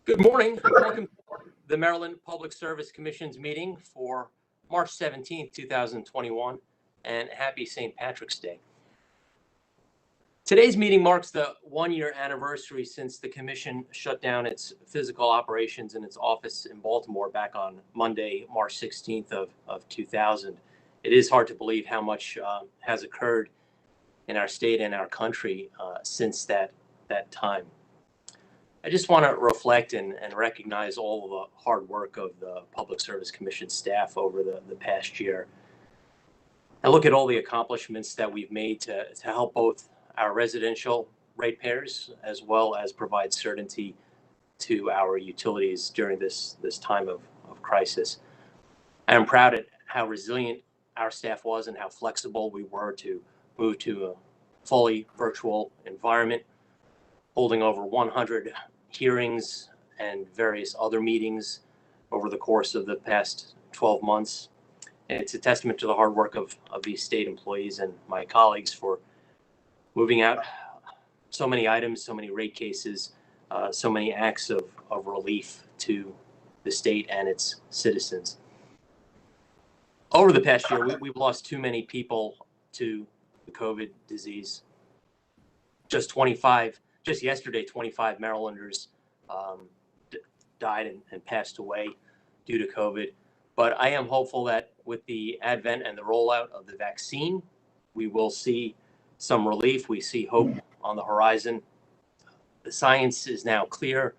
Good morning. Welcome to the Maryland Public Service Commission's meeting for March 17th, 2021, and happy St. Patrick's Day. Today's meeting marks the one-year anniversary since the Commission shut down its physical operations in its office in Baltimore back on Monday, March 16th of 2000. It is hard to believe how much has occurred in our state and our country since that time. I just want to reflect and recognize all of the hard work of the Public Service Commission staff over the past year. I look at all the accomplishments that we've made to help both our residential ratepayers as well as provide certainty to our utilities during this time of crisis. I am proud at how resilient our staff was and how flexible we were to move to a fully virtual environment, holding over 100 hearings and various other meetings over the course of the past 12 months. And it's a testament to the hard work of these state employees and my colleagues for moving out so many items, so many rate cases, so many acts of relief to the state and its citizens. Over the past year, we've lost too many people to the COVID disease. Just yesterday, 25 Marylanders died and passed away due to COVID. But I am hopeful that with the advent and the rollout of the vaccine, we will see some relief. We see hope on the horizon. The science is now clear.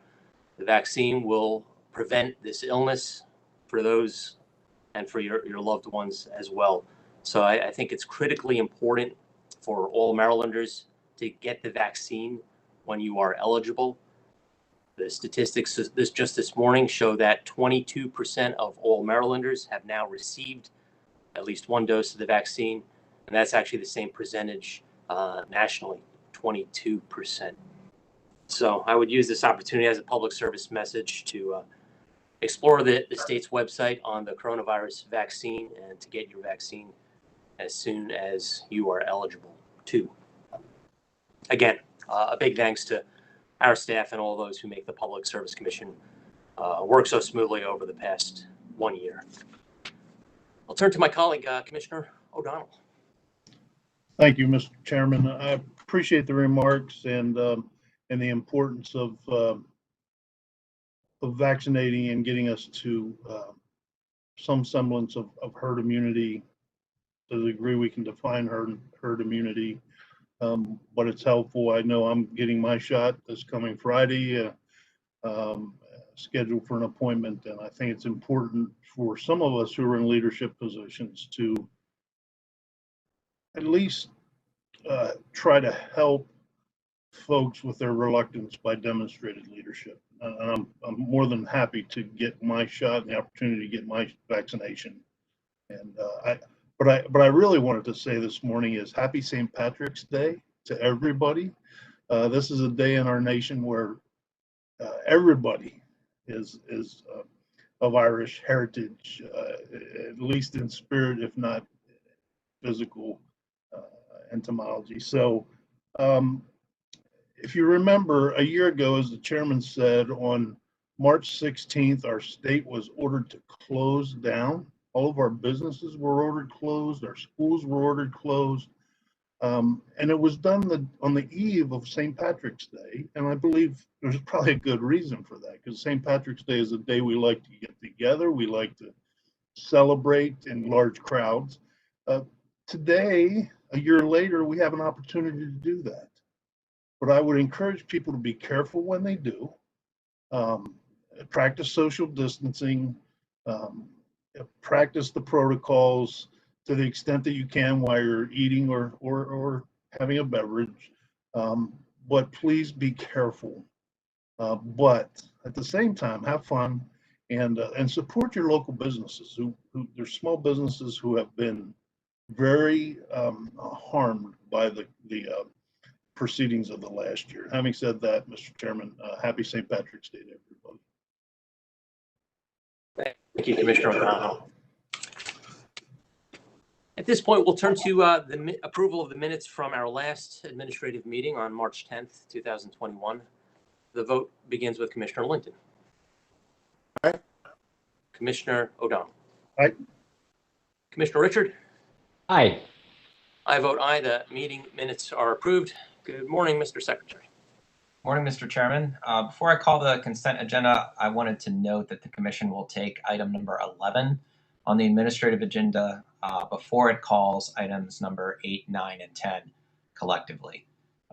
The vaccine will prevent this illness for those and for your loved ones as well. So I think it's critically important for all Marylanders to get the vaccine when you are eligible. The statistics this morning show that 22% of all Marylanders have now received at least one dose of the vaccine, and that's actually the same percentage nationally, 22%. So I would use this opportunity as a public service message to explore the state's website on the coronavirus vaccine and to get your vaccine as soon as you are eligible to. Again, a big thanks to our staff and all those who make the Public Service Commission work so smoothly over the past 1 year. I'll turn to my colleague, Commissioner O'Donnell. Thank you, Mr. Chairman. I appreciate the remarks and the importance of vaccinating and getting us to some semblance of herd immunity to the degree we can define herd immunity. But it's helpful. I know I'm getting my shot this coming Friday, scheduled for an appointment, and I think it's important for some of us who are in leadership positions to at least try to help folks with their reluctance by demonstrated leadership. And I'm more than happy to get my shot and the opportunity to get my vaccination. And But I really wanted to say this morning is happy St. Patrick's Day to everybody. This is a day in our nation where everybody is of Irish heritage, at least in spirit, if not physical etymology. So if you remember, a year ago, as the chairman said, on March 16th, our state was ordered to close down. All of our businesses were ordered closed, our schools were ordered closed, and it was done on the eve of St. Patrick's Day, and I believe there's probably a good reason for that, because St. Patrick's Day is a day we like to get together, we like to celebrate in large crowds. Today, a year later, we have an opportunity to do that, but I would encourage people to be careful when they do, practice social distancing, practice the protocols to the extent that you can while you're eating or having a beverage, but please be careful. But at the same time, have fun and support your local businesses. Who there's small businesses who have been very harmed by the proceedings of the last year. Having said that, Mr. Chairman, happy St. Patrick's Day to everybody. Thank you, Commissioner O'Donnell. At this point, we'll turn to the approval of the minutes from our last administrative meeting on March 10th, 2021. The vote begins with Commissioner Linton. Aye. Commissioner O'Donnell. Aye. Commissioner Richard. Aye. I vote aye. The meeting minutes are approved. Good morning, Mr. Secretary. Morning, Mr. Chairman. Before I call the consent agenda, I wanted to note that the commission will take item number 11 on the administrative agenda before it calls items number 8, 9, and 10 collectively.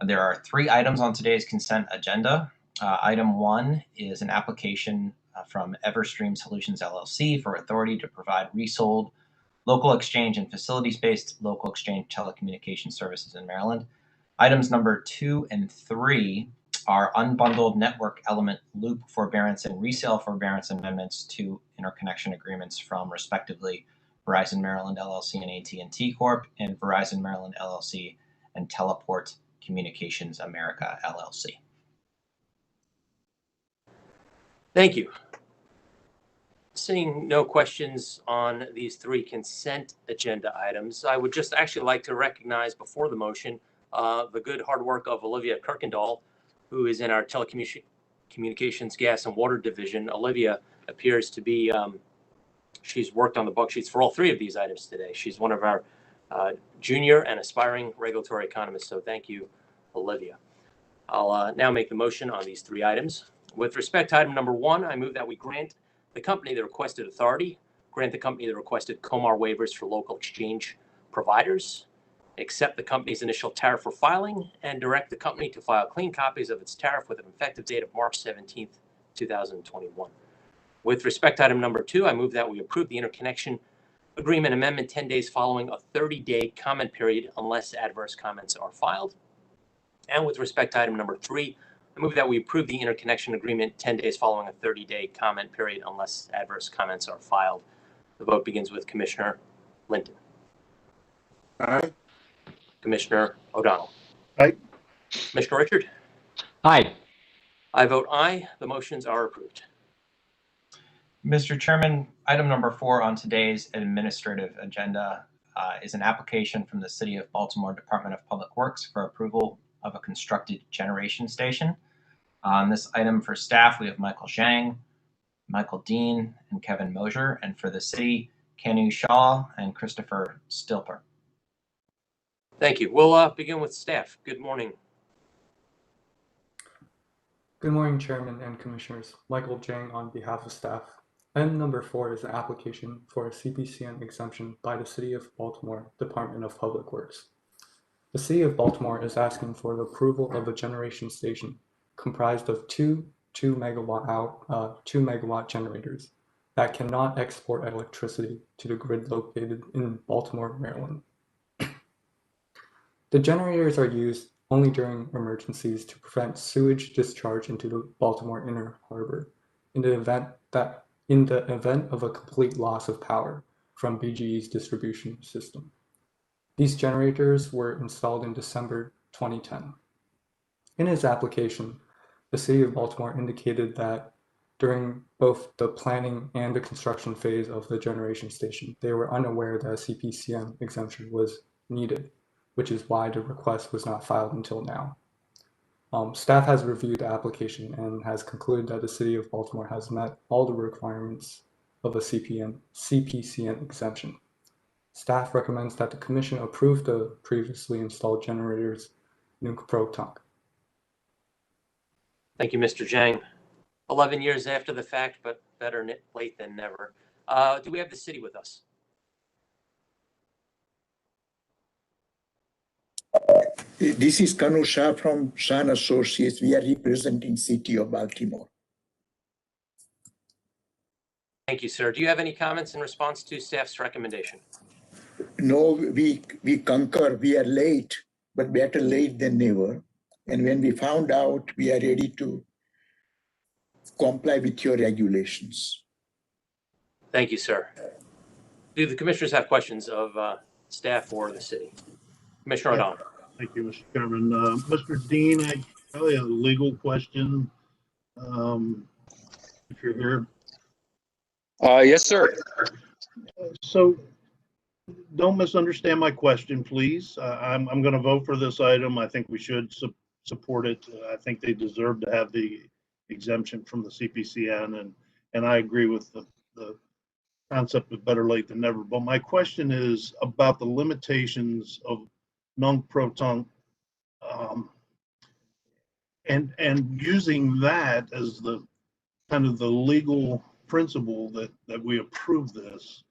There are 3 items on today's consent agenda. Item 1 is an application from Everstream Solutions LLC for authority to provide resold local exchange and facilities-based local exchange telecommunication services in Maryland. Items number 2 and 3 are unbundled network element loop forbearance and resale forbearance amendments to interconnection agreements from respectively Verizon Maryland LLC and AT&T Corp. And Verizon Maryland LLC and Teleport Communications America LLC. Thank you. Seeing no questions on these 3 consent agenda items, I would just actually like to recognize before the motion the good hard work of Olivia Kirkendall, who is in our telecommunications, gas, and water division. Olivia appears to be, she's worked on the book sheets for all 3 of these items today. She's one of our junior and aspiring regulatory economists, so thank you, Olivia. I'll now make the motion on these 3 items. With respect to item number 1, I move that we grant the company the requested authority, grant the company the requested COMAR waivers for local exchange providers, accept the company's initial tariff for filing, and direct the company to file clean copies of its tariff with an effective date of March 17th, 2021. With respect to item number 2, I move that we approve the interconnection agreement amendment 10 days following a 30-day comment period unless adverse comments are filed. And with respect to item number 3, I move that we approve the interconnection agreement 10 days following a 30-day comment period unless adverse comments are filed. The vote begins with Commissioner Linton. Aye. Commissioner O'Donnell. Aye. Commissioner Richard. Aye. I vote aye. The motions are approved. Mr. Chairman, item number 4 on today's administrative agenda is an application from the City of Baltimore Department of Public Works for approval of a constructed generation station. On this item for staff, we have Michael Zhang, Michael Dean, and Kevin Mosier, and for the city, Kanu Shaw and Christopher Stilper. Thank you. We'll begin with staff. Good morning. Good morning, Chairman and Commissioners. Michael Zhang on behalf of staff. Item number 4 is an application for a CPCN exemption by the City of Baltimore Department of Public Works. The City of Baltimore is asking for the approval of a generation station comprised of 2 2-megawatt generators that cannot export electricity to the grid located in Baltimore, Maryland. The generators are used only during emergencies to prevent sewage discharge into the Baltimore Inner Harbor in the event of a complete loss of power from BGE's distribution system. These generators were installed in December 2010. In its application, the City of Baltimore indicated that during both the planning and the construction phase of the generation station, they were unaware that a CPCN exemption was needed, which is why the request was not filed until now. Staff has reviewed the application and has concluded that the City of Baltimore has met all the requirements of a CPCN exemption. Staff recommends that the Commission approve the previously installed generators nunc pro tunc. Thank you, Mr. Zhang. 11 years after the fact, but better late than never. Do we have the city with us? This is Kanu Shah from Shah & Associates. We are representing City of Baltimore. Thank you, sir. Do you have any comments in response to staff's recommendation? No, we concur. We are late, but better late than never. And when we found out, we are ready to comply with your regulations. Thank you, sir. Do the commissioners have questions of staff or the city? Commissioner O'Donnell. Thank you, Mr. Chairman. Mr. Dean, I probably have a legal question. If you're here. Yes, sir. So don't misunderstand my question, please. I'm going to vote for this item. I think we should support it. I think they deserve to have the exemption from the CPCN, and I agree with the concept of better late than never. But my question is about the limitations of non-proton, and using that as the kind of the legal principle that we approve this.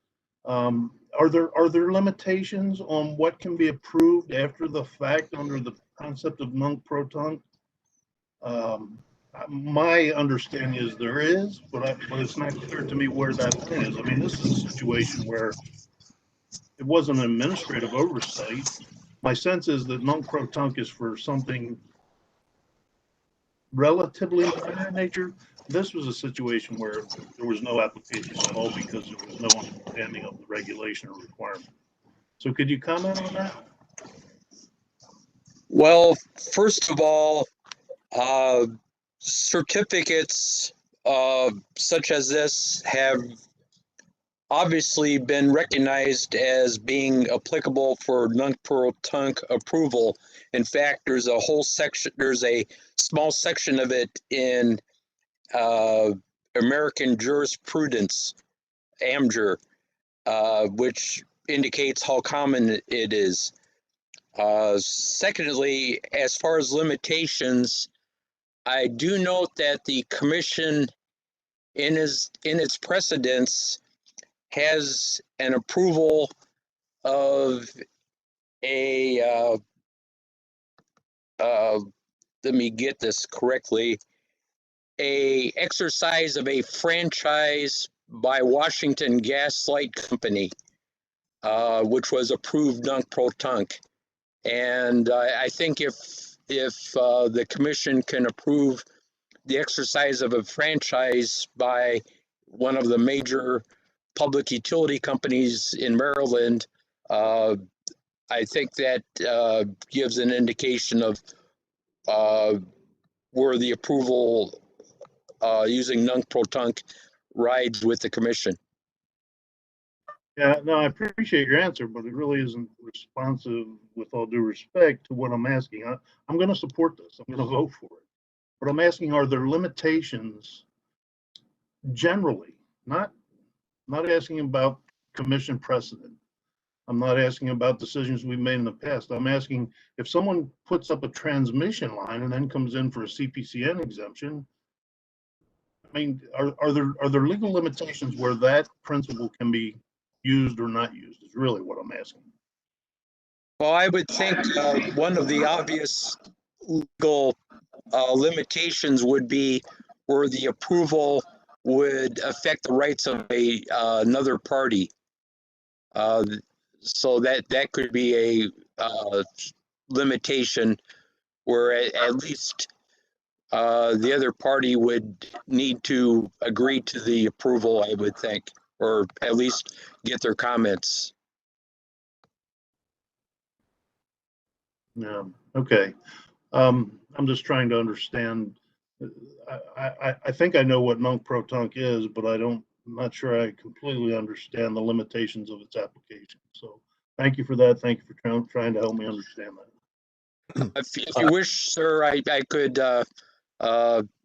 Are there limitations on what can be approved after the fact under the concept of non-proton? My understanding is there is, but it's not clear to me where that is. I mean, this is a situation where it wasn't an administrative oversight. My sense is that non-proton is for something relatively minor in nature. This was a situation where there was no application at all because there was no understanding of the regulation or requirement. So could you comment on that? Well, first of all, certificates such as this have obviously been recognized as being applicable for non-proton approval. In fact, there's a whole section, there's a small section of it in American jurisprudence, AMJUR, which indicates how common it is. Secondly, as far as limitations, I do note that the commission in its precedents has an approval of a let me get this correctly, a exercise of a franchise by Washington Gas Light Company, which was approved non-proton. And I think if the commission can approve the exercise of a franchise by one of the major public utility companies in Maryland, I think that gives an indication of where the approval using non-proton rides with the commission. Yeah, no, I appreciate your answer, but it really isn't responsive, with all due respect, to what I'm asking. I'm going to support this. I'm going to vote for it. But I'm asking, are there limitations generally? Not asking about commission precedent. I'm not asking about decisions we've made in the past. I'm asking if someone puts up a transmission line and then comes in for a CPCN exemption. I mean, are there legal limitations where that principle can be used or not used? Is really what I'm asking. Well, I would think one of the obvious legal limitations would be where the approval would affect the rights of another party. So that could be a limitation where at least the other party would need to agree to the approval, I would think, or at least get their comments. Yeah. Okay. I'm just trying to understand. I think I know what non-proton is, but I'm not sure I completely understand the limitations of its application. So thank you for that. Thank you for trying to help me understand that. If you wish, sir, I could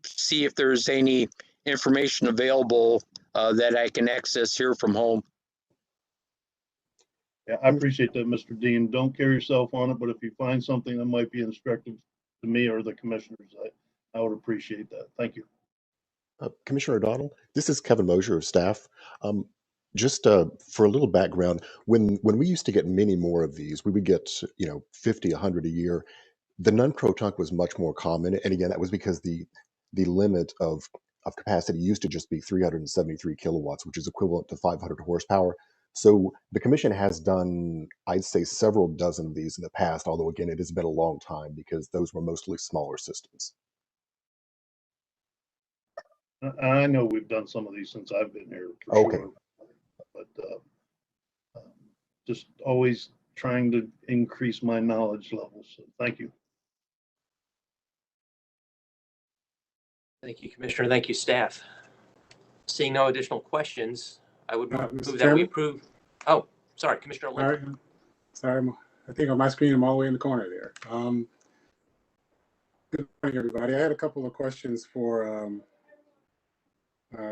see if there's any information available that I can access here from home. Yeah, I appreciate that, Mr. Dean. Don't carry yourself on it, but if you find something that might be instructive to me or the commissioners, I would appreciate that. Thank you. Commissioner O'Donnell, this is Kevin Mosier of staff. Just for a little background, when we used to get many more of these, we would get 50, 100 a year. The non-proton was much more common, and again, that was because the limit of capacity used to just be 373 kilowatts, which is equivalent to 500 horsepower. So the commission has done, I'd say, several dozen of these in the past, although again, it has been a long time because those were mostly smaller systems. I know we've done some of these since I've been here. Okay. Sure. But just always trying to increase my knowledge levels. So thank you. Thank you, Commissioner. Thank you, staff. Seeing no additional questions, I would move Mr. that we Chairman? approve. Oh, sorry, Commissioner Lincoln. Sorry, I think on my screen I'm all the way in the corner there. Good morning, everybody. I had a couple of questions for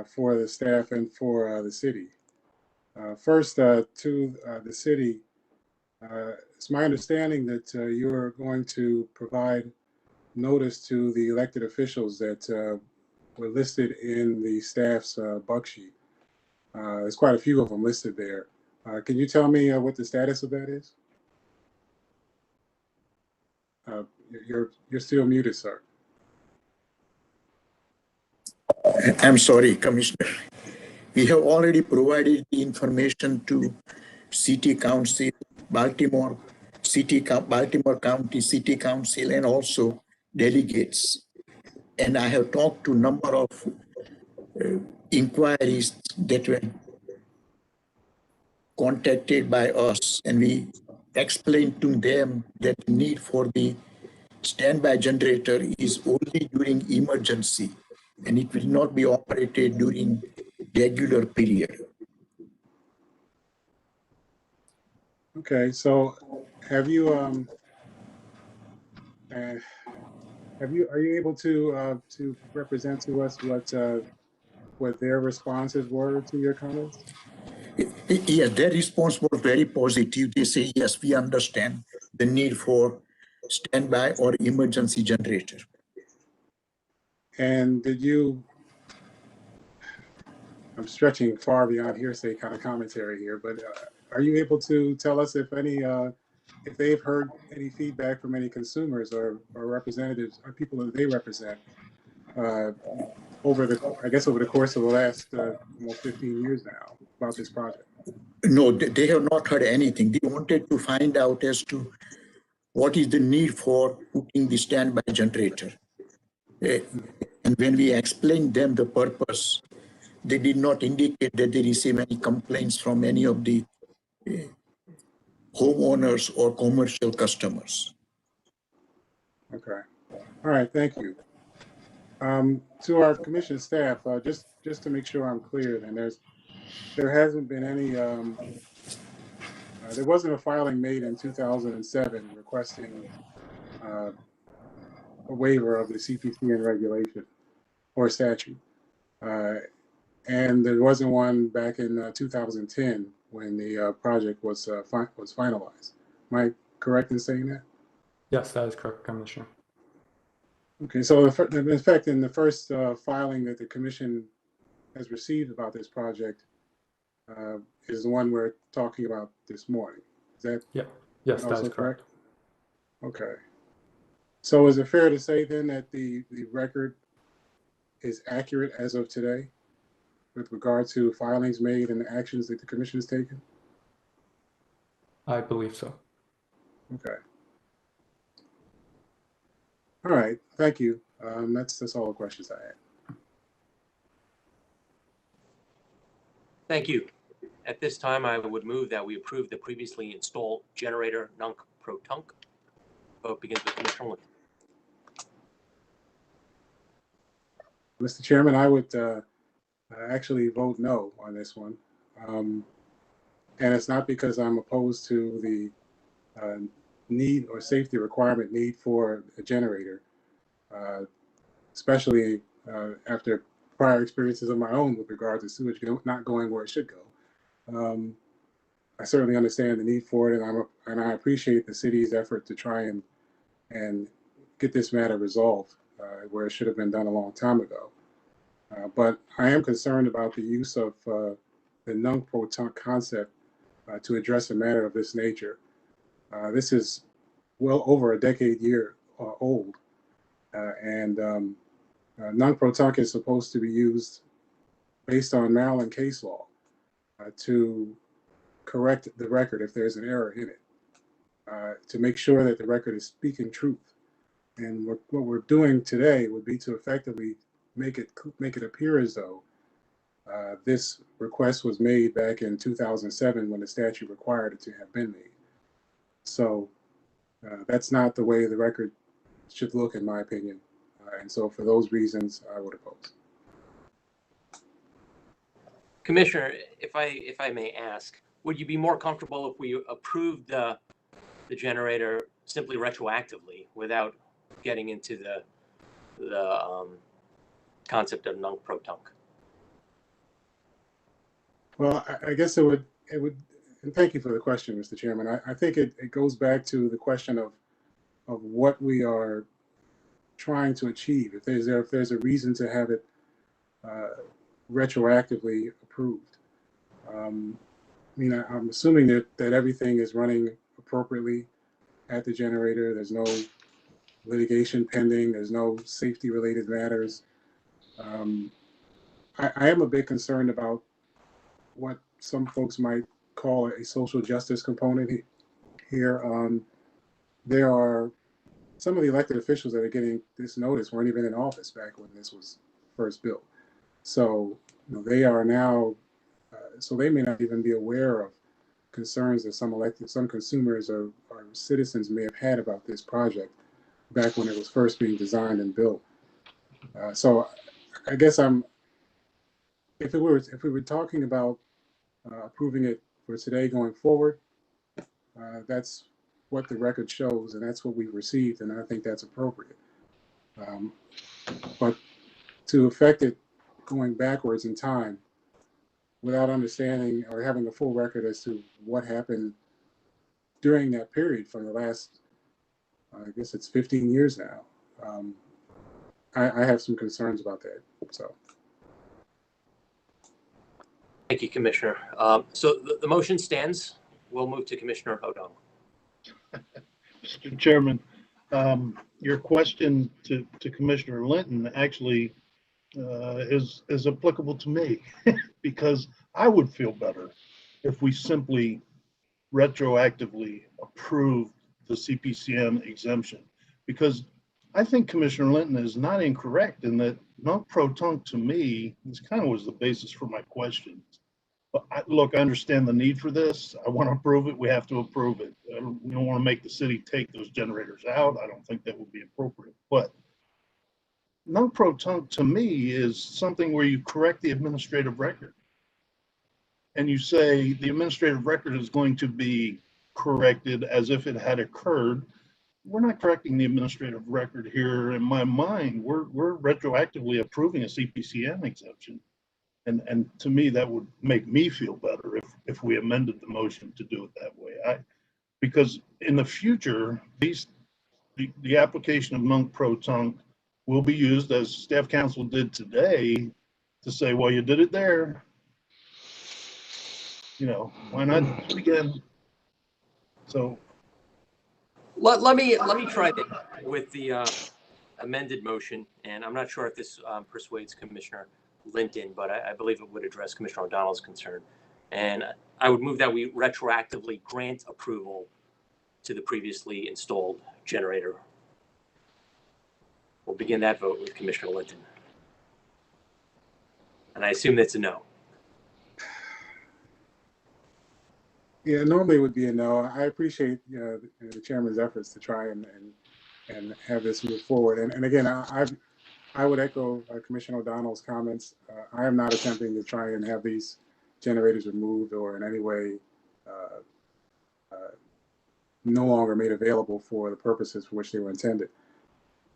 for the staff and for the city. First, to the city, it's my understanding that you're going to provide notice to the elected officials that were listed in the staff's buck sheet. There's quite a few of them listed there. Can you tell me what the status of that is? You're still muted, sir. I'm sorry, Commissioner. We have already provided the information to City Council, Baltimore County City Council, and also delegates. And I have talked to a number of inquiries that were contacted by us, and we explained to them that the need for the standby generator is only during emergency, and it will not be operated during regular period. Okay, so are you able to represent to us what their responses were to your comments? Yes, their response was very positive. They say, yes, we understand the need for standby or emergency generator. And I'm stretching far beyond hearsay kind of commentary here, but are you able to tell us if they've heard any feedback from any consumers or representatives or people that they represent over the course of the last almost 15 years now about this project? No, they have not heard anything. They wanted to find out as to what is the need for putting the standby generator. And when we explained them the purpose, they did not indicate that they receive any complaints from any of the homeowners or commercial customers. Okay. All right. Thank you. To our commission staff, just to make sure I'm clear, then there hasn't been any. There wasn't a filing made in 2007 requesting a waiver of the CPCN regulation or statute, and there wasn't one back in 2010 when the project was finalized. Am I correct in saying that? Yes, that is correct, Commissioner. Okay, so in fact, in the first filing that the commission has received about this project is the one we're talking about this morning. Is that? Yeah. Yes, that also is correct. Okay. So is it fair to say then that the record is accurate as of today with regard to filings made and the actions that the commission has taken? I believe so. Okay. All right. Thank you. That's all the questions I had. Thank you. At this time, I would move that we approve the previously installed generator Nunk-Pro-Tunk. Vote begins with Commissioner Lind. Mr. Chairman, I would actually vote no on this one. And it's not because I'm opposed to the need or safety requirement need for a generator, especially after prior experiences of my own with regard to sewage not going where it should go. I certainly understand the need for it, and I appreciate the city's effort to try and get this matter resolved where it should have been done a long time ago. But I am concerned about the use of the Nunk-Pro-Tunk concept to address a matter of this nature. This is well over a decade old, and Nunk-Pro-Tunk is supposed to be used based on Maryland case law to correct the record if there's an error in it, to make sure that the record is speaking truth. And what we're doing today would be to effectively make it appear as though this request was made back in 2007 when the statute required it to have been made. So that's not the way the record should look, in my opinion. And so for those reasons, I would oppose. Commissioner, if I may ask, would you be more comfortable if we approved the generator simply retroactively without getting into the concept of Nunk-Pro-Tunk? Well, I guess it would, and thank you for the question, Mr. Chairman. I think it goes back to the question of what we are trying to achieve. If there's a reason to have it retroactively approved. I mean, I'm assuming that everything is running appropriately at the generator. There's no litigation pending. There's no safety related matters. I am a bit concerned about what some folks might call a social justice component here. There are some of the elected officials that are getting this notice weren't even in office back when this was first built. So they are now, so they may not even be aware of concerns that some consumers or citizens may have had about this project back when it was first being designed and built. So I guess if we were talking about approving it for today going forward, that's what the record shows, and that's what we've received, and I think that's appropriate. But to affect it going backwards in time without understanding or having a full record as to what happened during that period from the last, I guess it's 15 years now, I have some concerns about that. So. Thank you, Commissioner. So the motion stands. We'll move to Commissioner O'Donnell. Mr. Chairman, your question to Commissioner Linton actually is applicable to me because I would feel better if we simply retroactively approved the CPCN exemption, because I think Commissioner Linton is not incorrect in that non-pro-tunc to me, this kind of was the basis for my question. But look, I understand the need for this. I want to approve it. We have to approve it. We don't want to make the city take those generators out. I don't think that would be appropriate. But non-pro-tunc to me is something where you correct the administrative record. And you say the administrative record is going to be corrected as if it had occurred. We're not correcting the administrative record here. In my mind, we're retroactively approving a CPCN exemption. And to me, that would make me feel better if we amended the motion to do it that way. Because in the future, the application of non-pro-tunc will be used, as staff council did today, to say, well, you did it there. Why not do it again? So Let me try that with the amended motion, and I'm not sure if this persuades Commissioner Linton, but I believe it would address Commissioner O'Donnell's concern. And I would move that we retroactively grant approval to the previously installed generator. We'll begin that vote with Commissioner Linton. And I assume that's a no. Yeah, normally it would be a no. I appreciate the chairman's efforts to try and have this move forward. And again, I would echo Commissioner O'Donnell's comments. I am not attempting to try and have these generators removed or in any way no longer made available for the purposes for which they were intended.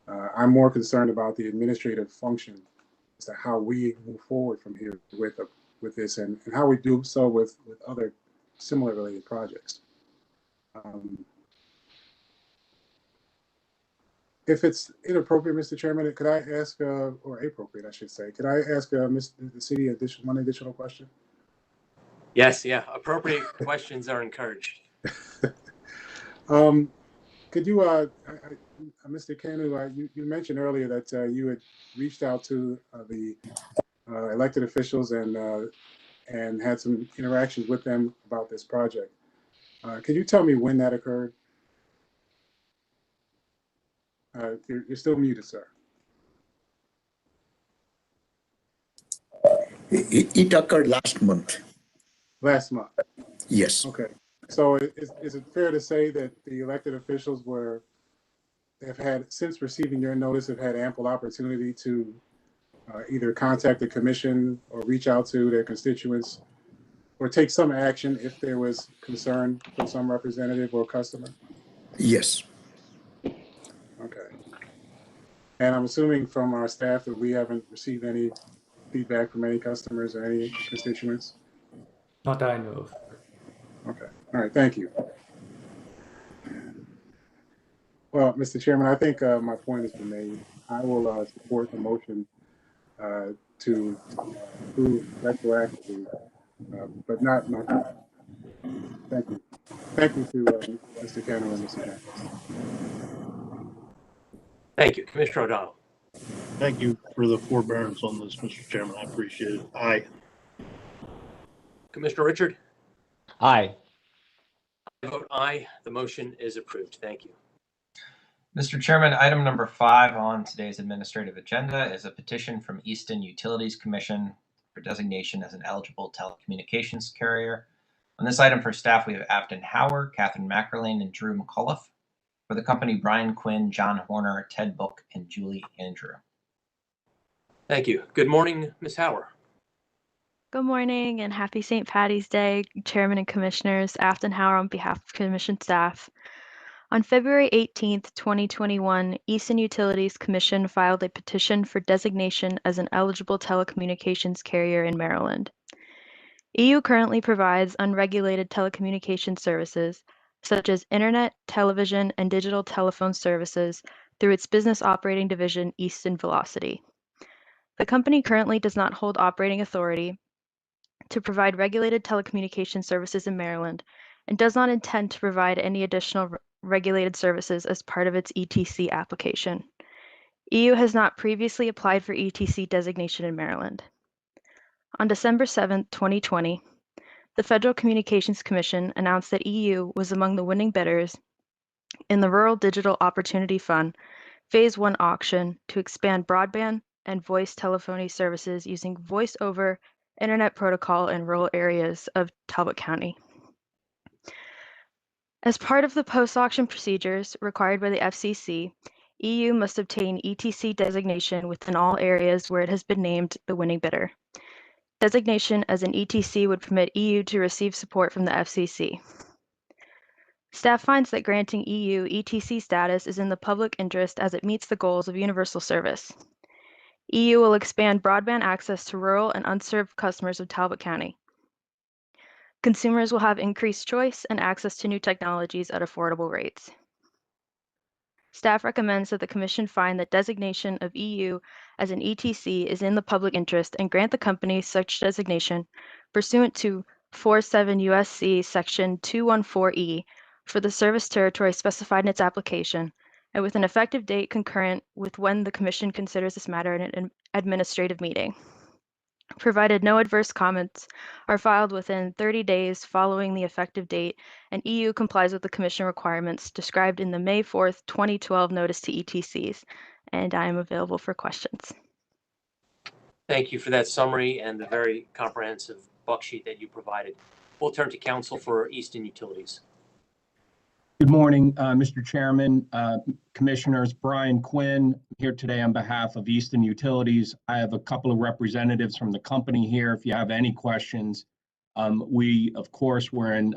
I'm more concerned about the administrative function as to how we move forward from here with this and how we do so with other similar related projects. If it's inappropriate, Mr. Chairman, could I ask, or appropriate, I should say, could I ask the city one additional question? Yes, yeah, appropriate questions are encouraged. Could you, Mr. Kanu, you mentioned earlier that you had reached out to the elected officials and had some interactions with them about this project. Could you tell me when that occurred? You're still muted, sir. It occurred last month. Last month? Yes. Okay. So is it fair to say that the elected officials have had, since receiving your notice, have had ample opportunity to either contact the commission or reach out to their constituents or take some action if there was concern from some representative or customer? Yes. Okay. And I'm assuming from our staff that we haven't received any feedback from any customers or any constituents? Not that I know of. Okay. All right. Thank you. Well, Mr. Chairman, I think my point has been made. I will support the motion to approve retroactively, but not my. Thank you. Thank you to Mr. Cantor and Mr. Jenkins. Thank you. Commissioner O'Donnell. Thank you for the forbearance on this, Mr. Chairman. I appreciate it. Aye. Commissioner Richard. Aye. I vote aye. The motion is approved. Thank you. Mr. Chairman, item number 5 on today's administrative agenda is a petition from Easton Utilities Commission for designation as an eligible telecommunications carrier. On this item for staff, we have Afton Howard, Catherine Mackerlane, and Drew McCullough. For the company, Brian Quinn, John Horner, Ted Book, and Julie Andrew. Thank you. Good morning, Ms. Howard. Good morning and happy St. Patty's Day, Chairman and Commissioners. Afton Howard on behalf of Commission staff. On February 18th, 2021, Easton Utilities Commission filed a petition for designation as an eligible telecommunications carrier in Maryland. EU currently provides unregulated telecommunications services, such as internet, television, and digital telephone services through its business operating division, Easton Velocity. The company currently does not hold operating authority to provide regulated telecommunication services in Maryland and does not intend to provide any additional regulated services as part of its ETC application. EU has not previously applied for ETC designation in Maryland. On December 7, 2020, the Federal Communications Commission announced that EU was among the winning bidders in the Rural Digital Opportunity Fund Phase 1 auction to expand broadband and voice telephony services using voice over Internet protocol in rural areas of Talbot County. As part of the post-auction procedures required by the FCC, EU must obtain ETC designation within all areas where it has been named the winning bidder. Designation as an ETC would permit EU to receive support from the FCC. Staff finds that granting EU ETC status is in the public interest as it meets the goals of universal service. EU will expand broadband access to rural and unserved customers of Talbot County. Consumers will have increased choice and access to new technologies at affordable rates. Staff recommends that the Commission find that designation of EU as an ETC is in the public interest and grant the company such designation pursuant to 47 U.S.C. Section 214E for the service territory specified in its application, and with an effective date concurrent with when the Commission considers this matter in an administrative meeting. Provided no adverse comments are filed within 30 days following the effective date, and EU complies with the Commission requirements described in the May 4th, 2012 notice to ETCs, and I am available for questions. Thank you for that summary and the very comprehensive buck sheet that you provided. We'll turn to counsel for Easton Utilities. Good morning, Mr. Chairman, Commissioners. Brian Quinn here today on behalf of Easton Utilities. I have a couple of representatives from the company here. If you have any questions, we, of course, were in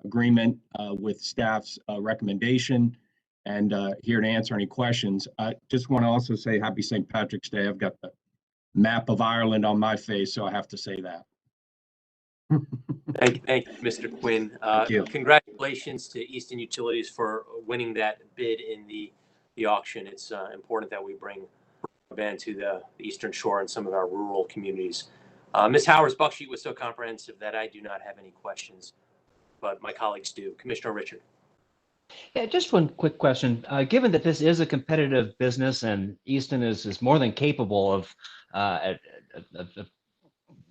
agreement with staff's recommendation and here to answer any questions. I just want to also say happy St. Patrick's Day. I've got the map of Ireland on my face, so I have to say that. Thank you, Mr. Quinn. Thank you. Congratulations to Easton Utilities for winning that bid in the auction. It's important that we bring broadband to the Eastern Shore and some of our rural communities. Ms. Howard's buck sheet was so comprehensive that I do not have any questions, but my colleagues do. Commissioner Richard. Yeah, just one quick question. Given that this is a competitive business and Easton is more than capable of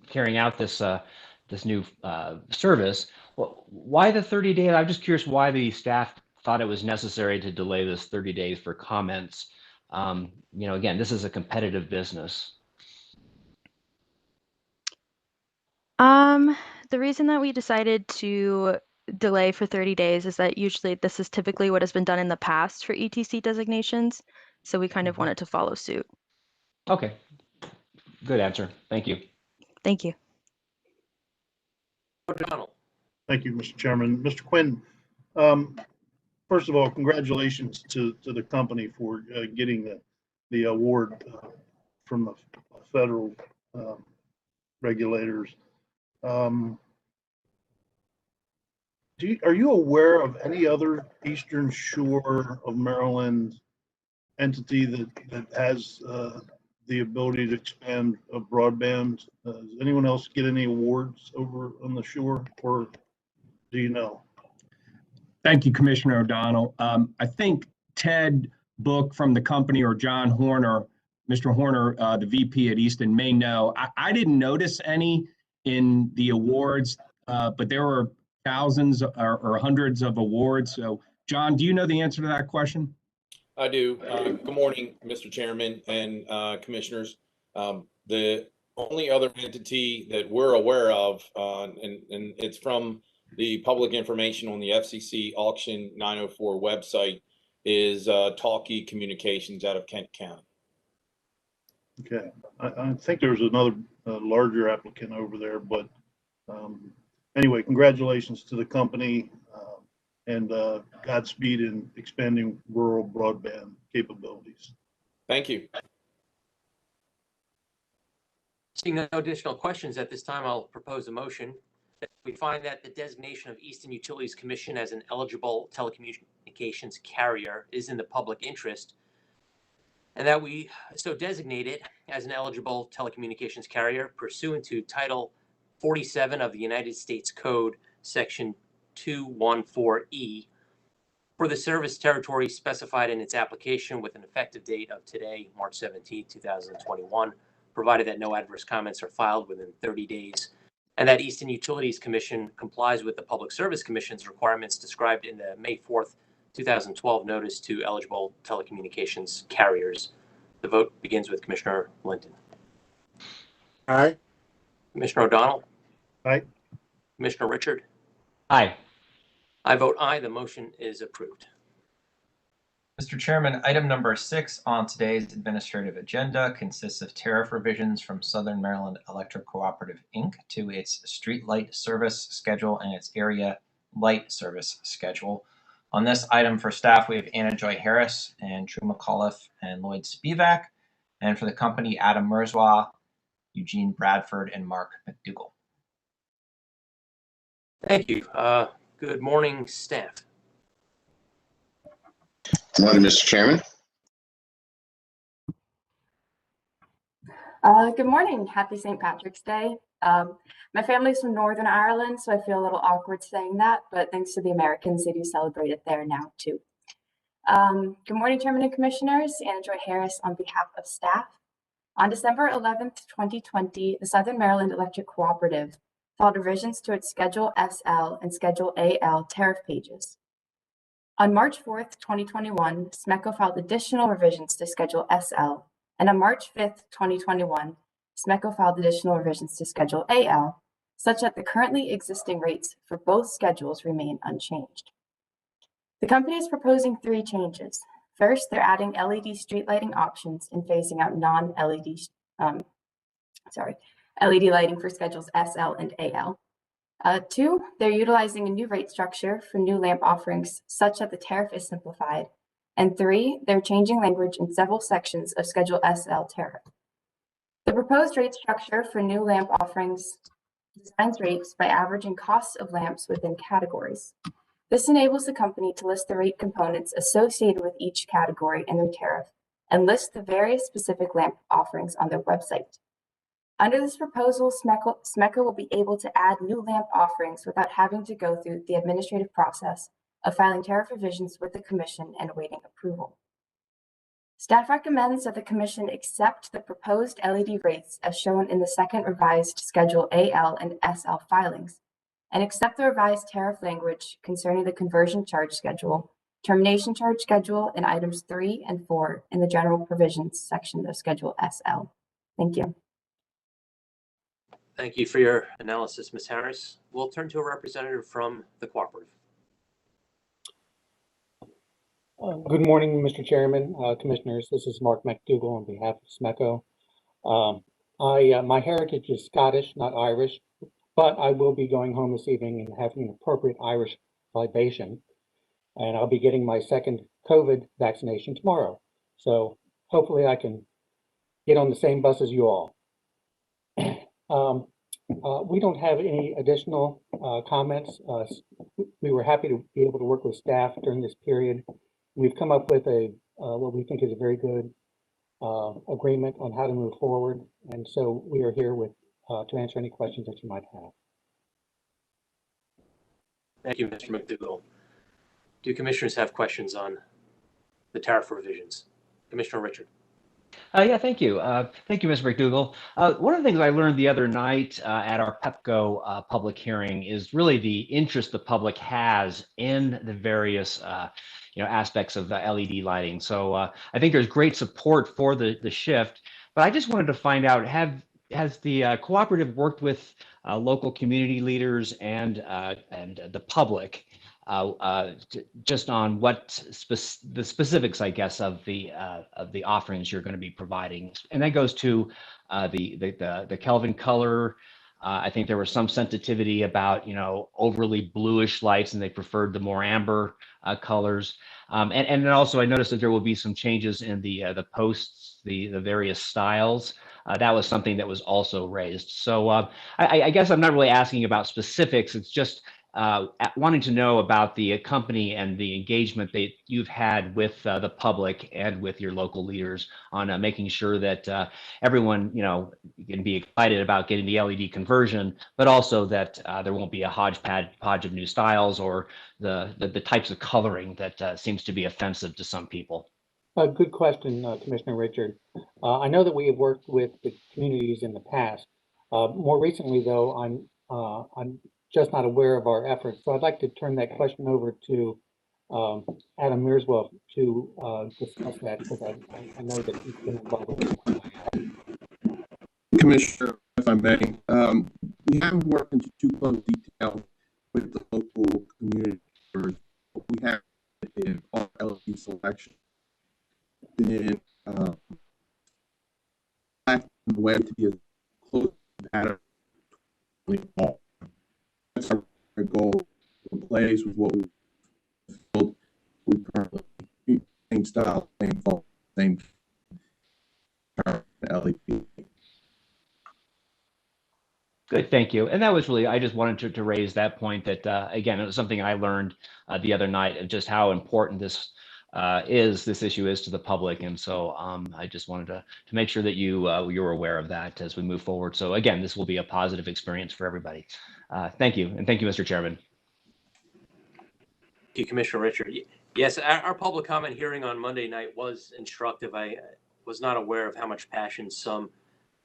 carrying out this this new service, well, why the 30-day? I'm just curious why the staff thought it was necessary to delay this 30 days for comments. You know, again, this is a competitive business. The reason that we decided to delay for 30 days is that usually this is typically what has been done in the past for ETC designations. So we kind of wanted to follow suit. Okay, good answer. Thank you. Thank you. O'Donnell. Thank you, Mr. Chairman. Mr. Quinn, first of all, congratulations to the company for getting the award from the federal regulators. are you aware of any other Eastern Shore of Maryland entity that has the ability to expand broadband? Does anyone else get any awards over on the shore, or do you know? Thank you, Commissioner O'Donnell. I think Ted Book from the company, or John Horner, Mr. Horner, the VP at Easton, may know. I didn't notice any in the awards, but there were thousands or hundreds of awards. So, John, do you know the answer to that question? I do. Good morning, Mr. Chairman and commissioners. The only other entity that we're aware of, and it's from the public information on the FCC Auction 904 website, is Talkie Communications out of Kent County. Okay, I think there's another larger applicant over there, but anyway, congratulations to the company and Godspeed in expanding rural broadband capabilities. Thank you. Seeing no additional questions at this time, I'll propose a motion that we find that the designation of Easton Utilities Commission as an eligible telecommunications carrier is in the public interest, and that we so designate it as an eligible telecommunications carrier pursuant to Title 47 of the United States Code, Section 214E, for the service territory specified in its application with an effective date of today, March 17, 2021, provided that no adverse comments are filed within 30 days, and that Easton Utilities Commission complies with the Public Service Commission's requirements described in the May 4th, 2012 notice to eligible telecommunications carriers. The vote begins with Commissioner Linton. Aye. Commissioner O'Donnell? Aye. Commissioner Richard? Aye. I vote aye. The motion is approved. Mr. Chairman, item number 6 on today's administrative agenda consists of tariff revisions from Southern Maryland Electric Cooperative, Inc. to its street light service schedule and its area light service schedule. On this item for staff, we have Anna Joy Harris and Drew McAuliffe and Lloyd Spivak. And for the company, Adam Merswa, Eugene Bradford, and Mark McDougall. Thank you. Good morning, staff. Good morning, Mr. Chairman. Good morning. Happy St. Patrick's Day. My family's from Northern Ireland, so I feel a little awkward saying that, but thanks to the Americans, they do celebrate it there now too. Good morning, Chairman and Commissioners. Anna Joy Harris on behalf of staff. On December 11th, 2020, the Southern Maryland Electric Cooperative filed revisions to its Schedule SL and Schedule AL tariff pages. On March 4th, 2021, SMECO filed additional revisions to Schedule SL, and on March 5th, 2021, SMECO filed additional revisions to Schedule AL, such that the currently existing rates for both schedules remain unchanged. The company is proposing 3 changes. First, they're adding LED street lighting options and phasing out non-LED LED lighting for schedules SL and AL. 2, they're utilizing a new rate structure for new lamp offerings such that the tariff is simplified. And 3, they're changing language in several sections of Schedule SL tariff. The proposed rate structure for new lamp offerings designs rates by averaging costs of lamps within categories. This enables the company to list the rate components associated with each category in their tariff and list the various specific lamp offerings on their website. Under this proposal, SMECO will be able to add new lamp offerings without having to go through the administrative process of filing tariff revisions with the Commission and awaiting approval. Staff recommends that the Commission accept the proposed LED rates as shown in the second revised Schedule AL and SL filings, and accept the revised tariff language concerning the conversion charge schedule, termination charge schedule, and items 3 and 4 in the general provisions section of Schedule SL. Thank you. Thank you for your analysis, Ms. Harris. We'll turn to a representative from the cooperative. Good morning, Mr. Chairman, Commissioners. This is Mark McDougall on behalf of SMECO. My heritage is Scottish, not Irish, but I will be going home this evening and having an appropriate Irish libation. And I'll be getting my second COVID vaccination tomorrow. So hopefully I can get on the same bus as you all. We don't have any additional comments. We were happy to be able to work with staff during this period. We've come up with a what we think is a very good agreement on how to move forward, and so we are here with to answer any questions that you might have. Thank you, Mr. McDougall. Do commissioners have questions on the tariff revisions? Commissioner Richard. Yeah, thank you. Thank you, Mr. McDougall. One of the things I learned the other night at our PEPCO public hearing is really the interest the public has in the various aspects of the LED lighting. So I think there's great support for the shift, but I just wanted to find out, has the cooperative worked with local community leaders and the public just on what the specifics, I guess, of the offerings you're going to be providing, and that goes to the Kelvin color. I think there was some sensitivity about overly bluish lights, and they preferred the more amber colors. And then also I noticed that there will be some changes in the posts, the various styles. That was something that was also raised. So I guess I'm not really asking about specifics. It's just wanting to know about the company and the engagement that you've had with the public and with your local leaders on making sure that everyone, can be excited about getting the LED conversion, but also that there won't be a hodgepodge of new styles or the types of coloring that seems to be offensive to some people. Good question, Commissioner Richard. I know that we have worked with the communities in the past. More recently, though, I'm just not aware of our efforts. So I'd like to turn that question over to Adam Mearswell to discuss that, because I know that he's been involved with it. Commissioner, if I may, we haven't worked into too close detail with the local community members. What we have in our LED selection been way to be as close to that all. That's our goal. It plays with what we build. We currently same style, same phone, same LED. Good, thank you. And that was really, I just wanted to raise that point that, again, it was something I learned the other night of just how important this issue is to the public. And so I just wanted to make sure that you were aware of that as we move forward. So again, this will be a positive experience for everybody. Thank you. And thank you, Mr. Chairman. Thank you, Commissioner Richard. Yes, our public comment hearing on Monday night was instructive. I was not aware of how much passion some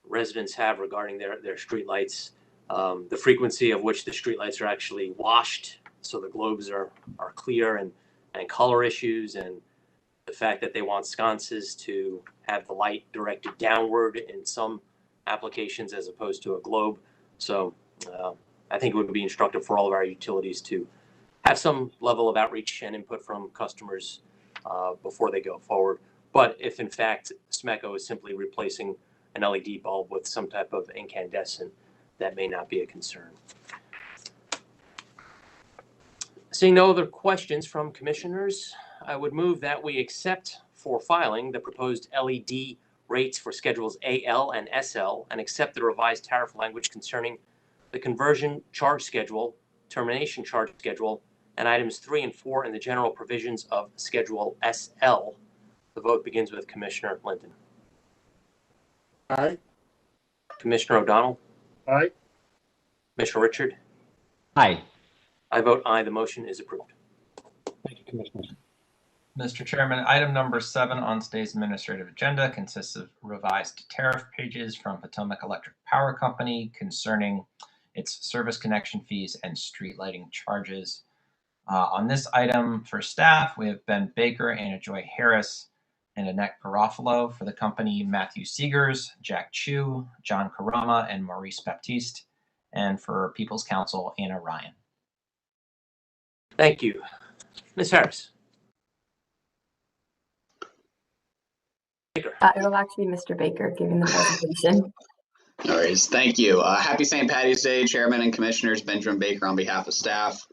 residents have regarding their street lights, the frequency of which the street lights are actually washed, so the globes are clear, and color issues, and the fact that they want sconces to have the light directed downward in some applications as opposed to a globe. So I think it would be instructive for all of our utilities to have some level of outreach and input from customers before they go forward. But if in fact SMECO is simply replacing an LED bulb with some type of incandescent, that may not be a concern. Seeing no other questions from commissioners, I would move that we accept for filing the proposed LED rates for schedules AL and SL, and accept the revised tariff language concerning the conversion charge schedule, termination charge schedule, and items 3 and 4 in the general provisions of schedule SL. The vote begins with Commissioner Linton. Aye. Commissioner O'Donnell. Aye. Commissioner Richard. Aye. I vote aye. The motion is approved. Thank you, Commissioners. Mr. Chairman, item number 7 on today's administrative agenda consists of revised tariff pages from Potomac Electric Power Company concerning its service connection fees and street lighting charges. On this item for staff, we have Ben Baker, Anna Joy Harris, and Annette Garofalo. For the company, Matthew Seegers, Jack Chu, John Karama, and Maurice Baptiste. And for People's Counsel, Anna Ryan. Thank you. Ms. Harris. Baker. It will actually be Mr. Baker giving the presentation. No worries. Thank you. Happy St. Patty's Day, Chairman and Commissioners. Benjamin Baker on behalf of staff.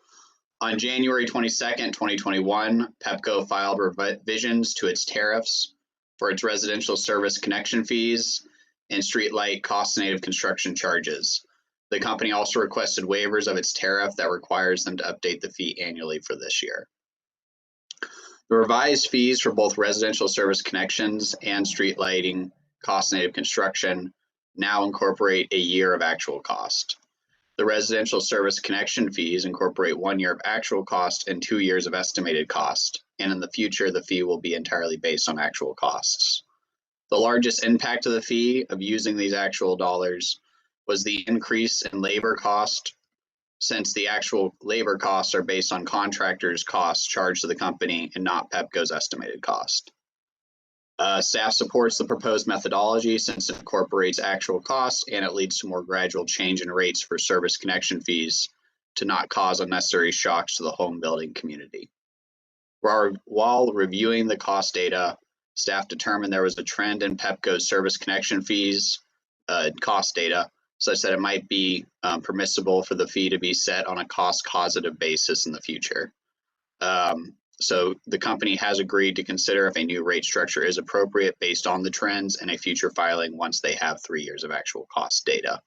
On January 22nd, 2021, PEPCO filed revisions to its tariffs for its residential service connection fees and streetlight cost native construction charges. The company also requested waivers of its tariff that requires them to update the fee annually for this year. The revised fees for both residential service connections and street lighting cost native construction now incorporate a year of actual cost. The residential service connection fees incorporate 1 year of actual cost and 2 years of estimated cost. And in the future, the fee will be entirely based on actual costs. The largest impact of the fee of using these actual dollars was the increase in labor cost, since the actual labor costs are based on contractors' costs charged to the company and not Pepco's estimated cost. Staff supports the proposed methodology since it incorporates actual costs and it leads to more gradual change in rates for service connection fees to not cause unnecessary shocks to the home building community. While reviewing the cost data, staff determined there was a trend in Pepco's service connection fees cost data, such that it might be permissible for the fee to be set on a cost causative basis in the future. So the company has agreed to consider if a new rate structure is appropriate based on the trends in a future filing once they have 3 years of actual cost data.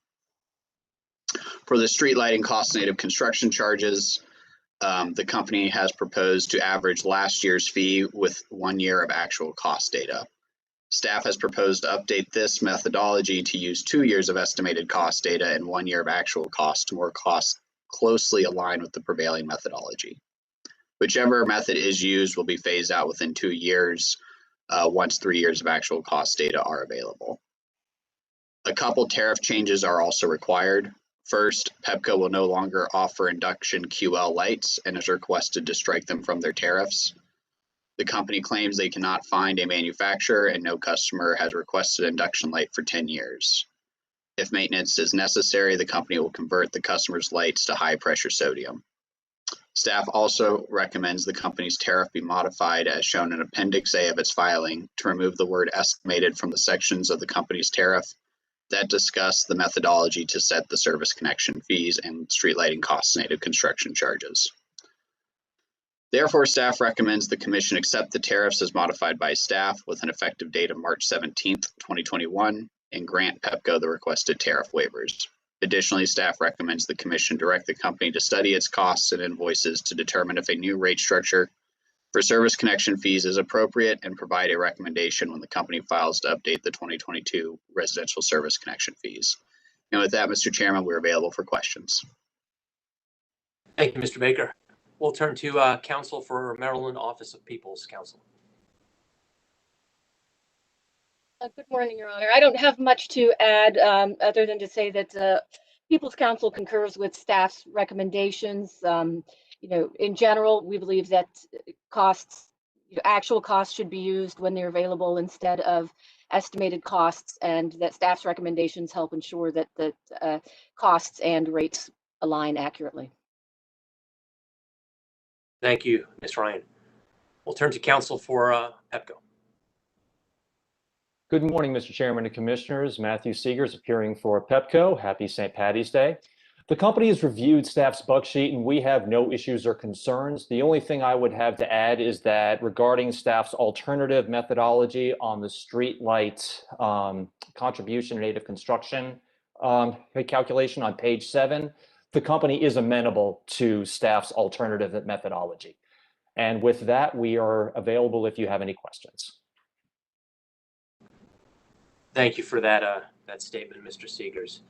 For the street lighting cost native construction charges, the company has proposed to average last year's fee with 1 year of actual cost data. Staff has proposed to update this methodology to use 2 years of estimated cost data and 1 year of actual cost to more closely align with the prevailing methodology. Whichever method is used will be phased out within 2 years once 3 years of actual cost data are available. A couple tariff changes are also required. First, Pepco will no longer offer induction QL lights and is requested to strike them from their tariffs. The company claims they cannot find a manufacturer and no customer has requested induction light for 10 years. If maintenance is necessary, the company will convert the customer's lights to high pressure sodium. Staff also recommends the company's tariff be modified as shown in Appendix A of its filing to remove the word estimated from the sections of the company's tariff that discuss the methodology to set the service connection fees and street lighting cost native construction charges. Therefore, staff recommends the commission accept the tariffs as modified by staff with an effective date of March 17th, 2021, and grant Pepco the requested tariff waivers. Additionally, staff recommends the commission direct the company to study its costs and invoices to determine if a new rate structure for service connection fees is appropriate and provide a recommendation when the company files to update the 2022 residential service connection fees. And with that, Mr. Chairman, we're available for questions. Thank you, Mr. Baker. We'll turn to Counsel for Maryland Office of People's Counsel. Good morning, Your Honor. I don't have much to add other than to say that People's Counsel concurs with staff's recommendations. In general, we believe that actual costs should be used when they're available instead of estimated costs, and that staff's recommendations help ensure that the costs and rates align accurately. Thank you, Ms. Ryan. We'll turn to Counsel for Pepco. Good morning, Mr. Chairman and Commissioners. Matthew Seegers appearing for Pepco. Happy St. Paddy's Day. The company has reviewed staff's bug sheet and we have no issues or concerns. The only thing I would have to add is that regarding staff's alternative methodology on the street light contribution to native construction calculation on page 7, the company is amenable to staff's alternative methodology. And with that, we are available if you have any questions. Thank you for that statement, Mr. Seegers.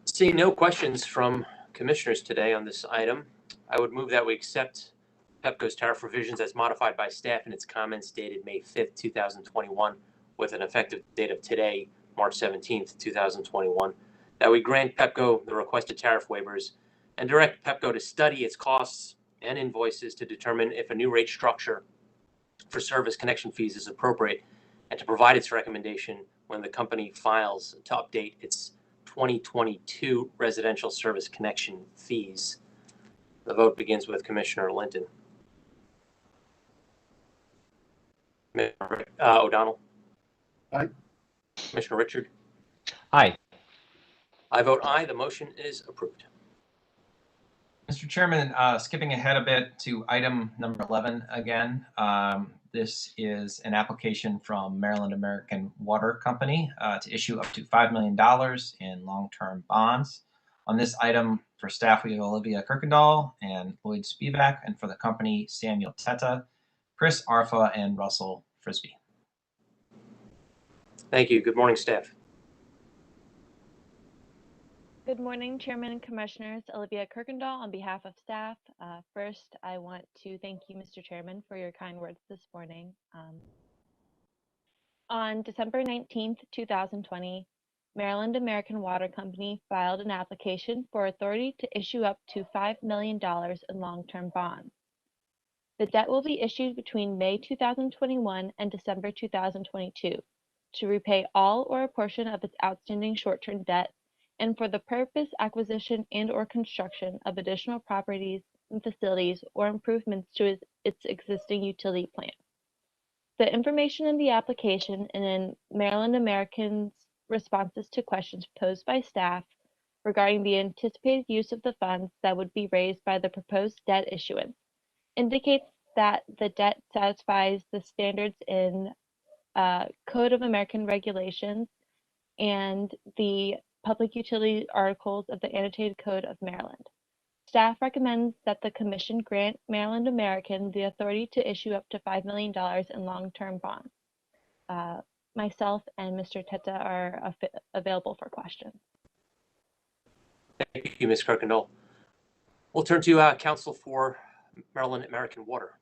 Seeing no questions from commissioners today on this item, I would move that we accept Pepco's tariff revisions as modified by staff in its comments dated May 5th, 2021, with an effective date of today, March 17th, 2021, that we grant Pepco the requested tariff waivers and direct Pepco to study its costs and invoices to determine if a new rate structure for service connection fees is appropriate and to provide its recommendation when the company files to update its 2022 residential service connection fees. The vote begins with Commissioner Linton. Commissioner O'Donnell. Aye. Commissioner Richard. Aye. I vote aye. The motion is approved. Mr. Chairman, skipping ahead a bit to item number 11 again. This is an application from Maryland American Water Company to issue up to $5 million in long-term bonds. On this item, for staff, we have Olivia Kirkendall and Lloyd Spivak, and for the company, Samuel Teta, Chris Arfa, and Russell Frisbee. Thank you. Good morning, staff. Good morning, Chairman and Commissioners. Olivia Kirkendall on behalf of staff. First, I want to thank you, Mr. Chairman, for your kind words this morning. On December 19th, 2020, Maryland American Water Company filed an application for authority to issue up to $5 million in long-term bonds. The debt will be issued between May 2021 and December 2022 to repay all or a portion of its outstanding short-term debt and for the purpose, acquisition, and/or construction of additional properties and facilities or improvements to its existing utility plant. The information in the application and in Maryland American's responses to questions posed by staff regarding the anticipated use of the funds that would be raised by the proposed debt issuance indicates that the debt satisfies the standards in Code of American Regulations and the Public Utility Articles of the Annotated Code of Maryland. Staff recommends that the Commission grant Maryland American the authority to issue up to $5 million in long-term bonds. Myself and Mr. Teta are available for questions. Thank you, Ms. Kirkendall. We'll turn to counsel for Maryland American Water.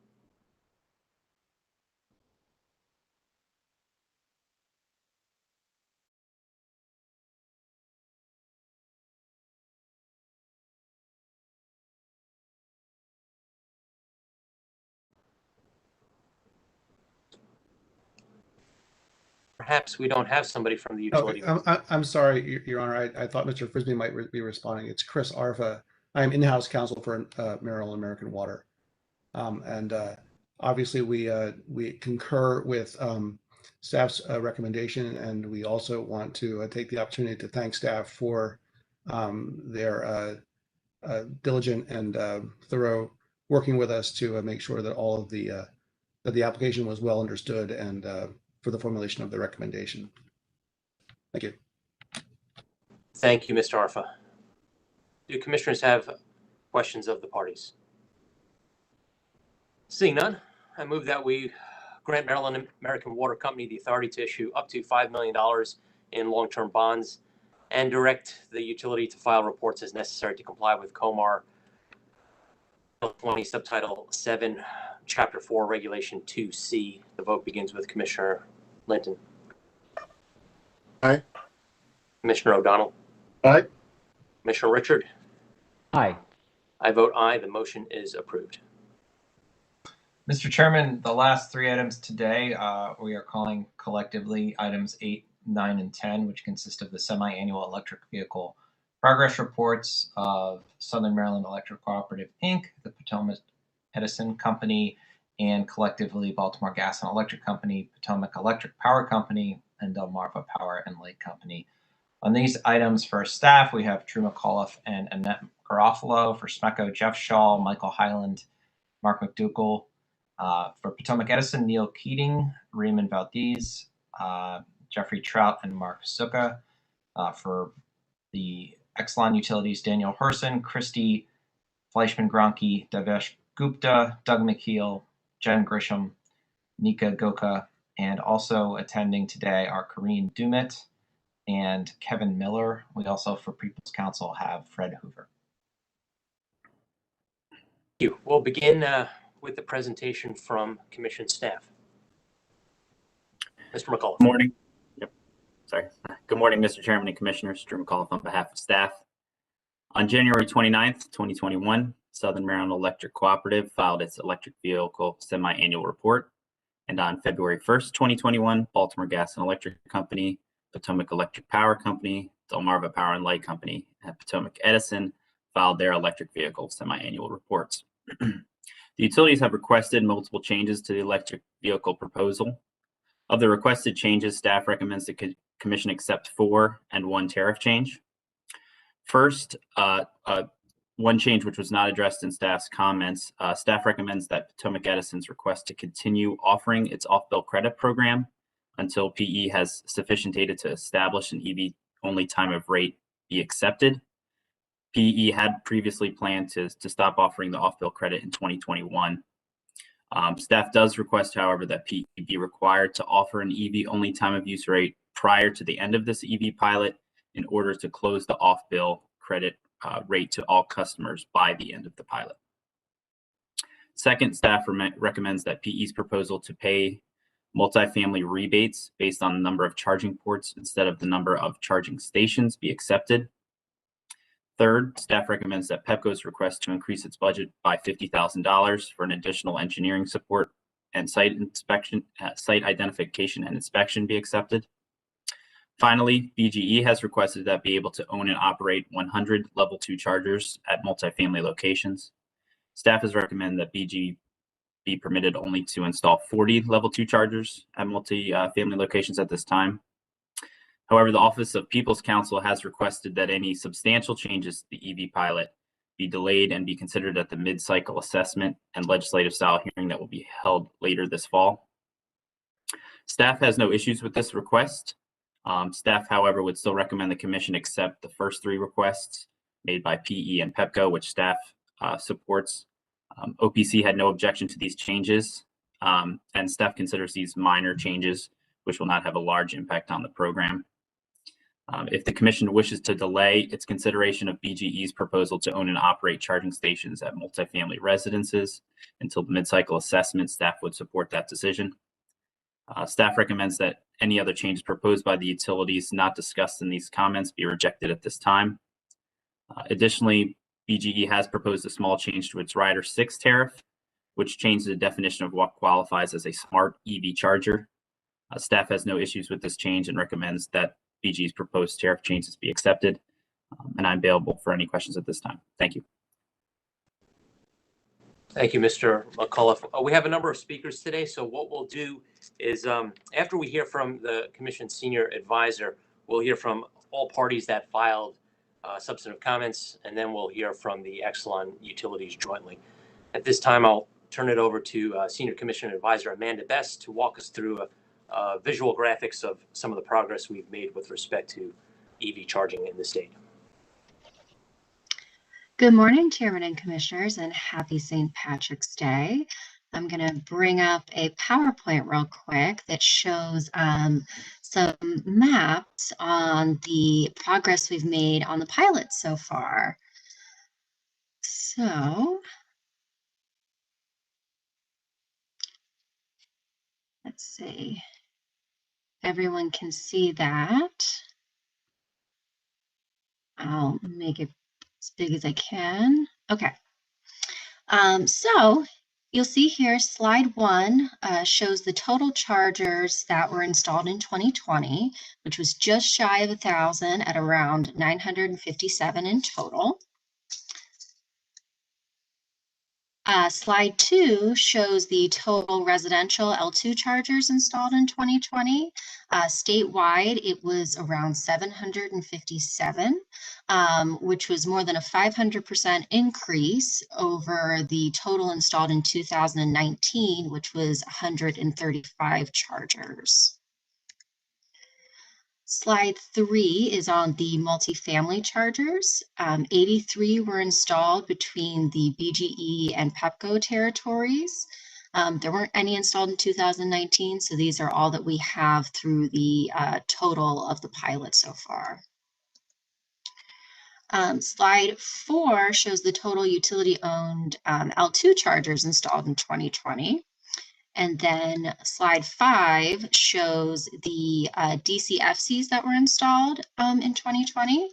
Perhaps we don't have somebody from the utility. I'm sorry, Your Honor. I thought Mr. Frisbee might be responding. It's Chris Arfa. I'm in-house counsel for Maryland American Water. Obviously, we concur with staff's recommendation, and we also want to take the opportunity to thank staff for their diligent and thorough working with us to make sure that all of that the application was well understood and for the formulation of the recommendation. Thank you. Thank you, Mr. Arfa. Do commissioners have questions of the parties? Seeing none, I move that we grant Maryland American Water Company the authority to issue up to $5 million in long-term bonds and direct the utility to file reports as necessary to comply with COMAR 20 Subtitle 7, Chapter 4, Regulation 2C. The vote begins with Commissioner Linton. Aye. Commissioner O'Donnell. Aye. Commissioner Richard. Aye. I vote aye. The motion is approved. Mr. Chairman, the last three items today we are calling collectively items 8, 9, and 10, which consist of the semi-annual electric vehicle progress reports of Southern Maryland Electric Cooperative, Inc., the Potomac Edison Company, and collectively Baltimore Gas and Electric Company, Potomac Electric Power Company, and Delmarva Power and Light Company. On these items for staff, we have Drew McAuliffe and Annette Garofalo. For SMECO, Jeff Shaw, Michael Highland, Mark McDougall. For Potomac Edison, Neil Keating, Raymond Valdez, Jeffrey Trout, and Mark Suka. For the Exelon Utilities, Daniel Herson, Christy Fleischman-Gronke, Devesh Gupta, Doug McKeel, Jen Grisham, Nika Goka, and also attending today are Corrine Dumit and Kevin Miller. We also, for People's Council, have Fred Hoover. Thank you. We'll begin with the presentation from Commission staff. Mr. McAuliffe. Good morning. Yep. Sorry. Good morning, Mr. Chairman and Commissioners. Drew McAuliffe on behalf of staff. On January 29th, 2021, Southern Maryland Electric Cooperative filed its electric vehicle semi-annual report. And on February 1st, 2021, Baltimore Gas and Electric Company, Potomac Electric Power Company, Delmarva Power and Light Company, and Potomac Edison filed their electric vehicle semi-annual reports. The utilities have requested multiple changes to the electric vehicle proposal. Of the requested changes, staff recommends the Commission accept 4 and 1 tariff change. First, one change which was not addressed in staff's comments, staff recommends that Potomac Edison's request to continue offering its off-bill credit program until PE has sufficient data to establish an EV-only time of rate be accepted. PE had previously planned to stop offering the off-bill credit in 2021. Staff does request, however, that PE be required to offer an EV-only time of use rate prior to the end of this EV pilot in order to close the off-bill credit rate to all customers by the end of the pilot. Second, staff recommends that PE's proposal to pay multifamily rebates based on the number of charging ports instead of the number of charging stations be accepted. Third, staff recommends that Pepco's request to increase its budget by $50,000 for an additional engineering support and site identification and inspection be accepted. Finally, BGE has requested that be able to own and operate 100 level 2 chargers at multifamily locations. Staff has recommended that BGE be permitted only to install 40 level 2 chargers at multifamily locations at this time. However, the Office of People's Counsel has requested that any substantial changes to the EV pilot be delayed and be considered at the mid-cycle assessment and legislative style hearing that will be held later this fall. Staff has no issues with this request. Staff, however, would still recommend the Commission accept the first 3 requests made by PE and Pepco, which staff supports. OPC had no objection to these changes, and staff considers these minor changes, which will not have a large impact on the program. If the Commission wishes to delay its consideration of BGE's proposal to own and operate charging stations at multifamily residences until the mid-cycle assessment, staff would support that decision. Staff recommends that any other changes proposed by the utilities not discussed in these comments be rejected at this time. Additionally, BGE has proposed a small change to its Rider 6 tariff, which changes the definition of what qualifies as a smart EV charger. Staff has no issues with this change and recommends that BGE's proposed tariff changes be accepted. And I'm available for any questions at this time. Thank you. Thank you, Mr. McCullough. We have a number of speakers today, so what we'll do is after we hear from the Commission's senior advisor, we'll hear from all parties that filed substantive comments, and then we'll hear from the Exelon utilities jointly. At this time, I'll turn it over to Senior Commissioner Advisor Amanda Best to walk us through visual graphics of some of the progress we've made with respect to EV charging in the state. Good morning, Chairman and Commissioners, and happy St. Patrick's Day. I'm going to bring up a PowerPoint real quick that shows some maps on the progress we've made on the pilot so far. So let's see. Everyone can see that. I'll make it as big as I can. Okay. So you'll see here, slide 1 shows the total chargers that were installed in 2020, which was just shy of 1,000 at around 957 in total. Slide 2 shows the total residential L2 chargers installed in 2020. Statewide, it was around 757, which was more than a 500% increase over the total installed in 2019, which was 135 chargers. Slide 3 is on the multifamily chargers. 83 were installed between the BGE and Pepco territories. There weren't any installed in 2019, so these are all that we have through the total of the pilot so far. Slide 4 shows the total utility-owned L2 chargers installed in 2020. And then slide 5 shows the DCFCs that were installed in 2020.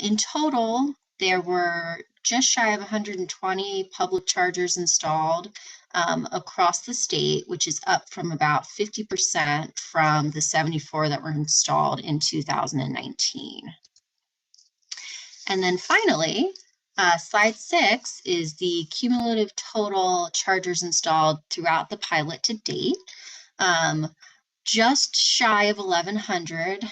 In total, there were just shy of 120 public chargers installed across the state, which is up from about 50% from the 74 that were installed in 2019. And then finally, slide 6 is the cumulative total chargers installed throughout the pilot to date. Just shy of 1,100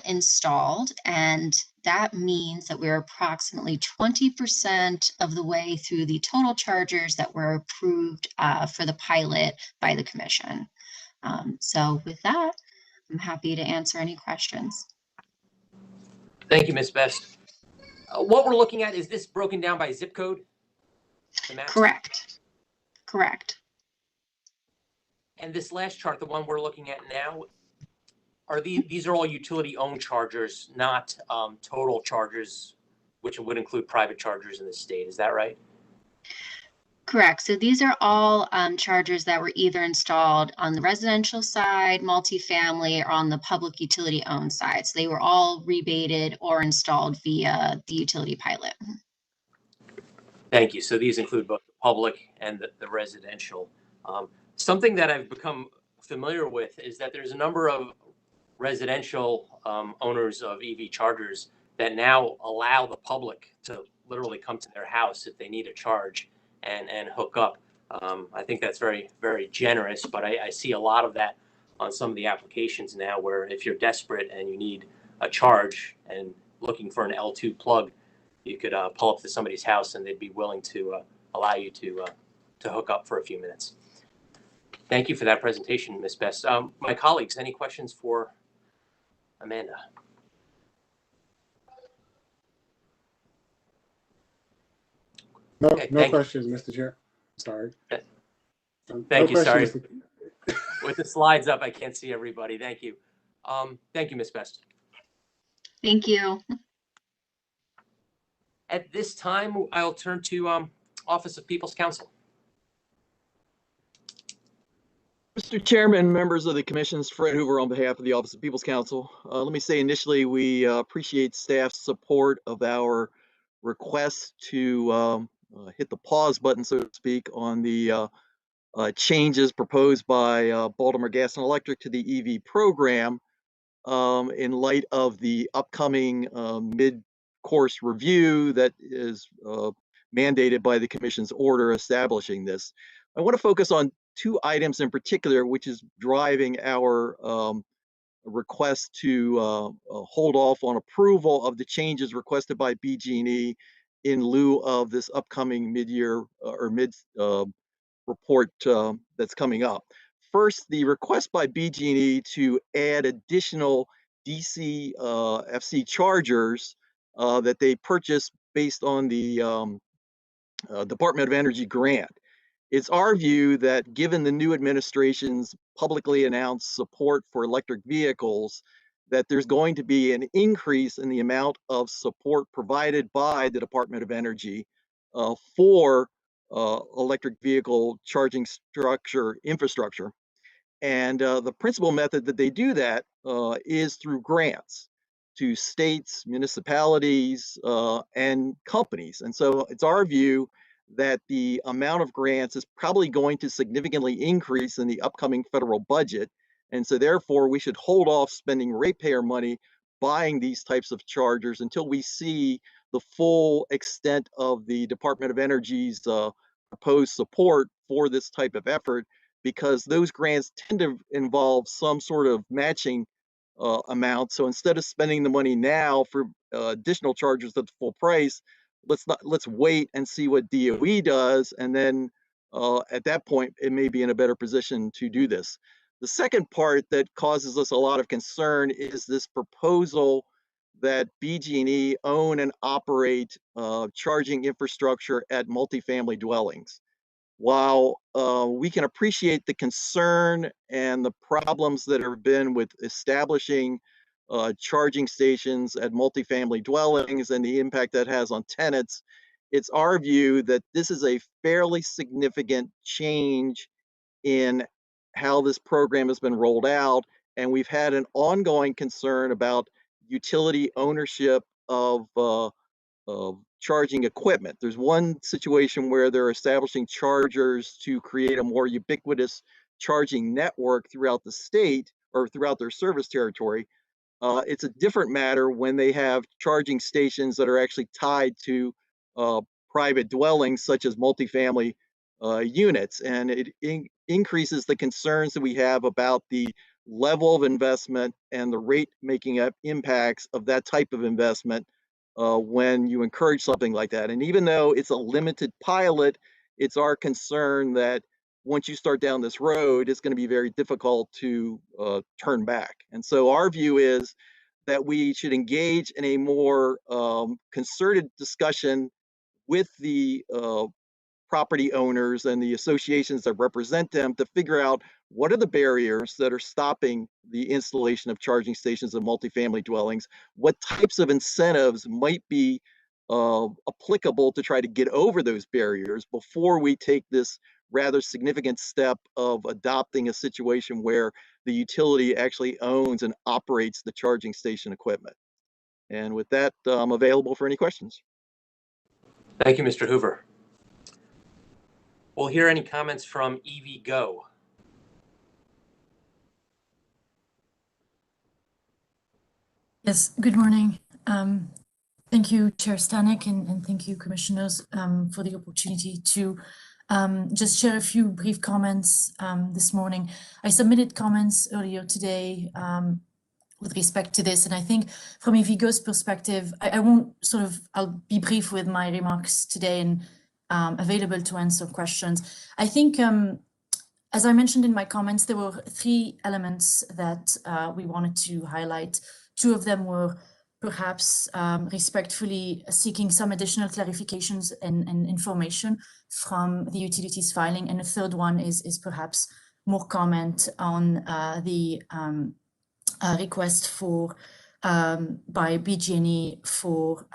installed, and that means that we're approximately 20% of the way through the total chargers that were approved for the pilot by the commission. So with that, I'm happy to answer any questions. Thank you, Ms. Best. What we're looking at, is this broken down by zip code? Correct. Correct. And this last chart, the one we're looking at now, are these are all utility-owned chargers, not total chargers, which would include private chargers in the state. Is that right? Correct. So these are all chargers that were either installed on the residential side, multifamily, or on the public utility-owned side. So they were all rebated or installed via the utility pilot. Thank you. So these include both the public and the residential. Something that I've become familiar with is that there's a number of residential owners of EV chargers that now allow the public to literally come to their house if they need a charge and hook up. I think that's very, very generous, but I see a lot of that on some of the applications now, where if you're desperate and you need a charge and looking for an L2 plug, you could pull up to somebody's house and they'd be willing to allow you to hook up for a few minutes. Thank you for that presentation, Ms. Best. My colleagues, any questions for Amanda? No, Okay, no questions, Mr. Chair. Sorry. Thank you. No Sorry. questions. With the slides up, I can't see everybody. Thank you. Thank you, Ms. Best. Thank you. At this time, I'll turn to Office of People's Counsel. Mr. Chairman, members of the commissions, Fred Hoover on behalf of the Office of People's Counsel. Let me say initially, we appreciate staff's support of our request to hit the pause button, so to speak, on the changes proposed by Baltimore Gas and Electric to the EV program in light of the upcoming mid-course review that is mandated by the Commission's order establishing this. I want to focus on two items in particular, which is driving our request to hold off on approval of the changes requested by BG&E in lieu of this upcoming mid-year or mid report that's coming up. First, the request by BG&E to add additional DC FC chargers that they purchased based on the Department of Energy grant. It's our view that given the new administration's publicly announced support for electric vehicles, that there's going to be an increase in the amount of support provided by the Department of Energy for electric vehicle charging infrastructure. And the principal method that they do that is through grants to states, municipalities, and companies. And so it's our view that the amount of grants is probably going to significantly increase in the upcoming federal budget. And so therefore, we should hold off spending ratepayer money buying these types of chargers until we see the full extent of the Department of Energy's proposed support for this type of effort, because those grants tend to involve some sort of matching amount. So instead of spending the money now for additional chargers at the full price, let's wait and see what DOE does, and then at that point it may be in a better position to do this. The second part that causes us a lot of concern is this proposal that BG&E own and operate charging infrastructure at multifamily dwellings. While we can appreciate the concern and the problems that have been with establishing charging stations at multifamily dwellings and the impact that has on tenants, it's our view that this is a fairly significant change in how this program has been rolled out. And we've had an ongoing concern about utility ownership of charging equipment. There's one situation where they're establishing chargers to create a more ubiquitous charging network throughout the state or throughout their service territory. It's a different matter when they have charging stations that are actually tied to private dwellings, such as multifamily units. And it increases the concerns that we have about the level of investment and the rate making impacts of that type of investment when you encourage something like that. And even though it's a limited pilot, it's our concern that once you start down this road, it's going to be very difficult to turn back. And so our view is that we should engage in a more concerted discussion with the property owners and the associations that represent them to figure out what are the barriers that are stopping the installation of charging stations in multifamily dwellings, what types of incentives might be applicable to try to get over those barriers before we take this rather significant step of adopting a situation where the utility actually owns and operates the charging station equipment. And with that, I'm available for any questions. Thank you, Mr. Hoover. We'll hear any comments from EVgo. Yes, good morning. Thank you, Chair Stanek, and thank you, Commissioners, for the opportunity to just share a few brief comments this morning. I submitted comments earlier today with respect to this, and I think from EVgo's perspective, I'll be brief with my remarks today and available to answer questions. I think, as I mentioned in my comments, there were 3 elements that we wanted to highlight. 2 of them were perhaps respectfully seeking some additional clarifications and information from the utilities filing. And the 3rd one is perhaps more comment on the request for by BG&E for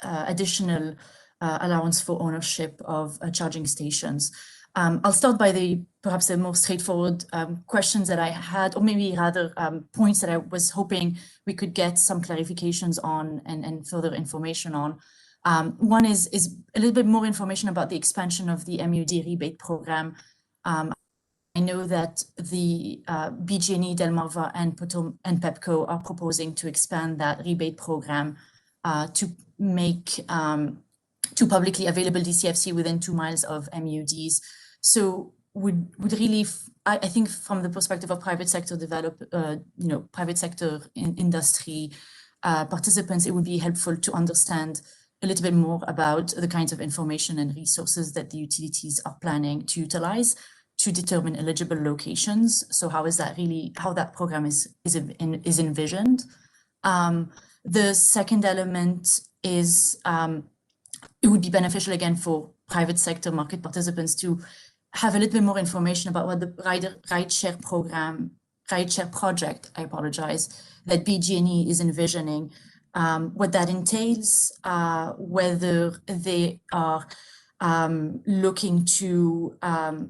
additional allowance for ownership of charging stations. I'll start by perhaps the most straightforward questions that I had, or maybe rather points that I was hoping we could get some clarifications on and further information on. One is a little bit more information about the expansion of the MUD rebate program. I know that the BG&E, Delmarva, and Pepco are proposing to expand that rebate program to make to publicly available DCFC within 2 miles of MUDs. So would really, I think from the perspective of private sector private sector industry participants, it would be helpful to understand a little bit more about the kinds of information and resources that the utilities are planning to utilize to determine eligible locations. So how that program is envisioned. The second element is it would be beneficial again for private sector market participants to have a little bit more information about what the rideshare project, that BG&E is envisioning, what that entails, whether they are looking to,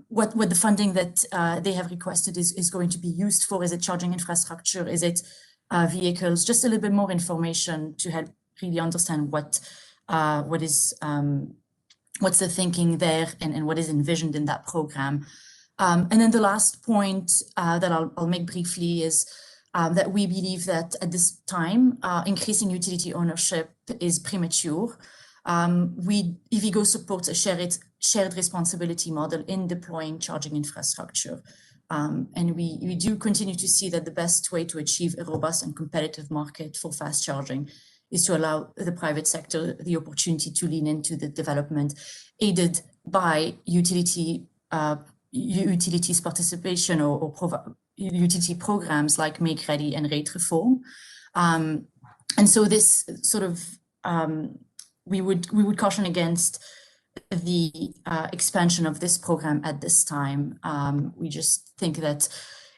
what the funding that they have requested is going to be used for. Is it charging infrastructure? Is it vehicles? Just a little bit more information to help really understand what's the thinking there and what is envisioned in that program. And then the last point that I'll make briefly is that we believe that at this time, increasing utility ownership is premature. EVgo supports a shared responsibility model in deploying charging infrastructure. And we do continue to see that the best way to achieve a robust and competitive market for fast charging is to allow the private sector the opportunity to lean into the development, aided by utilities participation or utility programs like Make Ready and Rate Reform. And so this sort of, we would caution against the expansion of this program at this time. We just think that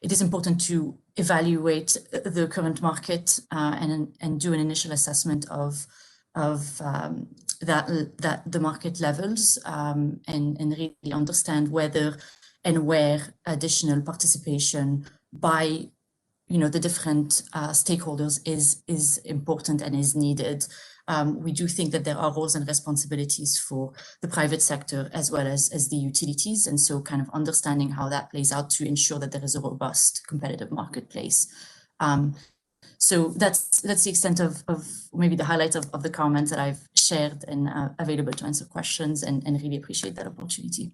it is important to evaluate the current market and do an initial assessment of the market levels and really understand whether and where additional participation by the different stakeholders is important and is needed. We do think that there are roles and responsibilities for the private sector as well as the utilities, and so kind of understanding how that plays out to ensure that there is a robust competitive marketplace. So that's the extent of maybe the highlights of the comments that I've shared and available to answer questions, and really appreciate that opportunity.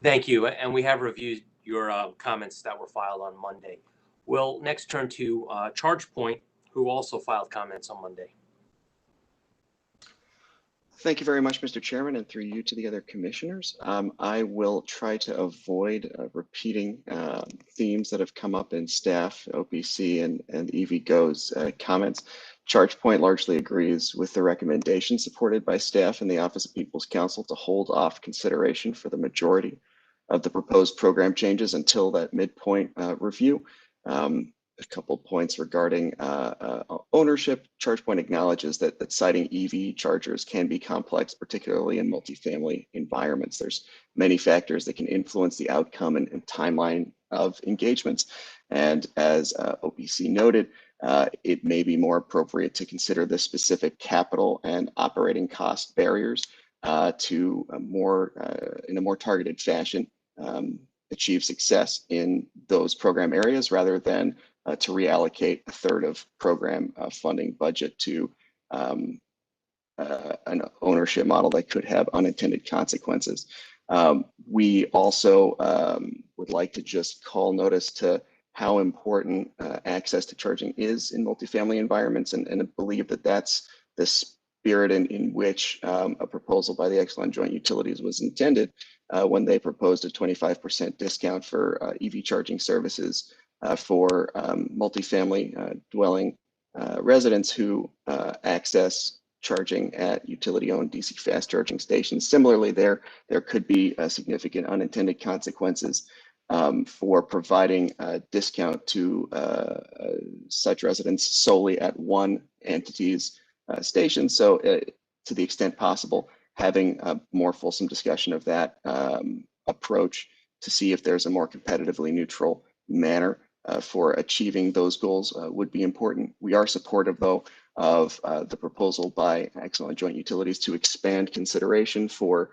Thank you, and we have reviewed your comments that were filed on Monday. We'll next turn to ChargePoint, who also filed comments on Monday. Thank you very much, Mr. Chairman, and through you to the other commissioners. I will try to avoid repeating themes that have come up in staff, OPC, and EVgo's comments. ChargePoint largely agrees with the recommendation supported by staff and the Office of People's Counsel to hold off consideration for the majority of the proposed program changes until that midpoint review. A couple points regarding ownership. ChargePoint acknowledges that siting EV chargers can be complex, particularly in multifamily environments. There's many factors that can influence the outcome and timeline of engagements. And as OPC noted, it may be more appropriate to consider the specific capital and operating cost barriers to in a more targeted fashion achieve success in those program areas rather than to reallocate a third of program funding budget to an ownership model that could have unintended consequences. We also would like to just call notice to how important access to charging is in multifamily environments, and believe that that's the spirit in which a proposal by the Exelon Joint Utilities was intended when they proposed a 25% discount for EV charging services for multifamily dwelling residents who access charging at utility-owned DC fast charging stations. Similarly, there could be significant unintended consequences for providing a discount to such residents solely at one entity's station. So to the extent possible, having a more fulsome discussion of that approach to see if there's a more competitively neutral manner for achieving those goals would be important. We are supportive, though, of the proposal by Exelon Joint Utilities to expand consideration for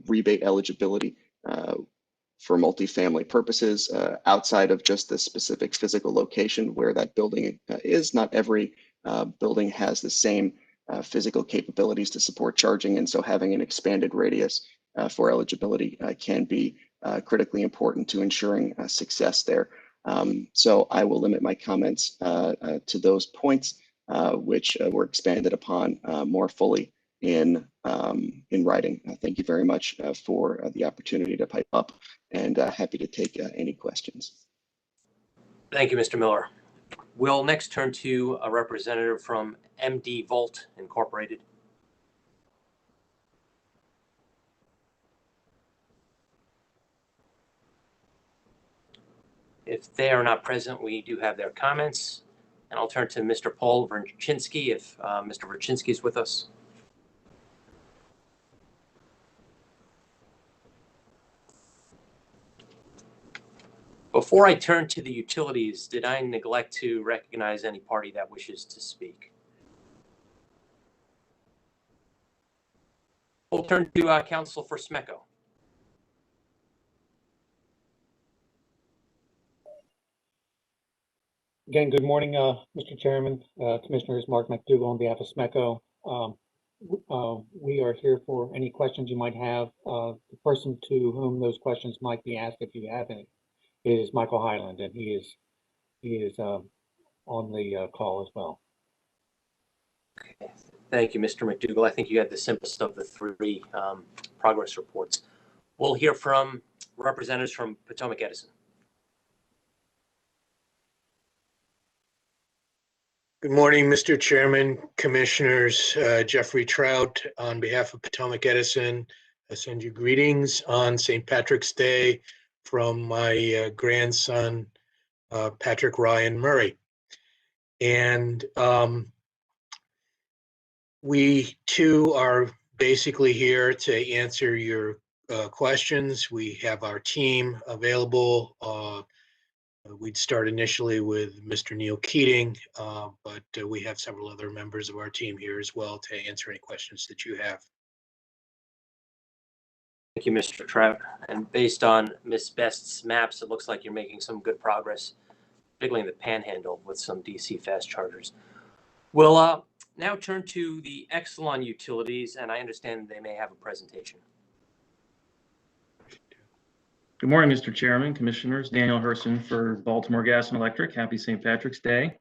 rebate eligibility for multifamily purposes outside of just the specific physical location where that building is. Not every building has the same physical capabilities to support charging, and so having an expanded radius for eligibility can be critically important to ensuring success there. So I will limit my comments to those points, which were expanded upon more fully in writing. Thank you very much for the opportunity to pipe up, and happy to take any questions. Thank you, Mr. Miller. We'll next turn to a representative from MD Volt Incorporated. If they are not present, we do have their comments. And I'll turn to Mr. Paul Verchinsky if Mr. Verchinsky is with us. Before I turn to the utilities, did I neglect to recognize any party that wishes to speak? We'll turn to Council for Smeko. Again, good morning, Mr. Chairman, Commissioners. Mark McDougall on behalf of Smeko. We are here for any questions you might have. The person to whom those questions might be asked, if you have any, is Michael Highland, and he is on the call as well. Okay. Thank you, Mr. McDougall. I think you had the simplest of the three progress reports. We'll hear from representatives from Potomac Edison. Good morning, Mr. Chairman, Commissioners. Jeffrey Trout on behalf of Potomac Edison. I send you greetings on St. Patrick's Day from my grandson, Patrick Ryan Murray. And we too are basically here to answer your questions. We have our team available. We'd start initially with Mr. Neil Keating, but we have several other members of our team here as well to answer any questions that you have. Thank you, Mr. Trout. And based on Ms. Best's maps, it looks like you're making some good progress, particularly in the Panhandle with some DC fast chargers. We'll now turn to the Exelon Utilities, and I understand they may have a presentation. Good morning, Mr. Chairman, Commissioners. Daniel Herson for Baltimore Gas and Electric. Happy St. Patrick's Day.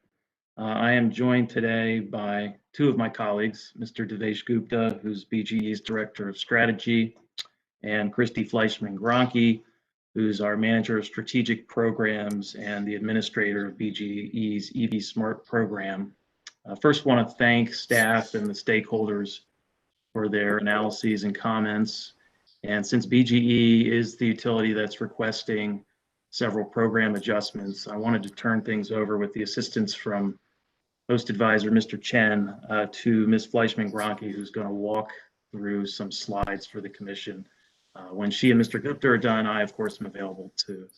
I am joined today by two of my colleagues, Mr. Devesh Gupta, who's BGE's Director of Strategy, and Christy Fleischman-Gronke, who's our Manager of Strategic Programs and the Administrator of BGE's EV Smart program. First, want to thank staff and the stakeholders for their analyses and comments. And since BGE is the utility that's requesting several program adjustments, I wanted to turn things over with the assistance from Host Advisor Mr. Chen to Ms. Fleischman-Gronke, who's going to walk through some slides for the Commission. When she and Mr. Gupta are done, I, of course, am available to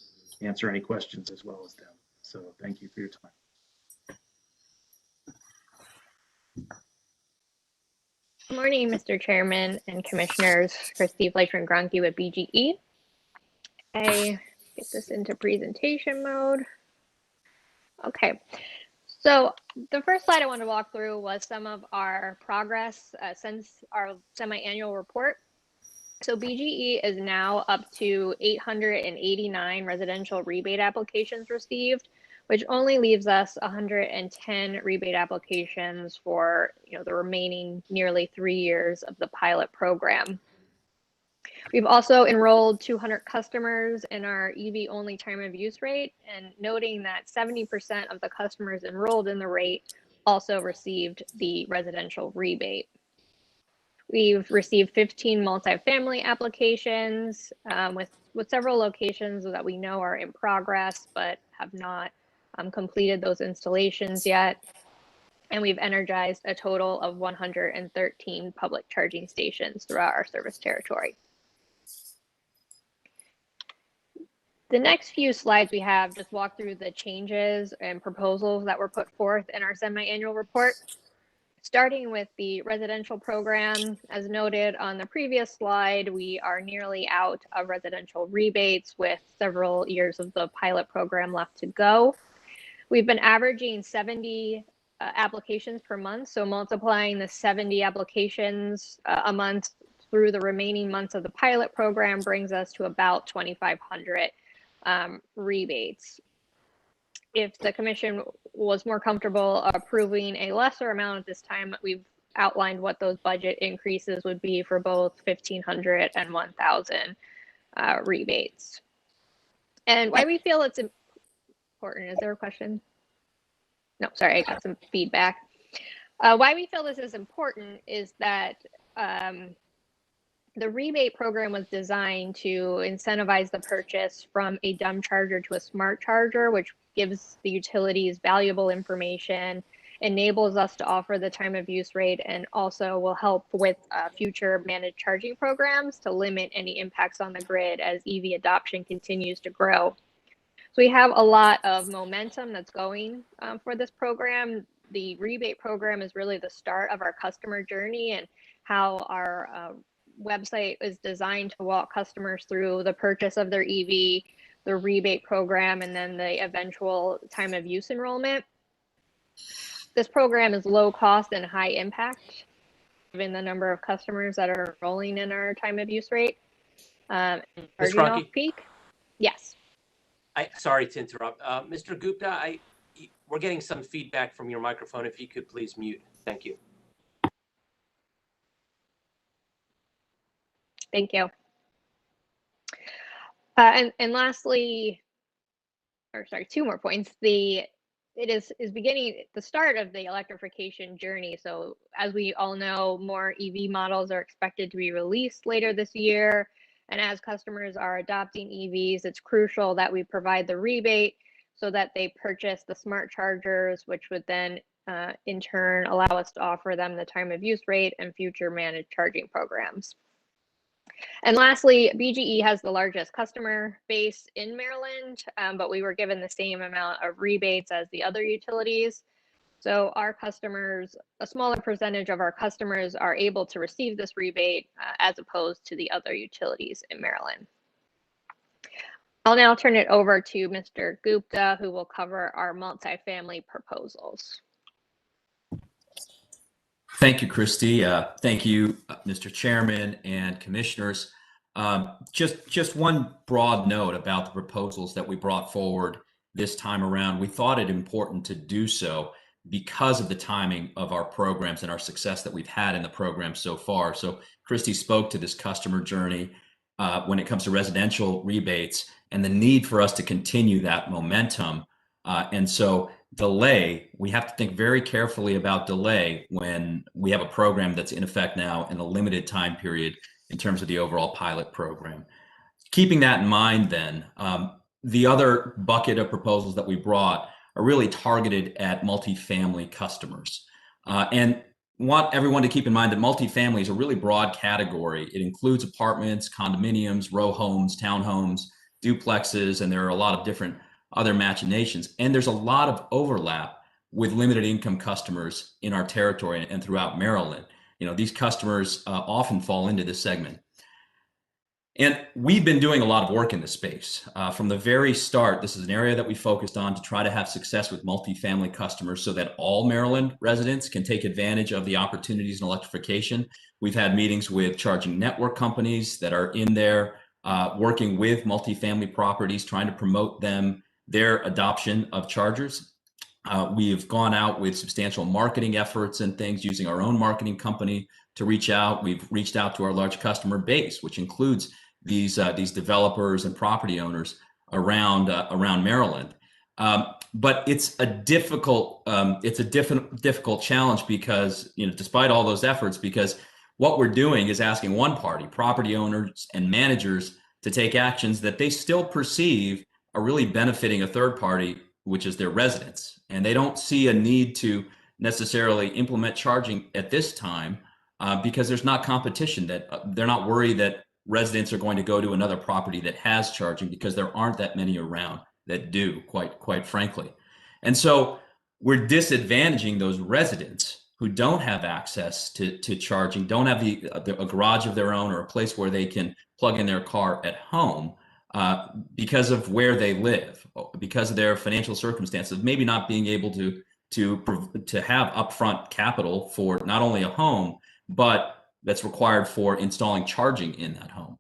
answer any questions as well as them. So thank you for your time. Good morning, Mr. Chairman and Commissioners. Christy Fleischman-Gronke with BGE. I get this into presentation mode. Okay, so the first slide I want to walk through was some of our progress since our semi-annual report. So BGE is now up to 889 residential rebate applications received, which only leaves us 110 rebate applications for the remaining nearly 3 years of the pilot program. We've also enrolled 200 customers in our EV only time of use rate, and noting that 70% of the customers enrolled in the rate also received the residential rebate. We've received 15 multifamily applications with several locations that we know are in progress but have not completed those installations yet. And we've energized a total of 113 public charging stations throughout our service territory. The next few slides we have just walk through the changes and proposals that were put forth in our semi-annual report. Starting with the residential program, as noted on the previous slide, we are nearly out of residential rebates with several years of the pilot program left to go. We've been averaging 70 applications per month, so multiplying the 70 applications a month through the remaining months of the pilot program brings us to about 2,500 rebates. If the Commission was more comfortable approving a lesser amount at this time, we've outlined what those budget increases would be for both 1,500 and 1,000 rebates. And why we feel it's important, is there a question? No, sorry, I got some feedback. Why we feel this is important is that the rebate program was designed to incentivize the purchase from a dumb charger to a smart charger, which gives the utilities valuable information, enables us to offer the time of use rate, and also will help with future managed charging programs to limit any impacts on the grid as EV adoption continues to grow. So we have a lot of momentum that's going for this program. The rebate program is really the start of our customer journey and how our website is designed to walk customers through the purchase of their EV, the rebate program, and then the eventual time of use enrollment. This program is low cost and high impact, given the number of customers that are enrolling in our time of use rate. Charging off peak. Yes. Sorry to interrupt. Mr. Gupta, we're getting some feedback from your microphone. If you could please mute. Thank you. Thank you. And lastly, or sorry, two more points. It is beginning the start of the electrification journey. So as we all know, more EV models are expected to be released later this year. And as customers are adopting EVs, it's crucial that we provide the rebate so that they purchase the smart chargers, which would then in turn allow us to offer them the time of use rate and future managed charging programs. And lastly, BGE has the largest customer base in Maryland, but we were given the same amount of rebates as the other utilities. So our customers, a smaller percentage of our customers are able to receive this rebate as opposed to the other utilities in Maryland. I'll now turn it over to Mr. Gupta, who will cover our multifamily proposals. Thank you, Christy. Thank you, Mr. Chairman and Commissioners. Just one broad note about the proposals that we brought forward this time around. We thought it important to do so because of the timing of our programs and our success that we've had in the program so far. So Christy spoke to this customer journey when it comes to residential rebates and the need for us to continue that momentum. And so delay, we have to think very carefully about delay when we have a program that's in effect now in a limited time period in terms of the overall pilot program. Keeping that in mind then, the other bucket of proposals that we brought are really targeted at multifamily customers. And want everyone to keep in mind that multifamily is a really broad category. It includes apartments, condominiums, row homes, townhomes, duplexes, and there are a lot of different other machinations. And there's a lot of overlap with limited income customers in our territory and throughout Maryland. You know, these customers often fall into this segment. And we've been doing a lot of work in this space. From the very start, this is an area that we focused on to try to have success with multifamily customers so that all Maryland residents can take advantage of the opportunities in electrification. We've had meetings with charging network companies that are in there working with multifamily properties, trying to promote their adoption of chargers. We've gone out with substantial marketing efforts and things using our own marketing company to reach out. We've reached out to our large customer base, which includes these developers and property owners around Maryland. But it's a difficult challenge because, you know, despite all those efforts, because what we're doing is asking one party, property owners and managers, to take actions that they still perceive are really benefiting a third party, which is their residents. And they don't see a need to necessarily implement charging at this time because there's not competition, that they're not worried that residents are going to go to another property that has charging, because there aren't that many around that do, quite frankly. And so we're disadvantaging those residents who don't have access to charging, don't have a garage of their own or a place where they can plug in their car at home because of where they live, because of their financial circumstances, maybe not being able to have upfront capital for not only a home, but that's required for installing charging in that home.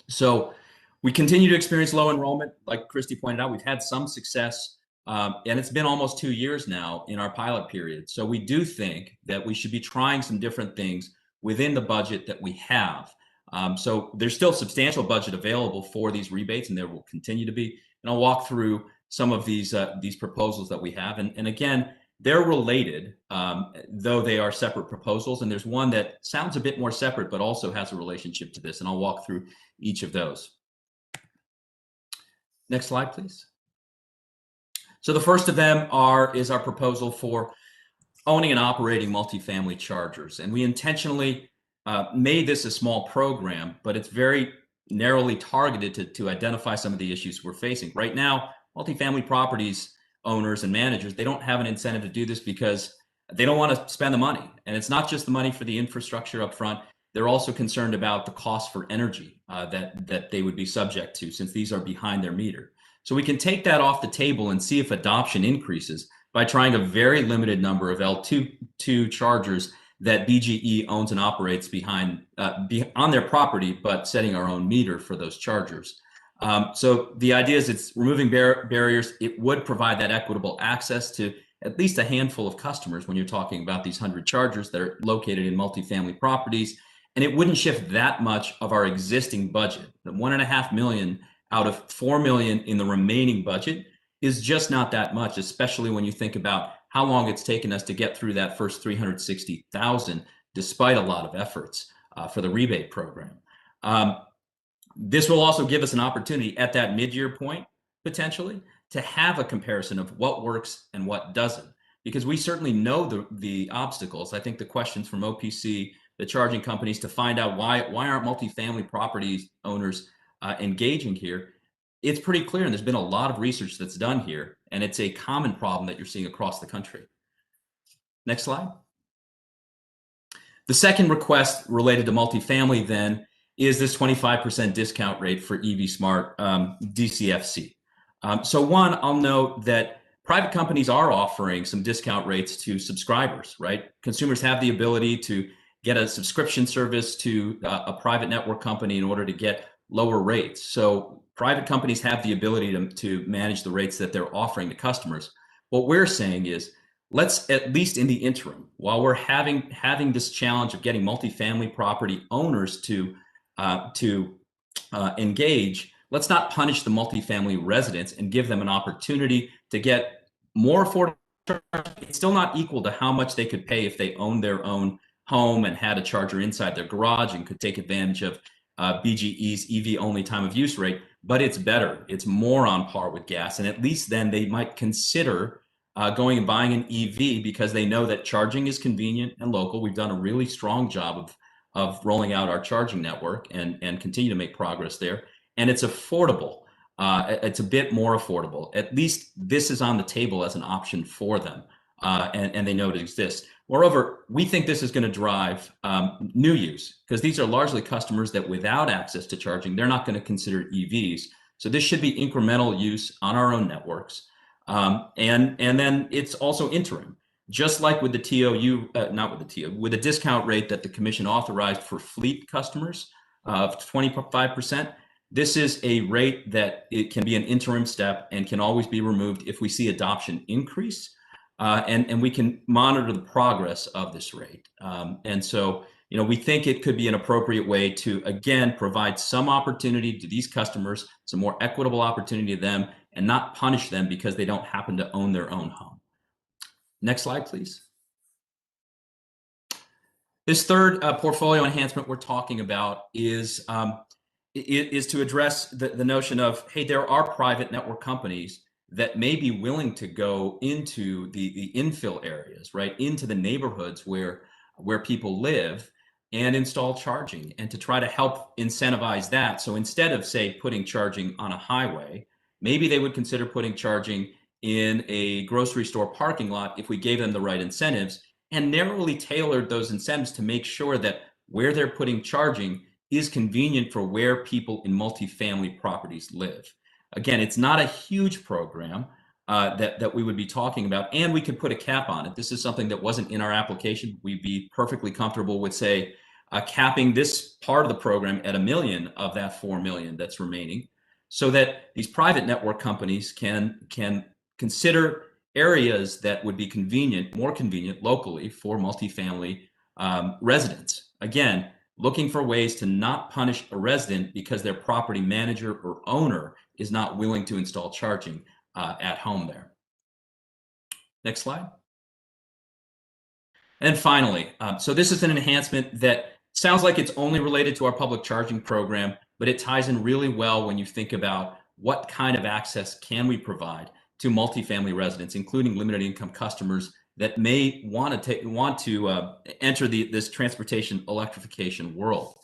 So we continue to experience low enrollment. Like Christy pointed out, we've had some success, and it's been almost 2 years now in our pilot period. So we do think that we should be trying some different things within the budget that we have. So there's still substantial budget available for these rebates, and there will continue to be. And I'll walk through some of these proposals that we have. And again, they're related, though they are separate proposals. And there's one that sounds a bit more separate, but also has a relationship to this. And I'll walk through each of those. Next slide, please. So the first of them is our proposal for owning and operating multifamily chargers. And we intentionally made this a small program, but it's very narrowly targeted to identify some of the issues we're facing. Right now, multifamily properties owners and managers, they don't have an incentive to do this because they don't want to spend the money. And it's not just the money for the infrastructure up front. They're also concerned about the cost for energy that they would be subject to, since these are behind their meter. So we can take that off the table and see if adoption increases by trying a very limited number of L2 chargers that BGE owns and operates on their property, but setting our own meter for those chargers. So the idea is it's removing barriers. It would provide that equitable access to at least a handful of customers when you're talking about these 100 chargers that are located in multifamily properties. And it wouldn't shift that much of our existing budget. The $1.5 million out of $4 million in the remaining budget is just not that much, especially when you think about how long it's taken us to get through that first $360,000, despite a lot of efforts for the rebate program. This will also give us an opportunity at that mid-year point, potentially, to have a comparison of what works and what doesn't, because we certainly know the obstacles. I think the questions from OPC, the charging companies, to find out why aren't multifamily property owners engaging here, it's pretty clear, and there's been a lot of research that's done here, and it's a common problem that you're seeing across the country. Next slide. The second request related to multifamily then is this 25% discount rate for EV Smart DCFC. So one, I'll note that private companies are offering some discount rates to subscribers, right? Consumers have the ability to get a subscription service to a private network company in order to get lower rates. So private companies have the ability to manage the rates that they're offering to customers. What we're saying is, let's, at least in the interim, while we're having this challenge of getting multifamily property owners to engage, let's not punish the multifamily residents and give them an opportunity to get more affordable. It's still not equal to how much they could pay if they owned their own home and had a charger inside their garage and could take advantage of BGE's EV only time of use rate, but it's better. It's more on par with gas. And at least then they might consider going and buying an EV because they know that charging is convenient and local. We've done a really strong job of rolling out our charging network and continue to make progress there. And it's affordable. It's a bit more affordable. At least this is on the table as an option for them, and they know it exists. Moreover, we think this is going to drive new use, because these are largely customers that without access to charging, they're not going to consider EVs. So this should be incremental use on our own networks. And then it's also interim, just like with the TOU, with the discount rate that the commission authorized for fleet customers of 25%. This is a rate that it can be an interim step and can always be removed if we see adoption increase, and we can monitor the progress of this rate. And so, we think it could be an appropriate way to, again, provide some opportunity to these customers, some more equitable opportunity to them, and not punish them because they don't happen to own their own home. Next slide, please. This third portfolio enhancement we're talking about is to address the notion of, hey, there are private network companies that may be willing to go into the infill areas, right, into the neighborhoods where people live and install charging, and to try to help incentivize that. So instead of, say, putting charging on a highway, maybe they would consider putting charging in a grocery store parking lot if we gave them the right incentives and narrowly tailored those incentives to make sure that where they're putting charging is convenient for where people in multifamily properties live. Again, it's not a huge program that we would be talking about, and we could put a cap on it. This is something that wasn't in our application. We'd be perfectly comfortable with, say, capping this part of the program at $1 million of that $4 million that's remaining, so that these private network companies can consider areas that would be more convenient locally for multifamily residents. Again, looking for ways to not punish a resident because their property manager or owner is not willing to install charging at home there. Next slide. And finally, so this is an enhancement that sounds like it's only related to our public charging program, but it ties in really well when you think about what kind of access can we provide to multifamily residents, including limited income customers that may want to enter this transportation electrification world.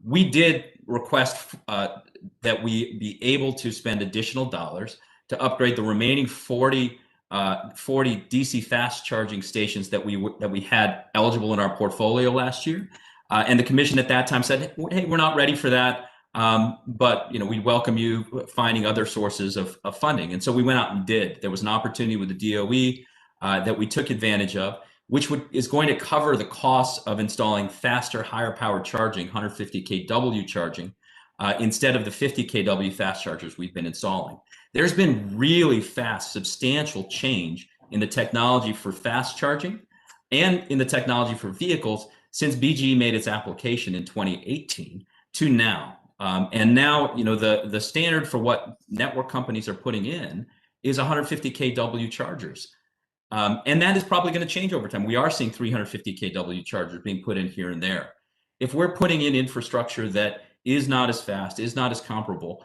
We did request that we be able to spend additional dollars to upgrade the remaining 40 DC fast charging stations that we had eligible in our portfolio last year. And the commission at that time said, hey, we're not ready for that, but we welcome you finding other sources of funding. And so we went out and did. There was an opportunity with the DOE that we took advantage of, which is going to cover the costs of installing faster, higher power charging, 150 kW charging, instead of the 50 kW fast chargers we've been installing. There's been really fast, substantial change in the technology for fast charging and in the technology for vehicles since BGE made its application in 2018 to now. And now, the standard for what network companies are putting in is 150 kW chargers. And that is probably going to change over time. We are seeing 350 kW chargers being put in here and there. If we're putting in infrastructure that is not as fast, is not as comparable,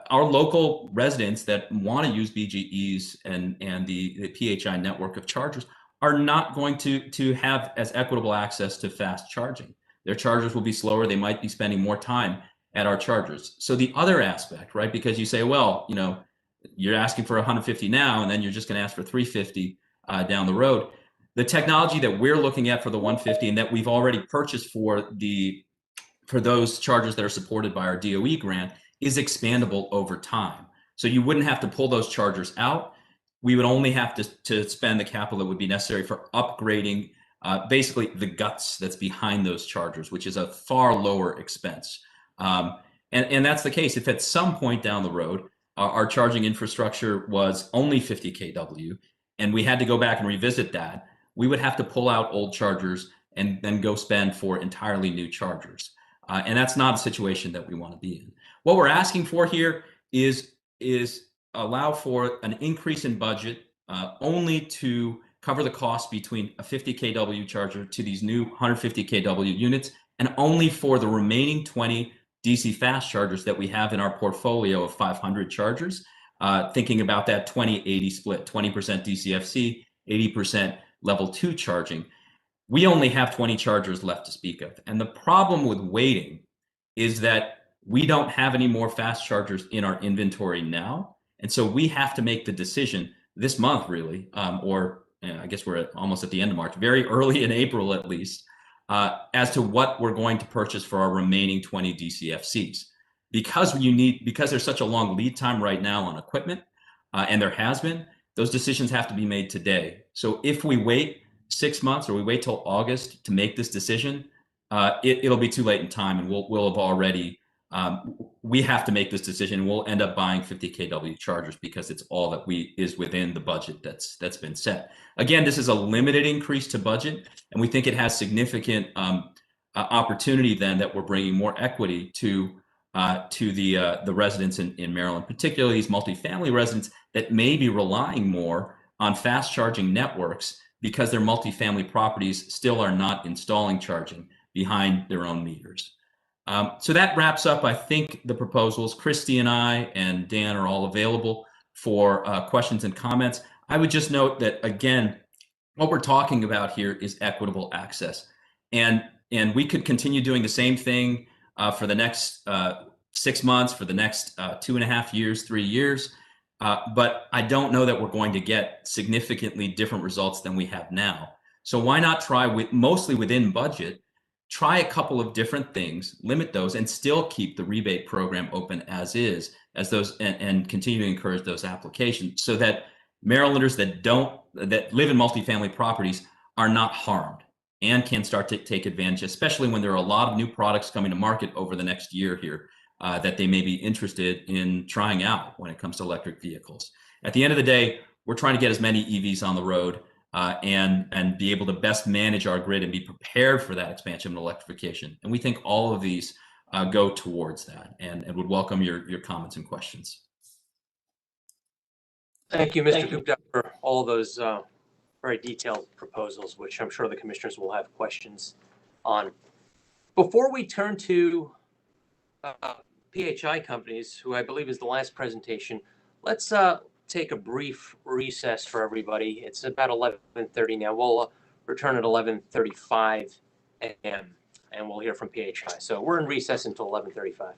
our local residents that want to use BGEs and the PHI network of chargers are not going to have as equitable access to fast charging. Their chargers will be slower. They might be spending more time at our chargers. So the other aspect, right, because you say, well, you're asking for 150 now, and then you're just going to ask for 350 down the road. The technology that we're looking at for the 150 and that we've already purchased for those chargers that are supported by our DOE grant is expandable over time. So you wouldn't have to pull those chargers out. We would only have to spend the capital that would be necessary for upgrading basically the guts that's behind those chargers, which is a far lower expense. And that's the case. If at some point down the road, our charging infrastructure was only 50 kW, and we had to go back and revisit that, we would have to pull out old chargers and then go spend for entirely new chargers. And that's not a situation that we want to be in. What we're asking for here is allow for an increase in budget only to cover the cost between a 50 kW charger to these new 150 kW units, and only for the remaining 20 DC fast chargers that we have in our portfolio of 500 chargers, thinking about that 20-80 split, 20% DCFC, 80% level 2 charging. We only have 20 chargers left to speak of. And the problem with waiting is that we don't have any more fast chargers in our inventory now. And so we have to make the decision this month, really, or I guess we're almost at the end of March, very early in April at least, as to what we're going to purchase for our remaining 20 DCFCs. Because there's such a long lead time right now on equipment, and there has been, those decisions have to be made today. So if we wait 6 months or we wait till August to make this decision, it'll be too late in time, and we'll have already, we have to make this decision. We'll end up buying 50 kW chargers because it's all that is within the budget that's been set. Again, this is a limited increase to budget, and we think it has significant opportunity then that we're bringing more equity to the residents in Maryland, particularly these multifamily residents that may be relying more on fast charging networks because their multifamily properties still are not installing charging behind their own meters. So that wraps up, I think, the proposals. Christy and I and Dan are all available for questions and comments. I would just note that, again, what we're talking about here is equitable access. And we could continue doing the same thing for the next 6 months, for the next 2.5 years, 3 years. But I don't know that we're going to get significantly different results than we have now. So why not try mostly within budget, try a couple of different things, limit those, and still keep the rebate program open as is, and continue to encourage those applications so that Marylanders that live in multifamily properties are not harmed and can start to take advantage, especially when there are a lot of new products coming to market over the next year here that they may be interested in trying out when it comes to electric vehicles. At the end of the day, we're trying to get as many EVs on the road and be able to best manage our grid and be prepared for that expansion and electrification. And we think all of these go towards that, and would welcome your comments and questions. Thank you, Mr. Gupta, for all those very detailed proposals, which I'm sure the commissioners will have questions on. Before we turn to PHI companies, who I believe is the last presentation, let's take a brief recess for everybody. It's about 11:30 now. We'll return at 11:35 a.m. and we'll hear from PHI. So we're in recess until 11:35.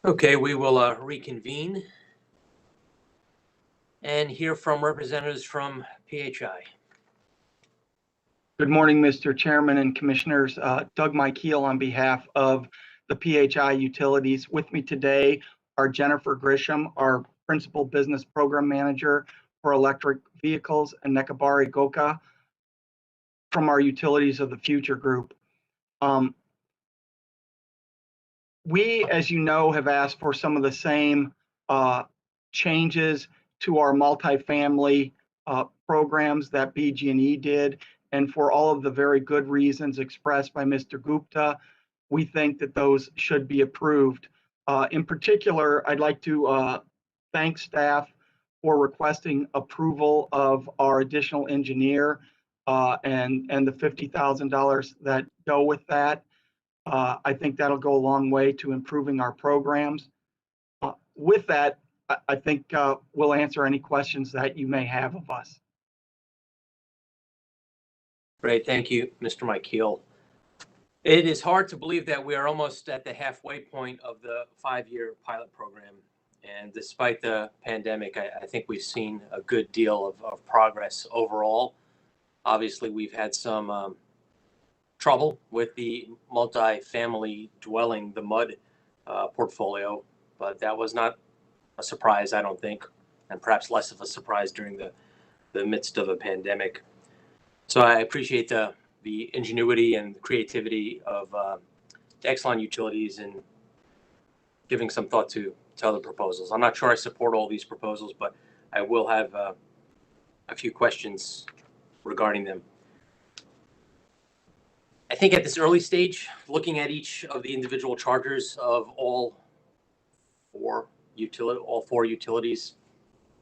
Okay, we will reconvene and hear from representatives from PHI. Good morning, Mr. Chairman and Commissioners. Doug Mikeel on behalf of the PHI Utilities. With me today are Jennifer Grisham, our Principal Business Program Manager for Electric Vehicles, and Nekabari Goka from our Utilities of the Future group. We, as you know, have asked for some of the same changes to our multifamily programs that BG&E did. And for all of the very good reasons expressed by Mr. Gupta, we think that those should be approved. In particular, I'd like to thank staff for requesting approval of our additional engineer and the $50,000 that go with that. I think that'll go a long way to improving our programs. With that, I think we'll answer any questions that you may have of us. Great, thank you, Mr. Mikeel. It is hard to believe that we are almost at the halfway point of the 5-year pilot program. And despite the pandemic, I think we've seen a good deal of progress overall. Obviously, we've had some trouble with the multi-family dwelling, the MUD portfolio, but that was not a surprise, I don't think, and perhaps less of a surprise during the midst of a pandemic. So I appreciate the ingenuity and creativity of Exelon Utilities in giving some thought to other proposals. I'm not sure I support all these proposals, but I will have a few questions regarding them. I think at this early stage, looking at each of the individual chargers of all four utilities,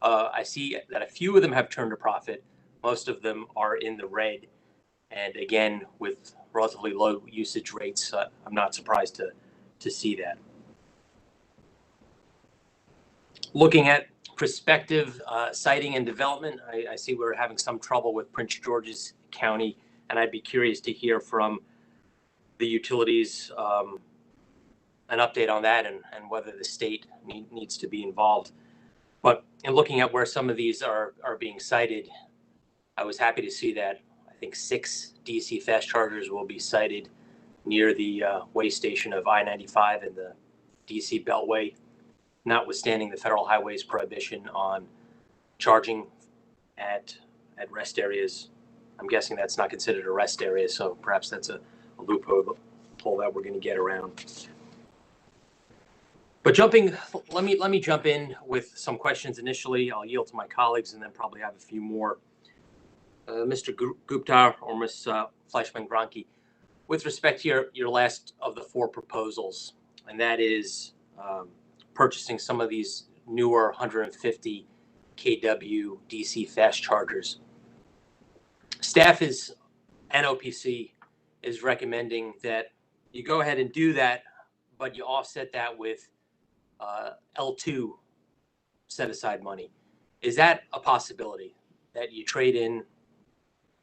I see that a few of them have turned a profit. Most of them are in the red. And again, with relatively low usage rates, I'm not surprised to see that. Looking at prospective siting and development, I see we're having some trouble with Prince George's County, and I'd be curious to hear from the utilities an update on that and whether the state needs to be involved. But in looking at where some of these are being sited, I was happy to see that I think 6 DC fast chargers will be sited near the way station of I-95 and the DC Beltway, notwithstanding the Federal Highway's prohibition on charging at rest areas. I'm guessing that's not considered a rest area, so perhaps that's a loophole that we're going to get around. But let me jump in with some questions initially. I'll yield to my colleagues and then probably have a few more. Mr. Gupta or Ms. Fleischman-Gronke, with respect to your last of the 4 proposals, and that is purchasing some of these newer 150 kW DC fast chargers. Staff and OPC is recommending that you go ahead and do that, but you offset that with L2 set aside money. Is that a possibility that you trade in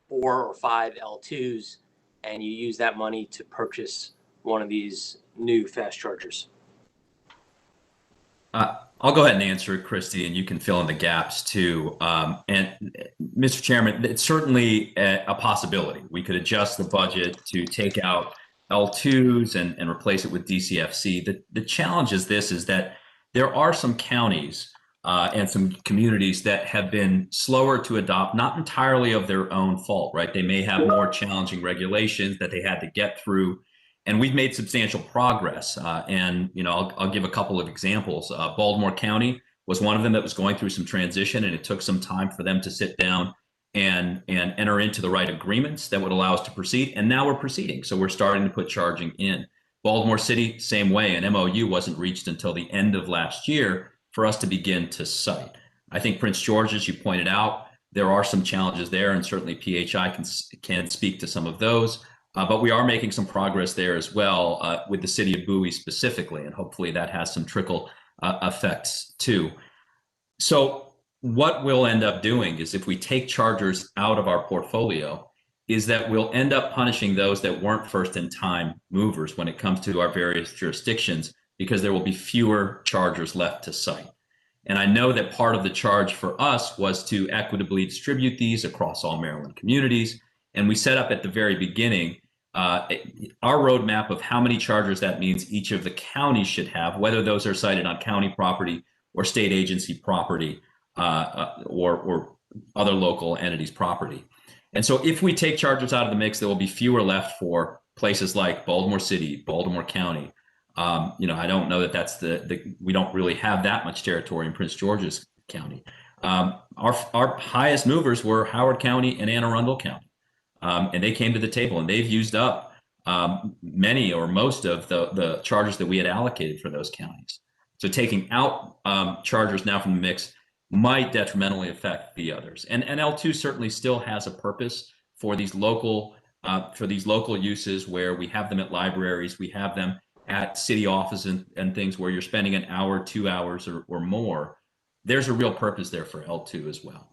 4 or 5 L2s and you use that money to purchase one of these new fast chargers? I'll go ahead and answer it, Christy, and you can fill in the gaps too. And Mr. Chairman, it's certainly a possibility. We could adjust the budget to take out L2s and replace it with DCFC. The challenge is that there are some counties and some communities that have been slower to adopt, not entirely of their own fault, right? They may have more challenging regulations that they had to get through, and we've made substantial progress. And I'll give a couple of examples. Baltimore County was one of them that was going through some transition, and it took some time for them to sit down and enter into the right agreements that would allow us to proceed. And now we're proceeding, so we're starting to put charging in. Baltimore City, same way. An MOU wasn't reached until the end of last year for us to begin to site. I think Prince George, as you pointed out, there are some challenges there, and certainly PHI can speak to some of those. But we are making some progress there as well with the city of Bowie specifically, and hopefully that has some trickle effects too. So what we'll end up doing is, if we take chargers out of our portfolio, is that we'll end up punishing those that weren't first in time movers when it comes to our various jurisdictions, because there will be fewer chargers left to site. And I know that part of the charge for us was to equitably distribute these across all Maryland communities. And we set up at the very beginning our roadmap of how many chargers that means each of the counties should have, whether those are sited on county property or state agency property or other local entities' property. And so if we take chargers out of the mix, there will be fewer left for places like Baltimore City, Baltimore County. I don't know that that's we don't really have that much territory in Prince George's County. Our highest movers were Howard County and Anne Arundel County. And they came to the table and they've used up many or most of the chargers that we had allocated for those counties. So taking out chargers now from the mix might detrimentally affect the others. And L2 certainly still has a purpose for these local uses where we have them at libraries, we have them at city offices and things where you're spending an hour, 2 hours or more. There's a real purpose there for L2 as well.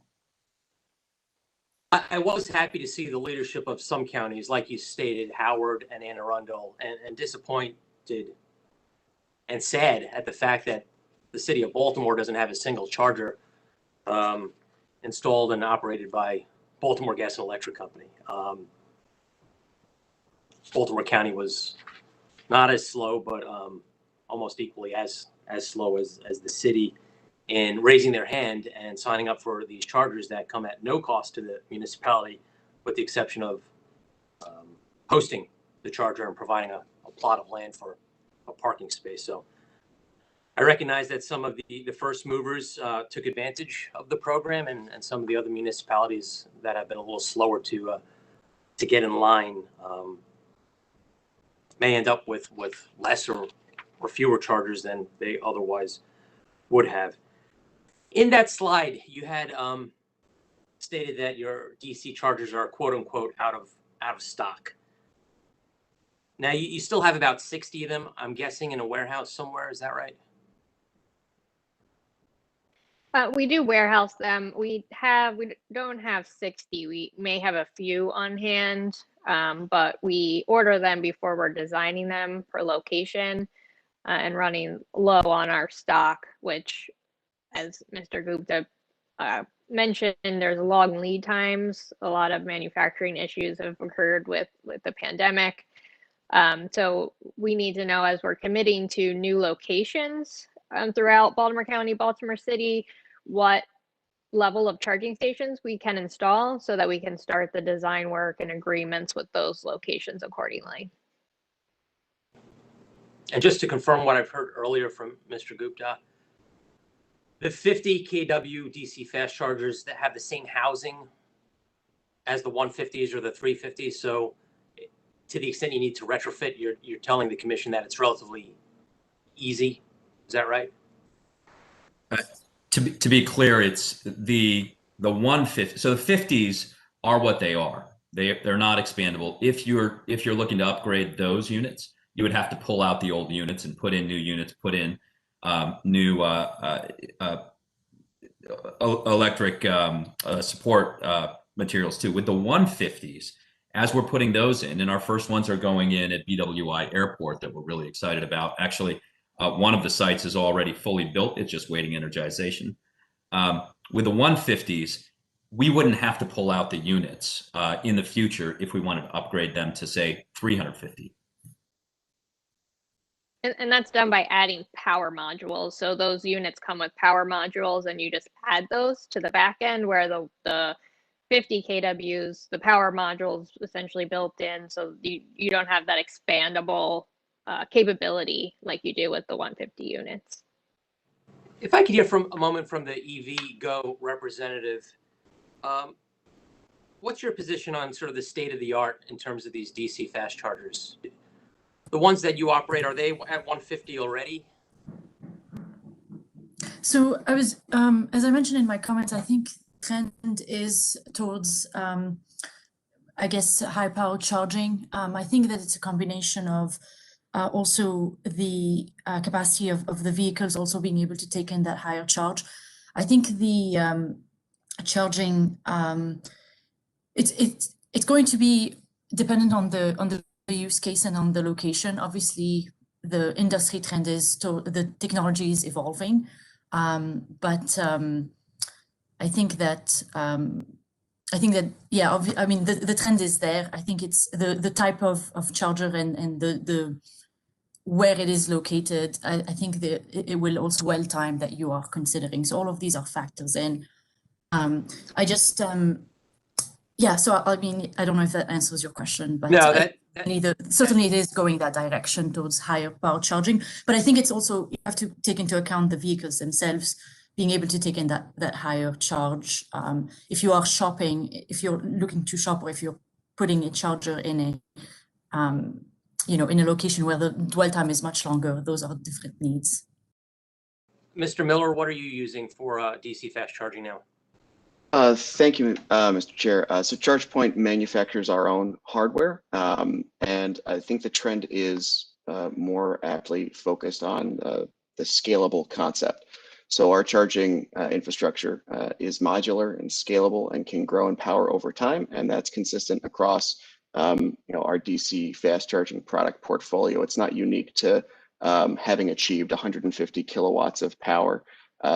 I was happy to see the leadership of some counties, like you stated, Howard and Anne Arundel, and disappointed and sad at the fact that the city of Baltimore doesn't have a single charger installed and operated by Baltimore Gas and Electric Company. Baltimore County was not as slow, but almost equally as slow as the city in raising their hand and signing up for these chargers that come at no cost to the municipality, with the exception of hosting the charger and providing a plot of land for a parking space. So I recognize that some of the first movers took advantage of the program, and some of the other municipalities that have been a little slower to get in line may end up with less or fewer chargers than they otherwise would have. In that slide, you had stated that your DC chargers are quote unquote out of stock. Now you still have about 60 of them, I'm guessing, in a warehouse somewhere. Is that right? We do warehouse them. We don't have 60. We may have a few on hand, but we order them before we're designing them per location and running low on our stock, which, as Mr. Gupta mentioned, there's long lead times. A lot of manufacturing issues have occurred with the pandemic. So we need to know, as we're committing to new locations throughout Baltimore County, Baltimore City, what level of charging stations we can install so that we can start the design work and agreements with those locations accordingly. And just to confirm what I've heard earlier from Mr. Gupta, the 50 kW DC fast chargers that have the same housing as the 150s or the 350s. So to the extent you need to retrofit, you're telling the commission that it's relatively easy. Is that right? To be clear, it's the 150. So the 50s are what they are. They're not expandable. If you're looking to upgrade those units, you would have to pull out the old units and put in new units, put in new electric support materials too. With the 150s, as we're putting those in, and our first ones are going in at BWI Airport that we're really excited about. Actually, one of the sites is already fully built. It's just waiting energization. With the 150s, we wouldn't have to pull out the units in the future if we wanted to upgrade them to, say, 350. And that's done by adding power modules. So those units come with power modules, and you just add those to the back end, where the 50 kWs, the power modules essentially built in, so you don't have that expandable capability like you do with the 150 units. If I could hear from a moment from the EVgo representative, what's your position on sort of the state of the art in terms of these DC fast chargers? The ones that you operate, are they at 150 already? So I was, as I mentioned in my comments, I think trend is towards, I guess, high power charging. I think that it's a combination of also the capacity of the vehicles also being able to take in that higher charge. I think the charging, it's going to be dependent on the use case and on the location. Obviously, the industry trend is the technology is evolving, but I think that yeah, I mean the trend is there. I think it's the type of charger and the where it is located. I think that it will also well time that you are considering. So all of these are factors in. I just yeah. So I mean I don't know if that answers your question, but No, certainly it is going that direction towards higher power charging. But I think it's also you have to take into account the vehicles themselves being able to take in that higher charge. If you are shopping, if you're looking to shop, or if you're putting a charger in a in a location where the dwell time is much longer, those are different needs. Mr. Miller, what are you using for DC fast charging now? Thank you, Mr. Chair. So ChargePoint manufactures our own hardware, and I think the trend is more aptly focused on the scalable concept. So our charging infrastructure is modular and scalable and can grow in power over time, and that's consistent across our DC fast charging product portfolio. It's not unique to having achieved 150 kilowatts of power.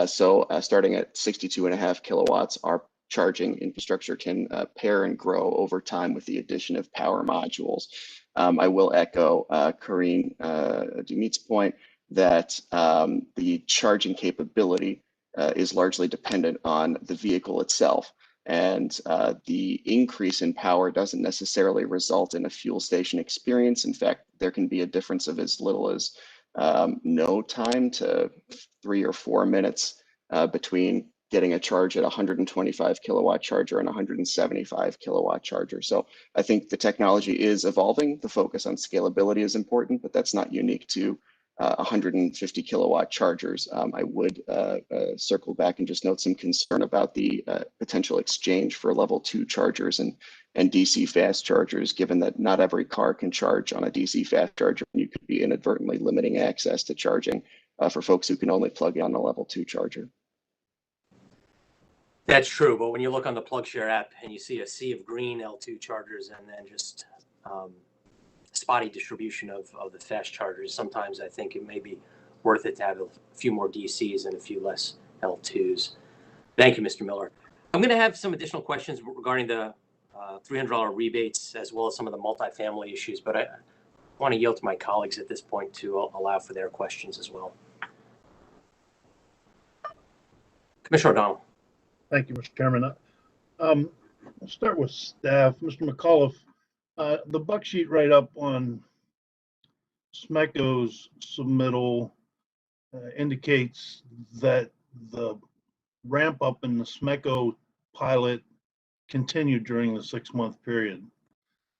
So starting at 62.5 kilowatts, our charging infrastructure can pair and grow over time with the addition of power modules. I will echo Karine Dumit's point that the charging capability is largely dependent on the vehicle itself. And the increase in power doesn't necessarily result in a fuel station experience. In fact, there can be a difference of as little as no time to 3 or 4 minutes between getting a charge at 125 kilowatt charger and 175 kilowatt charger. So I think the technology is evolving. The focus on scalability is important, but that's not unique to 150 kilowatt chargers. I would circle back and just note some concern about the potential exchange for level 2 chargers and DC fast chargers, given that not every car can charge on a DC fast charger. You could be inadvertently limiting access to charging for folks who can only plug in on a level 2 charger. That's true, but when you look on the PlugShare app and you see a sea of green L2 chargers and then just spotty distribution of the fast chargers, sometimes I think it may be worth it to have a few more DCs and a few less L2s. Thank you, Mr. Miller. I'm going to have some additional questions regarding the $300 rebates as well as some of the multifamily issues, but I want to yield to my colleagues at this point to allow for their questions as well. Commissioner O'Donnell. Thank you, Mr. Chairman. I'll start with staff. Mr. McAuliffe, the Bucksheet write-up on SMECO's submittal indicates that the ramp up in the SMECO pilot continued during the 6-month period.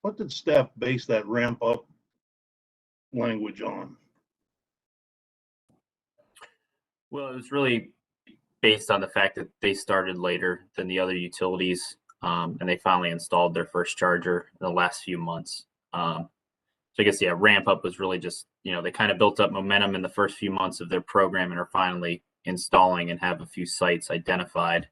What did staff base that ramp up language on? Well, it was really based on the fact that they started later than the other utilities, and they finally installed their first charger in the last few months. So I guess, yeah, ramp up was really just, they kind of built up momentum in the first few months of their program and are finally installing and have a few sites identified.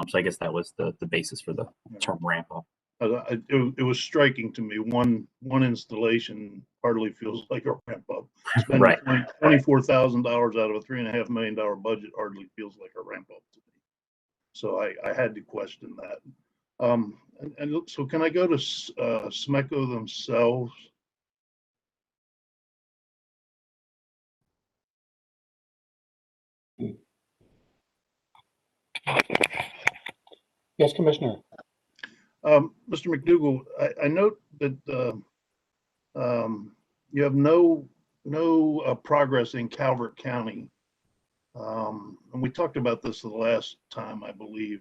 So I guess that was the basis for the term ramp up. It was striking to me. One installation hardly feels like a ramp up. Spending Right. $24,000 out of a $3.5 million budget hardly feels like a ramp up to me. So I had to question that. And so can I go to SMECO themselves? Yes, Commissioner. Mr. McDougall, I note that you have no progress in Calvert County. And we talked about this the last time, I believe.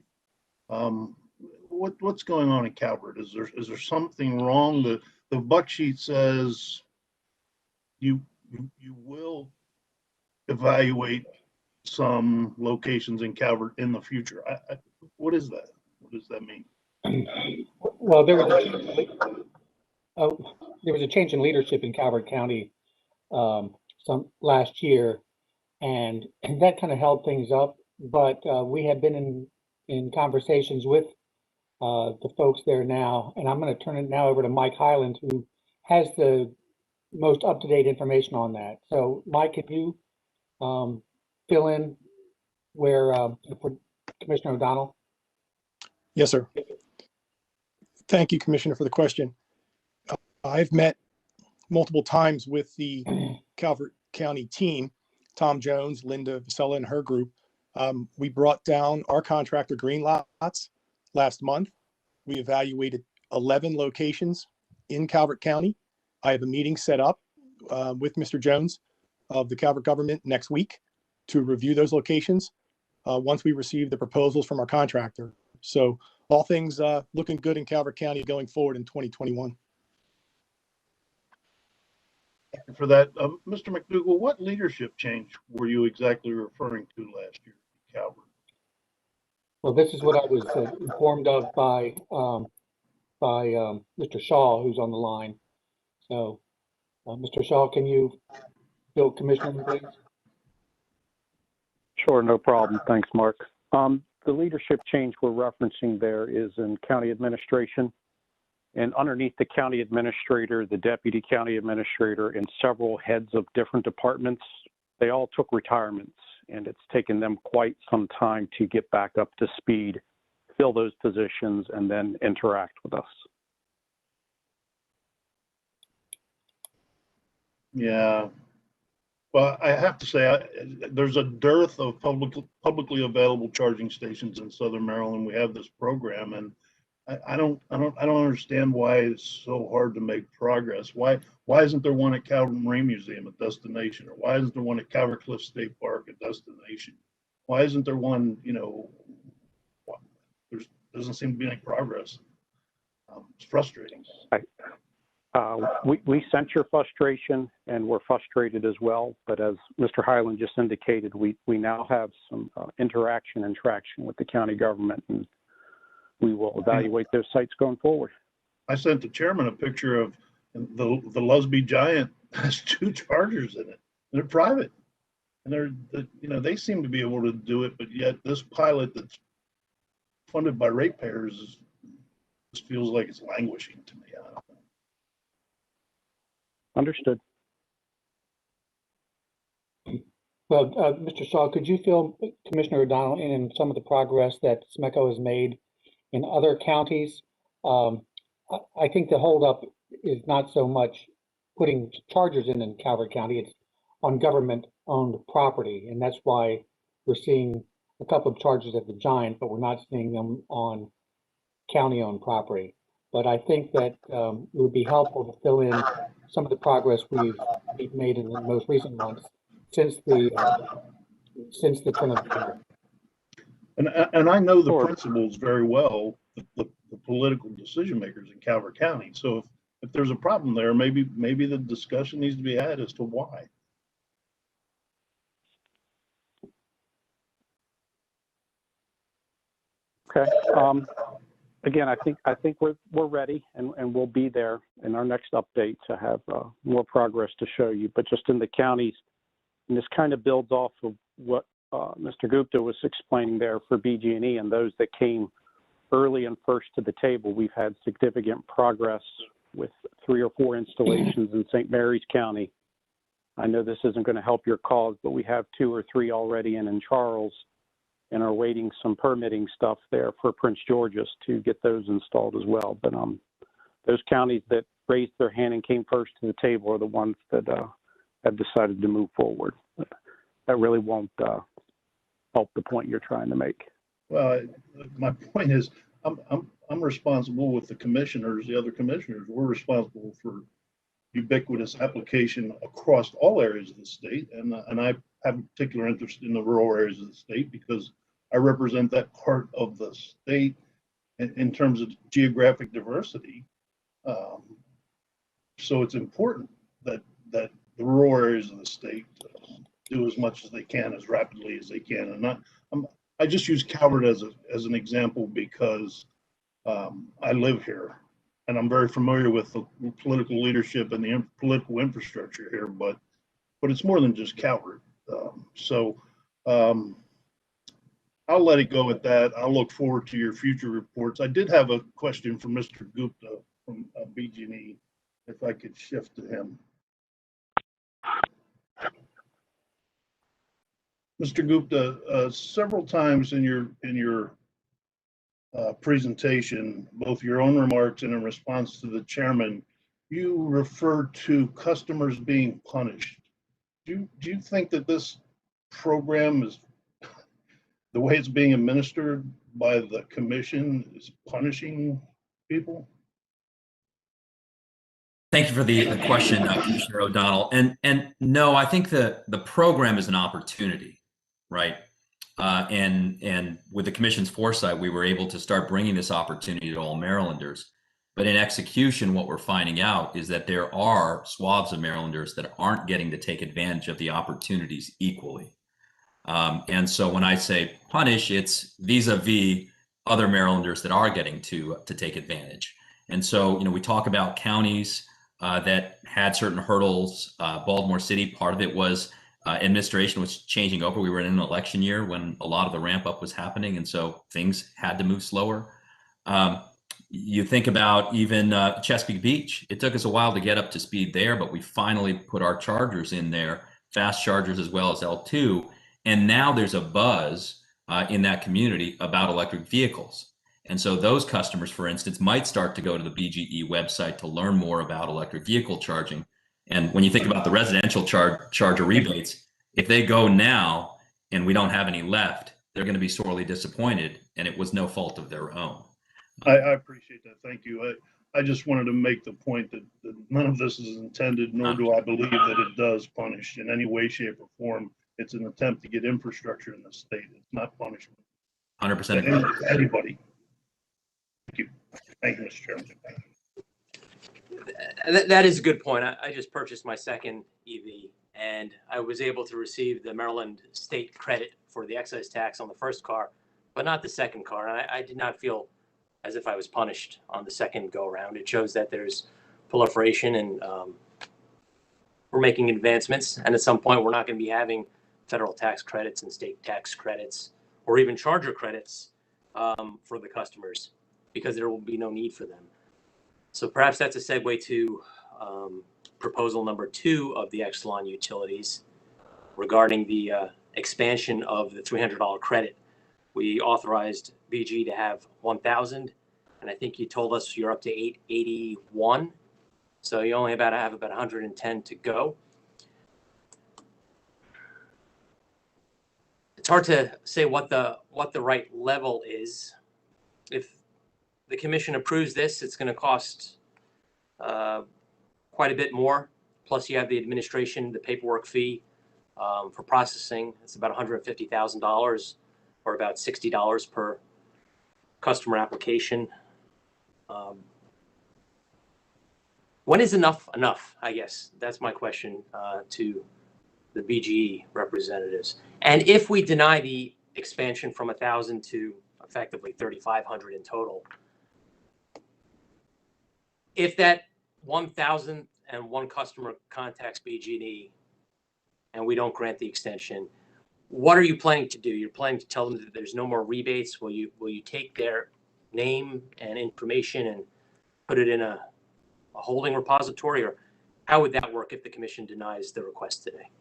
What's going on in Calvert? Is there something wrong? The Bucksheet says you will evaluate some locations in Calvert in the future. What is that? What does that mean? Well, there was a change in leadership in Calvert County some last year, and that kind of held things up. But we have been in conversations with the folks there now, and I'm going to turn it now over to Mike Highland, who has the most up-to-date information on that. So Mike, can you fill in where for Commissioner O'Donnell? Yes, sir. Thank you, Commissioner, for the question. I've met multiple times with the Calvert County team, Tom Jones, Linda Vasella, and her group. We brought down our contractor Green Lots last month. We evaluated 11 locations in Calvert County. I have a meeting set up with Mr. Jones of the Calvert government next week to review those locations once we receive the proposals from our contractor. So all things looking good in Calvert County going forward in 2021. Thank you for that. Mr. McDougall, what leadership change were you exactly referring to last year in Calvert? Well, this is what I was informed of by Mr. Shaw, who's on the line. So, Mr. Shaw, can you fill Commissioner, please? Sure, no problem. Thanks, Mark. The leadership change we're referencing there is in county administration. And underneath the county administrator, the deputy county administrator, and several heads of different departments, they all took retirements, and it's taken them quite some time to get back up to speed, fill those positions, and then interact with us. Yeah. Well, I have to say, there's a dearth of publicly available charging stations in Southern Maryland. We have this program, and I don't understand why it's so hard to make progress. Why isn't there one at Calvert Marine Museum at Destination? Or why isn't there one at Calvert Cliff State Park at Destination? Why isn't there one, there doesn't seem to be any progress. It's frustrating. We sense your frustration, and we're frustrated as well. But as Mr. Highland just indicated, we now have some interaction and traction with the county government, and we will evaluate those sites going forward. I sent the chairman a picture of the Lusby Giant has 2 chargers in it. They're private, and they seem to be able to do it, but yet this pilot that's funded by ratepayers just feels like it's languishing to me. I don't know. Understood. Well, Mr. Shaw, could you fill Commissioner O'Donnell in some of the progress that SMECO has made in other counties? I think the holdup is not so much putting chargers in Calvert County, it's on government-owned property, and that's why we're seeing a couple of chargers at the Giant, but we're not seeing them on county-owned property. But I think that it would be helpful to fill in some of the progress we've made in the most recent months since the turn of the year. And I know the principals very well, the political decision makers in Calvert County. So if there's a problem there, maybe the discussion needs to be had as to why. Okay. Again, I think we're ready, and we'll be there in our next update to have more progress to show you. But just in the counties, and this kind of builds off of what Mr. Gupta was explaining there for BG&E and those that came early and first to the table. We've had significant progress with 3 or 4 installations in St. Mary's County. I know this isn't going to help your cause, but we have 2 or 3 already in Charles, and are waiting some permitting stuff there for Prince George's to get those installed as well. But those counties that raised their hand and came first to the table are the ones that have decided to move forward. That really won't help the point you're trying to make. Well, my point is, I'm responsible with the commissioners, the other commissioners. We're responsible for ubiquitous application across all areas of the state, and I have a particular interest in the rural areas of the state because I represent that part of the state in terms of geographic diversity. So it's important that the rural areas of the state do as much as they can, as rapidly as they can. And I just use Calvert as an example because I live here, and I'm very familiar with the political leadership and the political infrastructure here. But it's more than just Calvert. I'll let it go at that. I'll look forward to your future reports. I did have a question for Mr. Gupta from BG&E, if I could shift to him. Mr. Gupta, several times in your presentation, both your own remarks and in response to the chairman, you referred to customers being punished. Do you think that this program is, the way it's being administered by the commission, is punishing people? Thank you for the question, Commissioner O'Donnell. And no, I think the program is an opportunity, right? And with the commission's foresight, we were able to start bringing this opportunity to all Marylanders. But in execution, what we're finding out is that there are swaths of Marylanders that aren't getting to take advantage of the opportunities equally. And so when I say punish, it's vis-a-vis other Marylanders that are getting to take advantage. And so, we talk about counties that had certain hurdles. Baltimore City, part of it was administration was changing over. We were in an election year when a lot of the ramp up was happening, and so things had to move slower. You think about even Chesapeake Beach. It took us a while to get up to speed there, but we finally put our chargers in there, fast chargers as well as L2. And now there's a buzz in that community about electric vehicles. And so those customers, for instance, might start to go to the BGE website to learn more about electric vehicle charging. And when you think about the residential charger rebates, if they go now and we don't have any left, they're going to be sorely disappointed, and it was no fault of their own. I appreciate that. Thank you. I just wanted to make the point that none of this is intended, nor do I believe that it does punish in any way, shape, or form. It's an attempt to get infrastructure in the state. It's not punishment. 100%. Anybody. Thank you. Thank you, Mr. Chairman. That is a good point. I just purchased my second EV, and I was able to receive the Maryland state credit for the excise tax on the first car, but not the second car. And I did not feel as if I was punished on the second go around. It shows that there's proliferation, and we're making advancements. And at some point, we're not going to be having federal tax credits and state tax credits, or even charger credits for the customers, because there will be no need for them. So perhaps that's a segue to proposal number 2 of the Exelon utilities regarding the expansion of the $300 credit. We authorized BG to have 1,000, and I think you told us you're up to 881. So you only have about 110 to go. It's hard to say what the right level is. If the commission approves this, it's going to cost quite a bit more. Plus, you have the administration, the paperwork fee for processing. It's about $150,000, or about $60 per customer application. When is enough enough? I guess that's my question to the BGE representatives. And if we deny the expansion from 1,000 to effectively 3,500 in total, if that 1,001 customer contacts BG&E and we don't grant the extension, what are you planning to do? You're planning to tell them that there's no more rebates? Will you take their name and information and put it in a holding repository, or how would that work if the commission denies the request today?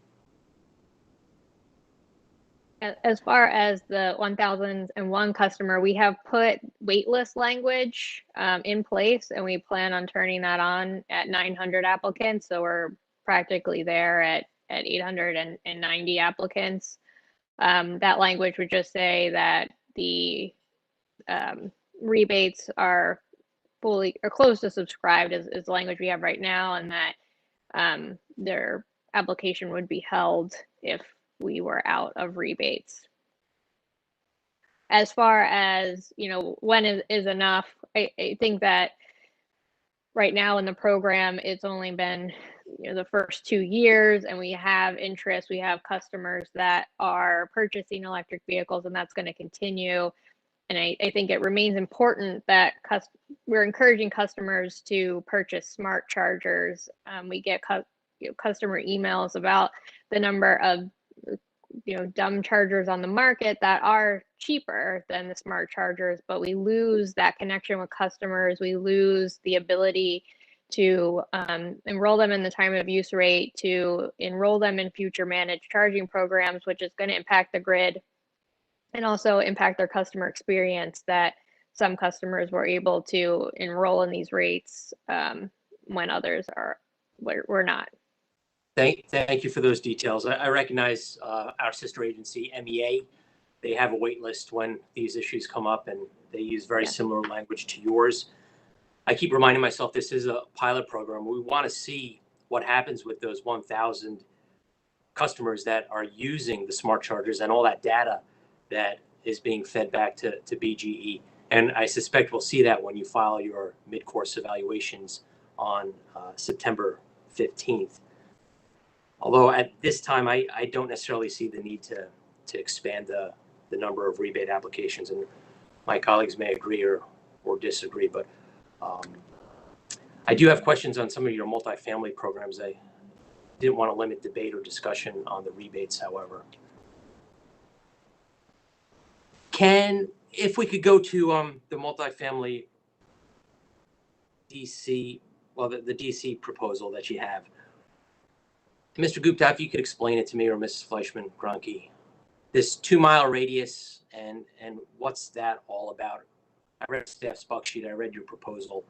As far as the 1,001 customer, we have put waitlist language in place, and we plan on turning that on at 900 applicants. So we're practically there at 890 applicants. That language would just say that the rebates are fully or close to subscribed is the language we have right now, and that their application would be held if we were out of rebates. As far as, when is enough, I think that right now in the program, it's only been the first 2 years, and we have interest. We have customers that are purchasing electric vehicles, and that's going to continue. And I think it remains important that we're encouraging customers to purchase smart chargers. We get customer emails about the number of dumb chargers on the market that are cheaper than the smart chargers, but we lose that connection with customers. We lose the ability to enroll them in the time of use rate, to enroll them in future managed charging programs, which is going to impact the grid and also impact their customer experience, that some customers were able to enroll in these rates when others were not. Thank you for those details. I recognize our sister agency, MEA. They have a wait list when these issues come up, and they use very similar language to yours. I keep reminding myself this is a pilot program. We want to see what happens with those 1,000 customers that are using the smart chargers and all that data that is being fed back to BGE. And I suspect we'll see that when you file your mid-course evaluations on September 15th. Although at this time, I don't necessarily see the need to expand the number of rebate applications, and my colleagues may agree or disagree, but I do have questions on some of your multifamily programs. I didn't want to limit debate or discussion on the rebates, however. If we could go to the multifamily DC, well, the DC proposal that you have. Mr. Gupta, if you could explain it to me, or Mrs. Fleischman-Gronke, this 2-mile radius and what's that all about? I read staff's spec sheet, I read your proposal.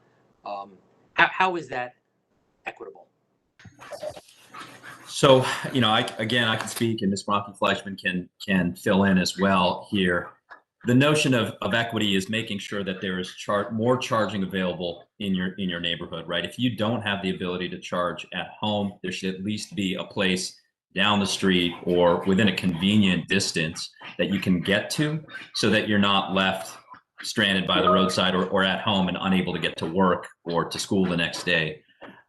How is that equitable? So, I can speak, and Ms. Gronke-Fleischman can fill in as well here. The notion of equity is making sure that there is more charging available in your neighborhood, right? If you don't have the ability to charge at home, there should at least be a place down the street or within a convenient distance that you can get to, so that you're not left stranded by the roadside or at home and unable to get to work or to school the next day.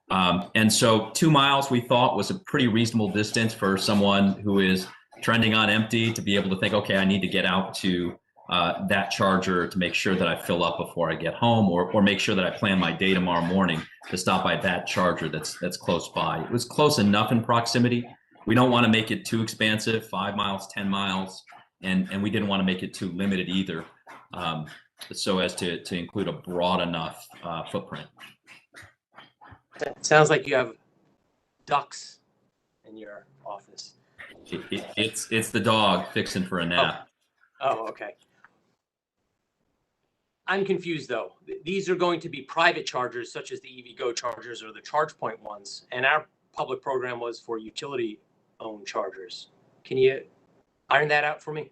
And so 2 miles we thought was a pretty reasonable distance for someone who is trending on empty to be able to think, okay, I need to get out to that charger to make sure that I fill up before I get home, or make sure that I plan my day tomorrow morning to stop by that charger that's close by. It was close enough in proximity. We don't want to make it too expansive, 5 miles, 10 miles, and we didn't want to make it too limited either, so as to include a broad enough footprint. It sounds like you have ducks in your office. It's the dog fixing for a nap. Oh, okay. I'm confused though. These are going to be private chargers, such as the EVgo chargers or the ChargePoint ones, and our public program was for utility-owned chargers. Can you iron that out for me?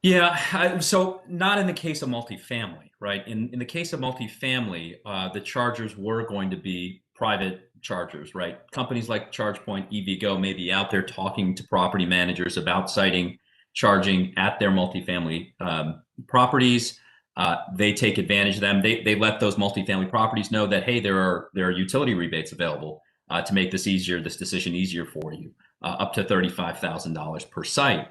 Yeah, so not in the case of multifamily, right? In the case of multifamily, the chargers were going to be private chargers, right? Companies like ChargePoint, EVgo may be out there talking to property managers about siting charging at their multifamily properties. They take advantage of them. They let those multifamily properties know that, hey, there are utility rebates available to make this decision easier for you, up to $35,000 per site.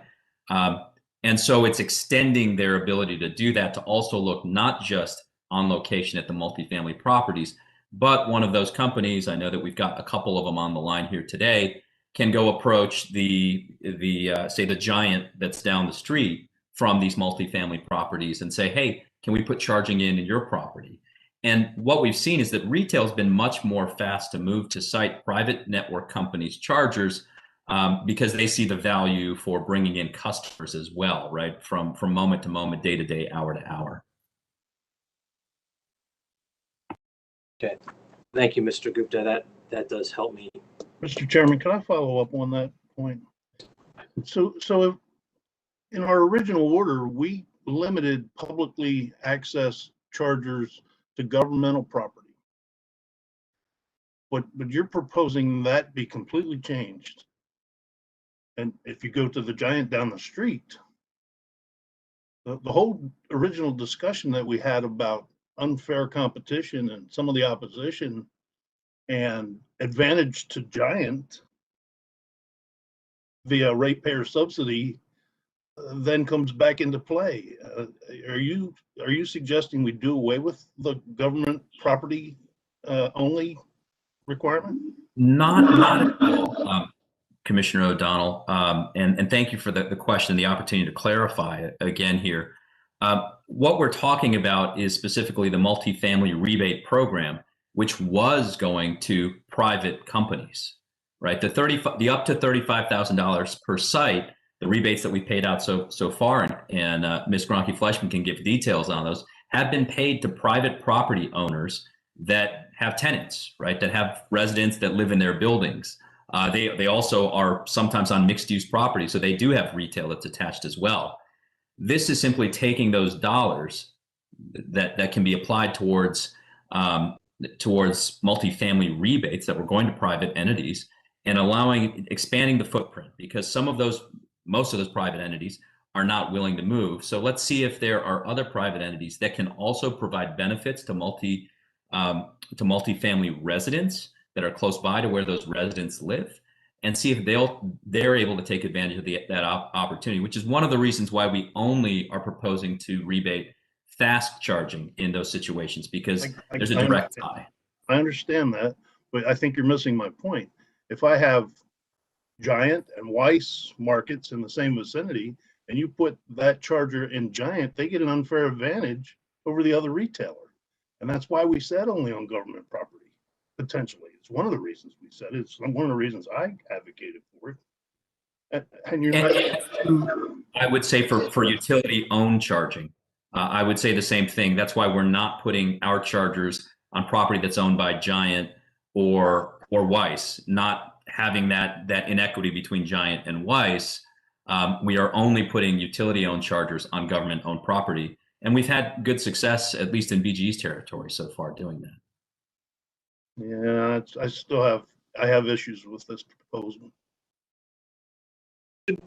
And so it's extending their ability to do that to also look not just on location at the multifamily properties, but one of those companies, I know that we've got a couple of them on the line here today, can go approach the giant that's down the street from these multifamily properties and say, hey, can we put charging in your property? And what we've seen is that retail's been much more fast to move to site private network companies' chargers, because they see the value for bringing in customers as well, right? From moment to moment, day to day, hour to hour. Okay, thank you, Mr. Gupta. That does help me. Mr. Chairman, can I follow up on that point? So if, in our original order, we limited publicly accessed chargers to governmental property. But you're proposing that be completely changed. And if you go to the giant down the street, the whole original discussion that we had about unfair competition and some of the opposition and advantage to giant via ratepayer subsidy then comes back into play. Are you suggesting we do away with the government property only requirement? Not at all, Commissioner O'Donnell, and thank you for the question, the opportunity to clarify it again here. What we're talking about is specifically the multifamily rebate program, which was going to private companies, right? The up to $35,000 per site, the rebates that we paid out so far, and Ms. Gronke-Fleischman can give details on those, have been paid to private property owners that have tenants, right? That have residents that live in their buildings. They also are sometimes on mixed-use property, so they do have retail that's attached as well. This is simply taking those dollars that can be applied towards multifamily rebates that were going to private entities and expanding the footprint, because most of those private entities are not willing to move. So let's see if there are other private entities that can also provide benefits to multifamily residents that are close by to where those residents live, and see if they're able to take advantage of that opportunity, which is one of the reasons why we only are proposing to rebate fast charging in those situations, because there's a direct tie. I understand that, but I think you're missing my point. If I have Giant and Weiss markets in the same vicinity, and you put that charger in Giant, they get an unfair advantage over the other retailer. And that's why we said only on government property, potentially. It's one of the reasons we said it. It's one of the reasons I advocated for it. And you're not. I would say for utility-owned charging, I would say the same thing. That's why we're not putting our chargers on property that's owned by Giant or Weiss, not having that inequity between Giant and Weiss. We are only putting utility-owned chargers on government-owned property. And we've had good success, at least in BGE's territory so far, doing that. Yeah, I have issues with this proposal.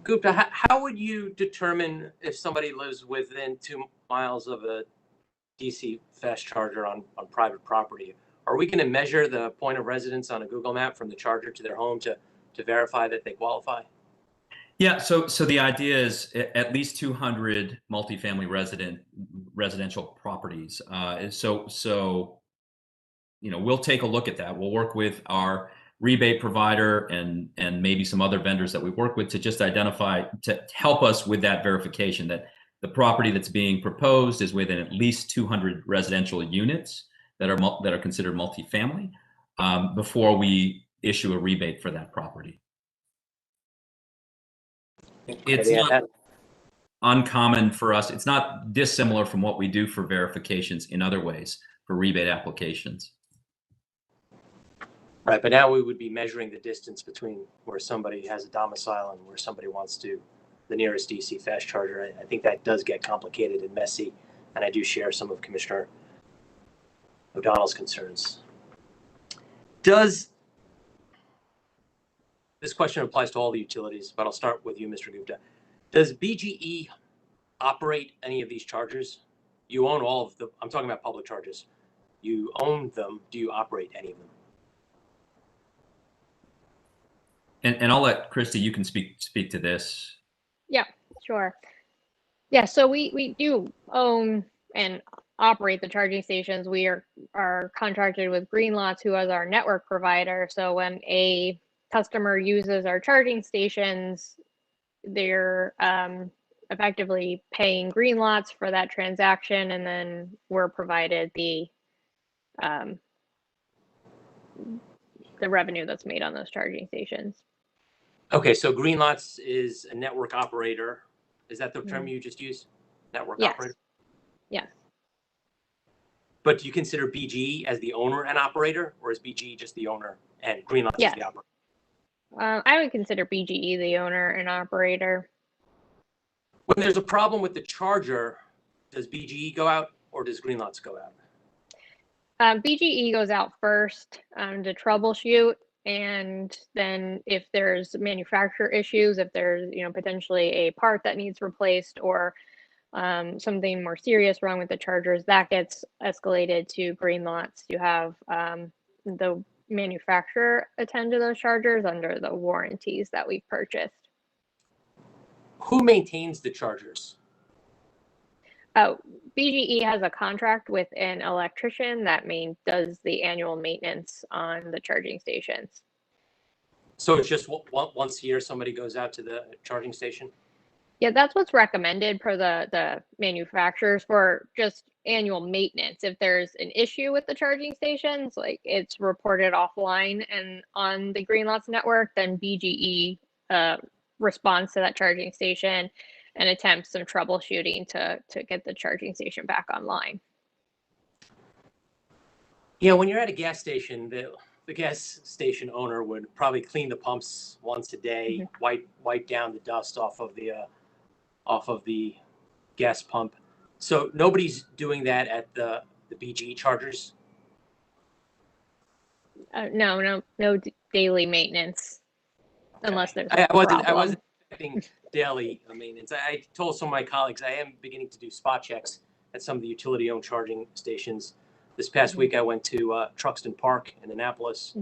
Gupta, how would you determine if somebody lives within 2 miles of a DC fast charger on private property? Are we going to measure the point of residence on a Google map from the charger to their home to verify that they qualify? Yeah, so the idea is at least 200 multifamily residential properties. So we'll take a look at that. We'll work with our rebate provider and maybe some other vendors that we work with to just identify, to help us with that verification that the property that's being proposed is within at least 200 residential units that are considered multifamily before we issue a rebate for that property. It's not uncommon for us. It's not dissimilar from what we do for verifications in other ways for rebate applications. Right, but now we would be measuring the distance between where somebody has a domicile and where somebody wants the nearest DC fast charger. I think that does get complicated and messy, and I do share some of Commissioner O'Donnell's concerns. This question applies to all the utilities, but I'll start with you, Mr. Gupta. Does BGE operate any of these chargers? You own all of them. I'm talking about public chargers. You own them. Do you operate any of them? And I'll let Christy, you can speak to this. Yeah, sure. Yeah, so we do own and operate the charging stations. We are contracted with Greenlots, who is our network provider. So when a customer uses our charging stations, they're effectively paying Greenlots for that transaction, and then we're provided the revenue that's made on those charging stations. Okay, so Greenlots is a network operator. Is that the term you just used? Network operator? Yes. But do you consider BGE as the owner and operator, or is BGE just the owner and Greenlots is the operator? I would consider BGE the owner and operator. When there's a problem with the charger, does BGE go out or does Greenlots go out? BGE goes out first to troubleshoot, and then if there's manufacturer issues, if there's potentially a part that needs replaced or something more serious wrong with the chargers, that gets escalated to Greenlots to have the manufacturer attend to those chargers under the warranties that we've purchased. Who maintains the chargers? BGE has a contract with an electrician that does the annual maintenance on the charging stations. So it's just once a year somebody goes out to the charging station? Yeah, that's what's recommended per the manufacturers for just annual maintenance. If there's an issue with the charging stations, like it's reported offline and on the Green Lots network, then BGE responds to that charging station and attempts some troubleshooting to get the charging station back online. Yeah, when you're at a gas station, the gas station owner would probably clean the pumps once a day, wipe down the dust off of the gas pump. So nobody's doing that at the BGE chargers. No daily maintenance, unless there's I a wasn't problem. expecting daily maintenance. I told some of my colleagues I am beginning to do spot checks at some of the utility-owned charging stations. This past week, I went to Truxton Park in Annapolis,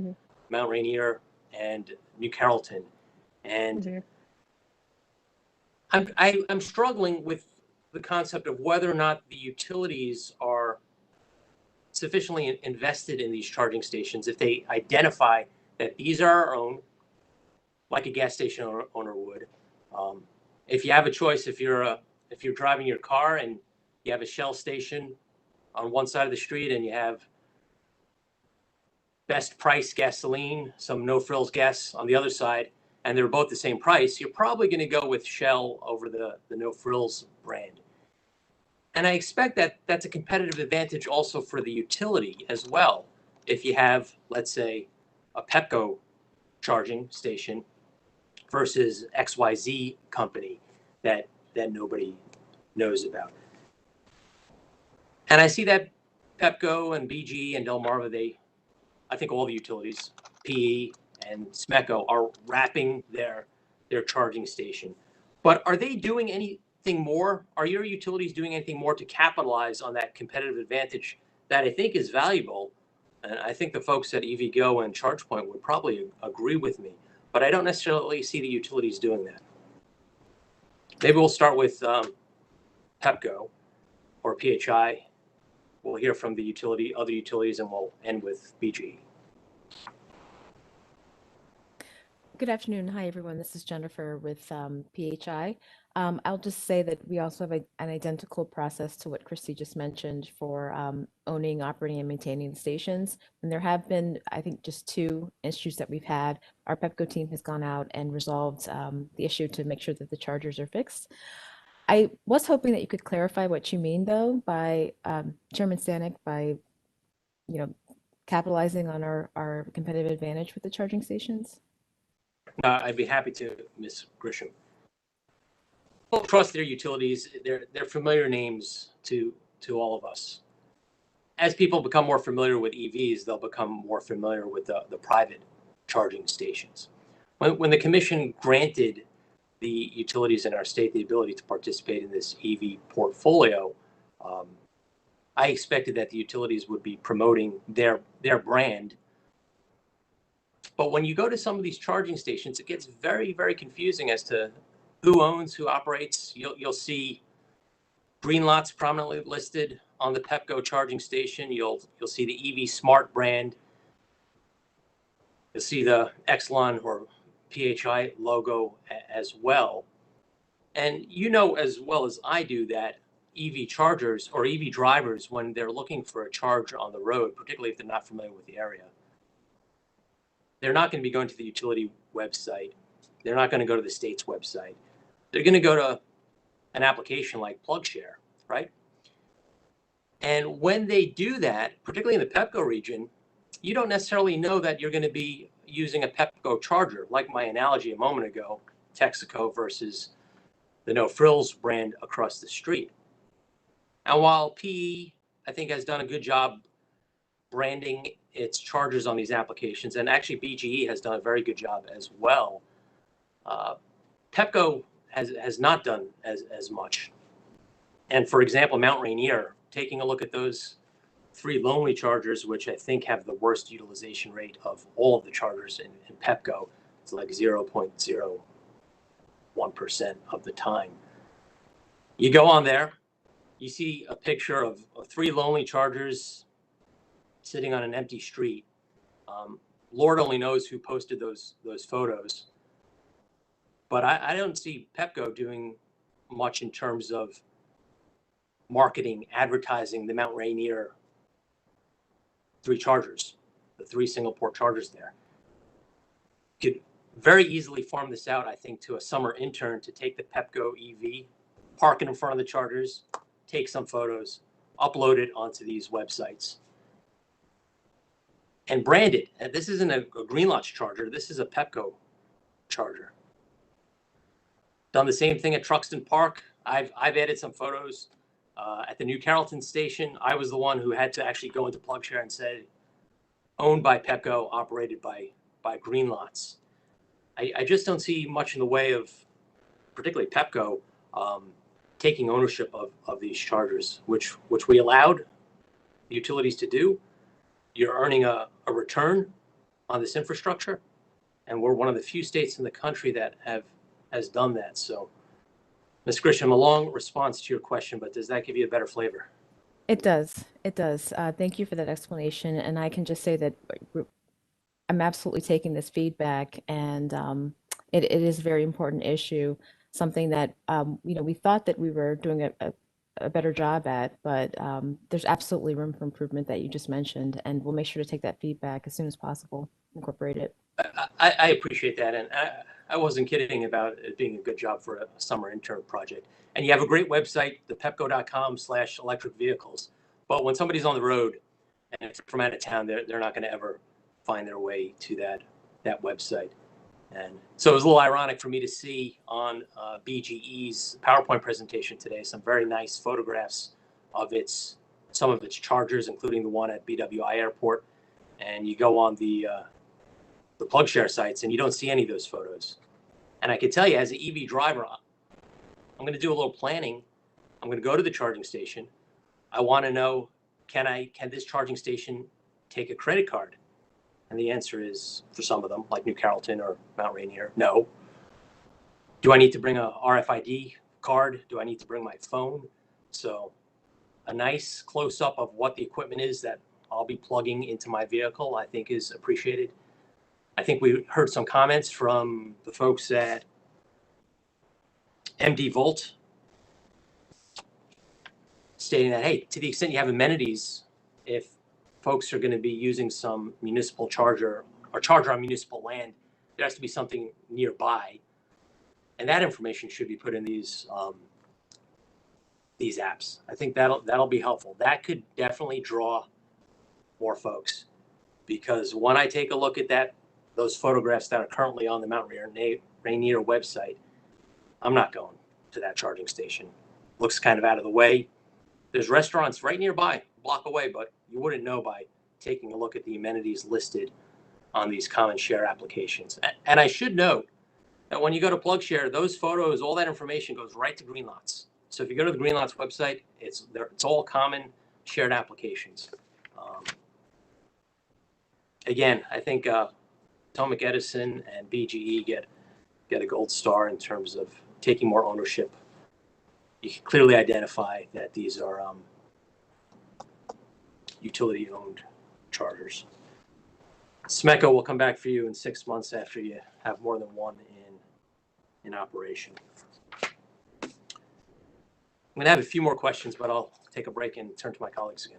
Mount Rainier, and New Carrollton, and I'm struggling with the concept of whether or not the utilities are sufficiently invested in these charging stations. If they identify that these are our own, like a gas station owner would. If you have a choice, if you're driving your car and you have a Shell station on one side of the street and you have best price gasoline, some no frills gas on the other side, and they're both the same price, you're probably going to go with Shell over the no frills brand. And I expect that that's a competitive advantage also for the utility as well. If you have, let's say, a Pepco charging station versus XYZ company that nobody knows about. And I see that Pepco and BG and Delmarva, I think all the utilities, PE and SMECO, are wrapping their charging station. But are they doing anything more? Are your utilities doing anything more to capitalize on that competitive advantage that I think is valuable? And I think the folks at EVgo and ChargePoint would probably agree with me. But I don't necessarily see the utilities doing that. Maybe we'll start with Pepco or PHI. We'll hear from the other utilities, and we'll end with BG. Good afternoon. Hi, everyone. This is Jennifer with PHI. I'll just say that we also have an identical process to what Christy just mentioned for owning, operating, and maintaining the stations. And there have been, I think, just 2 issues that we've had. Our Pepco team has gone out and resolved the issue to make sure that the chargers are fixed. I was hoping that you could clarify what you mean, though, by Chairman Stanek, by capitalizing on our competitive advantage with the charging stations. I'd be happy to, Ms. Grisham. People trust their utilities. They're familiar names to all of us. As people become more familiar with EVs, they'll become more familiar with the private charging stations. When the commission granted the utilities in our state the ability to participate in this EV portfolio, I expected that the utilities would be promoting their brand. But when you go to some of these charging stations, it gets very, very confusing as to who owns, who operates. You'll see Green Lots prominently listed on the Pepco charging station. You'll see the EV Smart brand. You'll see the Exelon or PHI logo as well. And you know as well as I do that EV chargers or EV drivers, when they're looking for a charger on the road, particularly if they're not familiar with the area, they're not going to be going to the utility website. They're not going to go to the state's website. They're going to go to an application like PlugShare, right? And when they do that, particularly in the Pepco region, you don't necessarily know that you're going to be using a Pepco charger, like my analogy a moment ago, Texaco versus the No Frills brand across the street. And while PE, I think, has done a good job branding its chargers on these applications, and actually BGE has done a very good job as well, Pepco has not done as much. And for example, Mount Rainier, taking a look at those 3 Lonely chargers, which I think have the worst utilization rate of all of the chargers in Pepco, it's like 0.01% of the time. You go on there, you see a picture of 3 Lonely chargers sitting on an empty street. Lord only knows who posted those photos. But I don't see Pepco doing much in terms of marketing, advertising the Mount Rainier 3 chargers, the 3 single port chargers there. Could very easily farm this out, I think, to a summer intern to take the Pepco EV, park it in front of the chargers, take some photos, upload it onto these websites, and brand it. And this isn't a Greenlots charger. This is a Pepco charger. Done the same thing at Truxton Park. I've added some photos at the New Carrollton station. I was the one who had to actually go into PlugShare and say, owned by Pepco, operated by Greenlots. I just don't see much in the way of, particularly Pepco, taking ownership of these chargers, which we allowed the utilities to do. You're earning a return on this infrastructure, and we're one of the few states in the country that has done that. So, Ms. Grisham, a long response to your question, but does that give you a better flavor? It does. It does. Thank you for that explanation. And I can just say that I'm absolutely taking this feedback, and it is a very important issue, something that we thought that we were doing a better job at, but there's absolutely room for improvement that you just mentioned, and we'll make sure to take that feedback as soon as possible, incorporate it. I appreciate that, and I wasn't kidding about it being a good job for a summer intern project. And you have a great website, thepepco.com/electric vehicles. But when somebody's on the road and it's from out of town, they're not going to ever find their way to that website. And so it was a little ironic for me to see on BGE's PowerPoint presentation today some very nice photographs of some of its chargers, including the one at BWI Airport. And you go on the PlugShare sites and you don't see any of those photos. And I can tell you, as an EV driver, I'm going to do a little planning. I'm going to go to the charging station. I want to know, can this charging station take a credit card? And the answer is, for some of them, like New Carrollton or Mount Rainier, no. Do I need to bring a RFID card? Do I need to bring my phone? So a nice close-up of what the equipment is that I'll be plugging into my vehicle, I think, is appreciated. I think we heard some comments from the folks at MD Volt stating that, hey, to the extent you have amenities, if folks are going to be using some municipal charger or charger on municipal land, there has to be something nearby. And that information should be put in these apps. I think that'll be helpful. That could definitely draw more folks, because when I take a look at those photographs that are currently on the Mount Rainier website, I'm not going to that charging station. Looks kind of out of the way. There's restaurants right nearby, a block away, but you wouldn't know by taking a look at the amenities listed on these common share applications. And I should note that when you go to PlugShare, those photos, all that information goes right to Greenlots. So if you go to the Greenlots website, it's all common shared applications. Again, I think Potomac Edison and BGE get a gold star in terms of taking more ownership. You can clearly identify that these are utility-owned chargers. SMECO will come back for you in 6 months after you have more than one in operation. I'm going to have a few more questions, but I'll take a break and turn to my colleagues again.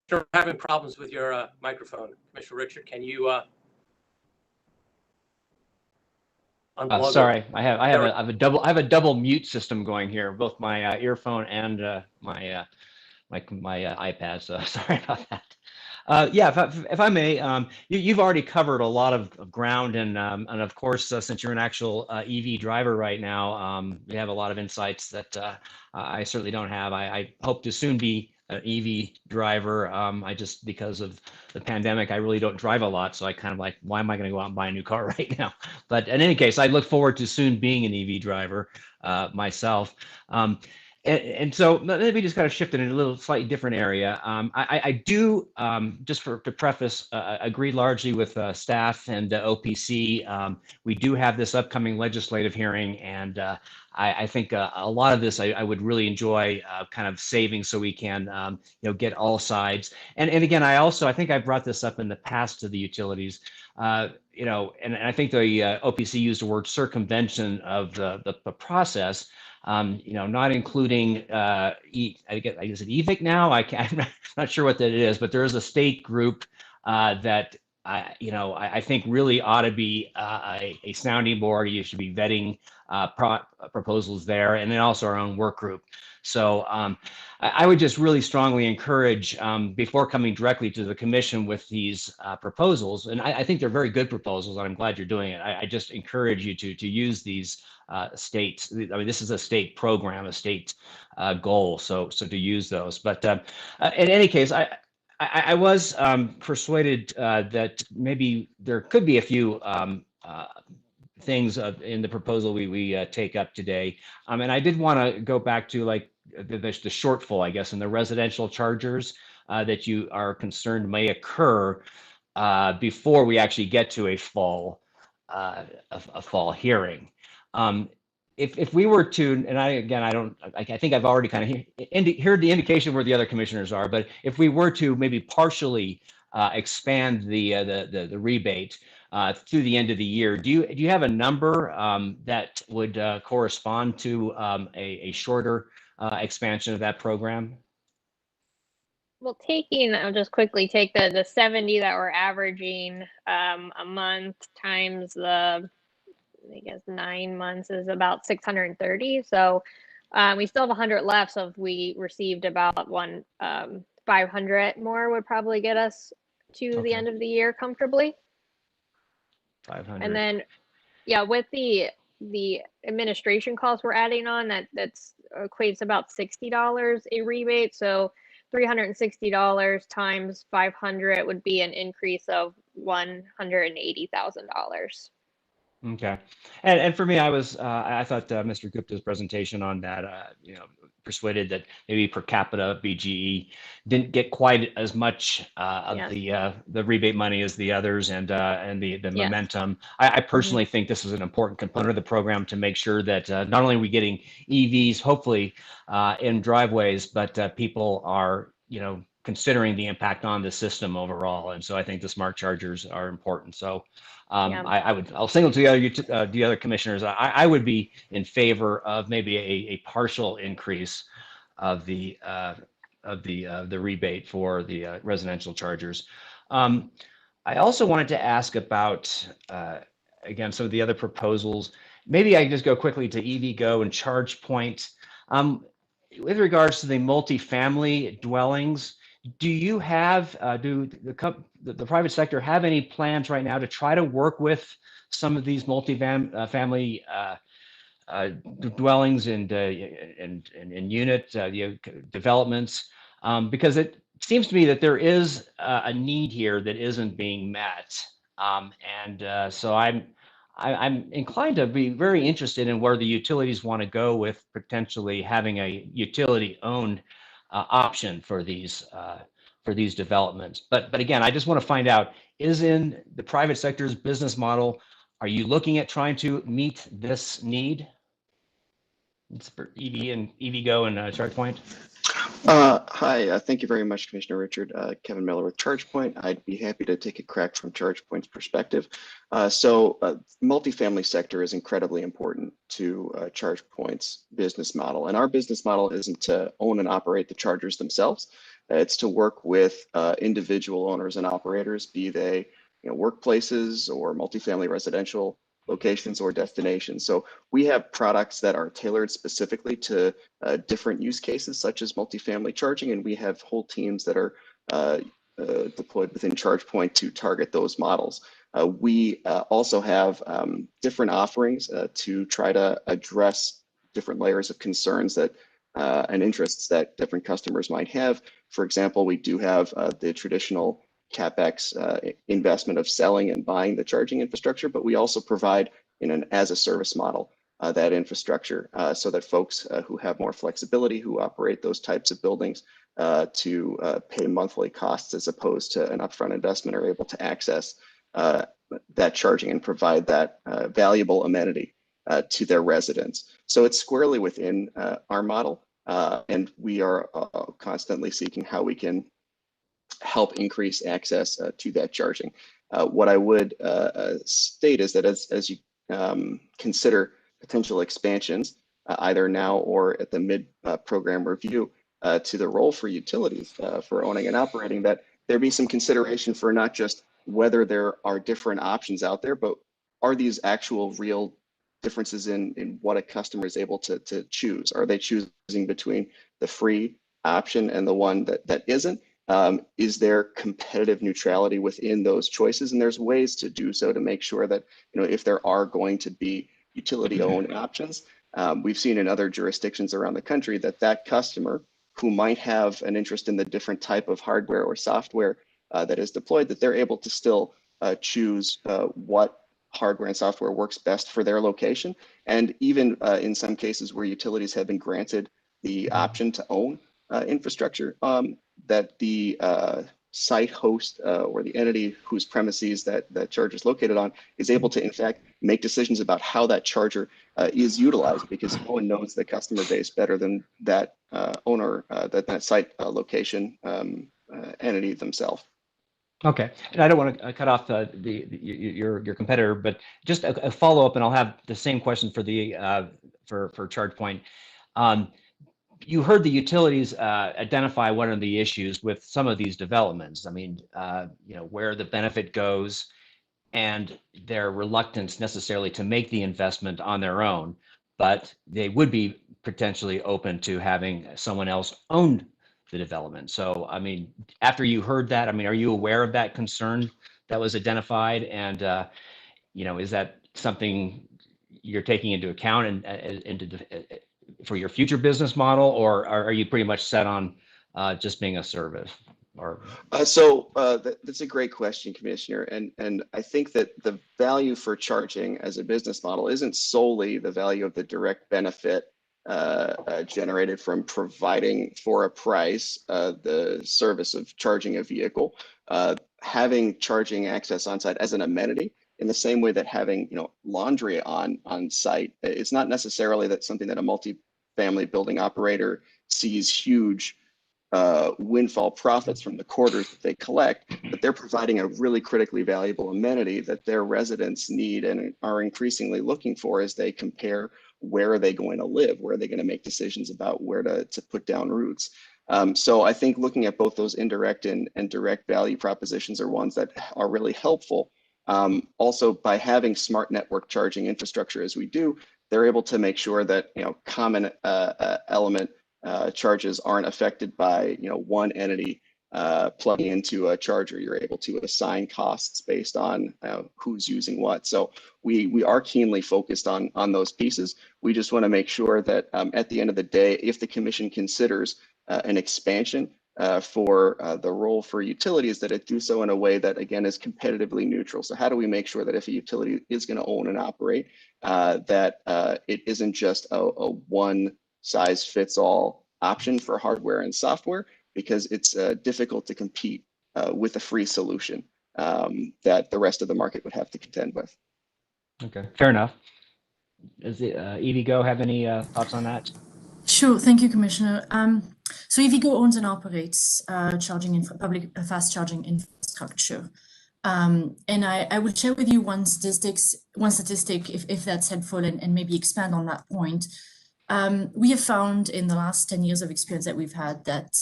We're having problems with your microphone, Commissioner Richard. Can you unplug? Sorry, I have a double mute system going here, both my earphone and my iPad. So sorry about that. Yeah, if I may, you've already covered a lot of ground, and of course, since you're an actual EV driver right now, you have a lot of insights that I certainly don't have. I hope to soon be an EV driver. I just, because of the pandemic, I really don't drive a lot. So I kind of like, why am I going to go out and buy a new car right now? But in any case, I look forward to soon being an EV driver myself. And so let me just kind of shift in a little slightly different area. I do, just to preface, agree largely with staff and OPC. We do have this upcoming legislative hearing, and I think a lot of this I would really enjoy kind of saving so we can get all sides. And again, I think I brought this up in the past to the utilities. And I think the OPC used the word circumvention of the process. Not including, I guess it EVIC now. I'm not sure what that is, but there is a state group that I think really ought to be a sounding board. You should be vetting proposals there, and then also our own work group. So I would just really strongly encourage, before coming directly to the commission with these proposals, and I think they're very good proposals, and I'm glad you're doing it. I just encourage you to use these states. I mean, this is a state program, a state goal, so to use those. But in any case, I was persuaded that maybe there could be a few things in the proposal we take up today. And I did want to go back to like the shortfall, I guess, in the residential chargers that you are concerned may occur before we actually get to a fall hearing. If we were to, and I think I've already kind of heard the indication where the other commissioners are, but if we were to maybe partially expand the rebate through the end of the year, do you have a number that would correspond to a shorter expansion of that program? Well, I'll just quickly take the 70 that we're averaging a month times the, I guess 9 months is about 630. So we still have 100 left. So if we received about 500 more would probably get us to the end of the year comfortably. 500. And then, yeah, with the administration costs we're adding on, that's equates about $60 a rebate. So $360 times 500 would be an increase of $180,000. Okay, and for me, I thought Mr. Gupta's presentation on that, persuaded that maybe per capita BGE didn't get quite as much of the rebate money as the others, and the momentum. I personally think this is an important component of the program to make sure that not only are we getting EVs, hopefully, in driveways, but people are considering the impact on the system overall. And so I think the smart chargers are important. So I'll signal to the other commissioners. I would be in favor of maybe a partial increase of the rebate for the residential chargers. I also wanted to ask about again some of the other proposals. Maybe I can just go quickly to EVgo and ChargePoint. With regards to the multifamily dwellings, do you have, do the private sector have any plans right now to try to work with some of these multifamily dwellings and unit developments? Because it seems to me that there is a need here that isn't being met. So I'm inclined to be very interested in where the utilities want to go with potentially having a utility-owned option for these developments. But again, I just want to find out, is in the private sector's business model, are you looking at trying to meet this need? It's for EVgo and ChargePoint. Hi, thank you very much, Commissioner Richard. Kevin Miller with ChargePoint. I'd be happy to take a crack from ChargePoint's perspective. Multifamily sector is incredibly important to ChargePoint's business model. And our business model isn't to own and operate the chargers themselves. It's to work with individual owners and operators, be they workplaces or multifamily residential locations or destinations. So we have products that are tailored specifically to different use cases, such as multifamily charging, and we have whole teams that are deployed within ChargePoint to target those models. We also have different offerings to try to address different layers of concerns that and interests that different customers might have. For example, we do have the traditional CapEx investment of selling and buying the charging infrastructure, but we also provide in an as a service model that infrastructure so that folks who have more flexibility, who operate those types of buildings to pay monthly costs as opposed to an upfront investment, are able to access that charging and provide that valuable amenity to their residents. So it's squarely within our model, and we are constantly seeking how we can help increase access to that charging. What I would state is that as you consider potential expansions, either now or at the mid-program review, to the role for utilities for owning and operating, that there be some consideration for not just whether there are different options out there, but are these actual real differences in what a customer is able to choose? Are they choosing between the free option and the one that isn't? Is there competitive neutrality within those choices? And there's ways to do so to make sure that, if there are going to be utility-owned options, we've seen in other jurisdictions around the country that customer who might have an interest in the different type of hardware or software that is deployed, that they're able to still choose what hardware and software works best for their location. And even in some cases where utilities have been granted the option to own infrastructure, that the site host or the entity whose premises that charger is located on is able to, in fact, make decisions about how that charger is utilized, because no one knows the customer base better than that owner, that site location entity themselves. Okay, and I don't want to cut off your competitor, but just a follow up, and I'll have the same question for the for ChargePoint. You heard the utilities identify one of the issues with some of these developments. I mean, where the benefit goes and their reluctance necessarily to make the investment on their own, but they would be potentially open to having someone else own the development. So, I mean, after you heard that, I mean, are you aware of that concern that was identified? And, is that something you're taking into account for your future business model, or are you pretty much set on just being a service? Or that's a great question, Commissioner. And I think that the value for charging as a business model isn't solely the value of the direct benefit generated from providing for a price the service of charging a vehicle. Having charging access on site as an amenity, in the same way that having laundry on site, it's not necessarily something that a multi-family building operator sees huge windfall profits from the quarters that they collect, but they're providing a really critically valuable amenity that their residents need and are increasingly looking for as they compare where are they going to live, where are they going to make decisions about where to put down roots. So I think looking at both those indirect and direct value propositions are ones that are really helpful. Also, by having smart network charging infrastructure as we do, they're able to make sure that common element charges aren't affected by one entity plugging into a charger. You're able to assign costs based on who's using what. So we are keenly focused on those pieces. We just want to make sure that at the end of the day, if the commission considers an expansion for the role for utilities, that it do so in a way that, again, is competitively neutral. So how do we make sure that if a utility is going to own and operate, that it isn't just a one size fits all option for hardware and software, because it's difficult to compete with a free solution that the rest of the market would have to contend with. Okay, fair enough. Does EVgo have any thoughts on that? Sure, thank you, Commissioner. So EVgo owns and operates public fast charging infrastructure. And I will share with you one statistic, if that's helpful, and maybe expand on that point. We have found in the last 10 years of experience that we've had that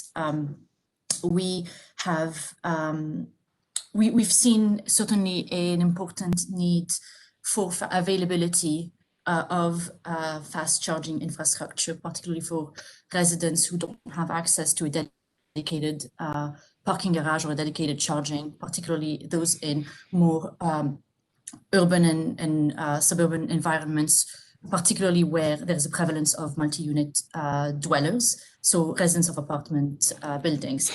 we've seen certainly an important need for availability of fast charging infrastructure, particularly for residents who don't have access to a dedicated parking garage or a dedicated charging, particularly those in more urban and suburban environments, particularly where there's a prevalence of multi-unit dwellers, so residents of apartment buildings.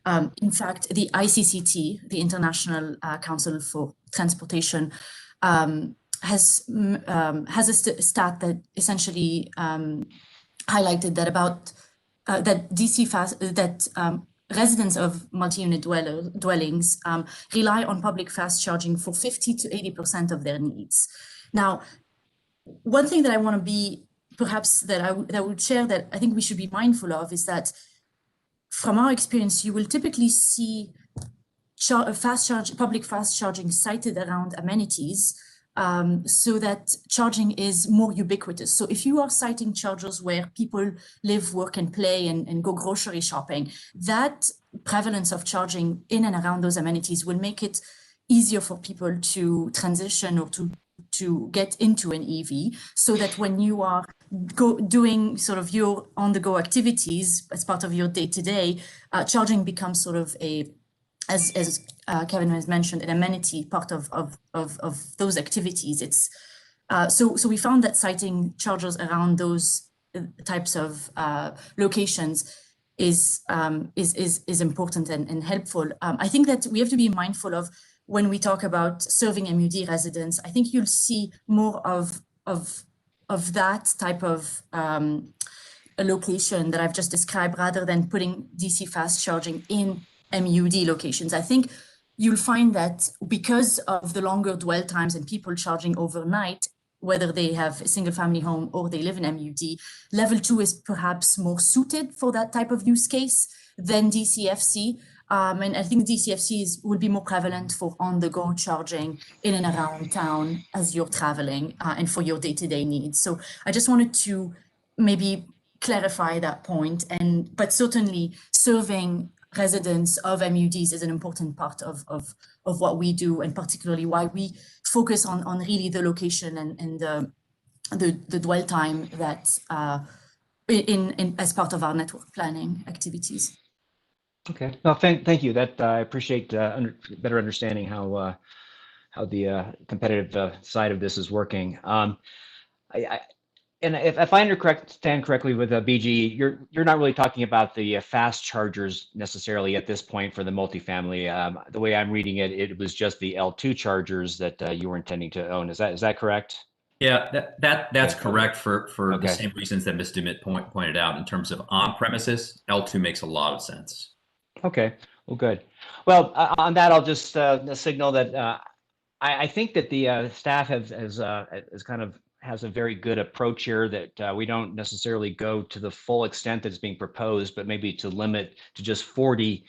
In fact, the ICCT, the International Council for Transportation, has a stat that essentially highlighted that about that DC fast that residents of multi-unit dwellings rely on public fast charging for 50 to 80% of their needs. Now, one thing that I want to be perhaps that I would share that I think we should be mindful of is that from our experience, you will typically see public fast charging cited around amenities so that charging is more ubiquitous. So if you are citing chargers where people live, work, and play and go grocery shopping, that prevalence of charging in and around those amenities will make it easier for people to transition or to get into an EV, so that when you are doing sort of your on-the-go activities as part of your day-to-day, charging becomes sort of as Kevin has mentioned, an amenity part of those activities. It's so we found that citing chargers around those types of locations is important and helpful. I think that we have to be mindful of when we talk about serving MUD residents. I think you'll see more of that type of a location that I've just described, rather than putting DC fast charging in MUD locations. I think you'll find that because of the longer dwell times and people charging overnight, whether they have a single family home or they live in MUD, level 2 is perhaps more suited for that type of use case than DCFC. And I think DCFCs will be more prevalent for on-the-go charging in and around town as you're traveling and for your day-to-day needs. So I just wanted to maybe clarify that point. But certainly serving residents of MUDs is an important part of what we do, and particularly why we focus on really the location and the dwell time that in as part of our network planning activities. Okay. No, thank you. That I appreciate better understanding how the competitive side of this is working. And if I understand correctly with BGE, you're not really talking about the fast chargers necessarily at this point for the multifamily. The way I'm reading it, it was just the L2 chargers that you were intending to own. Is that correct? Yeah, that's correct for the same reasons that Ms. DeMitt pointed out. In terms of on premises, L2 makes a lot of sense. Okay. Well, good. Well, on that, I'll just signal that I think that the staff has a very good approach here, that we don't necessarily go to the full extent that's being proposed, but maybe to limit to just 40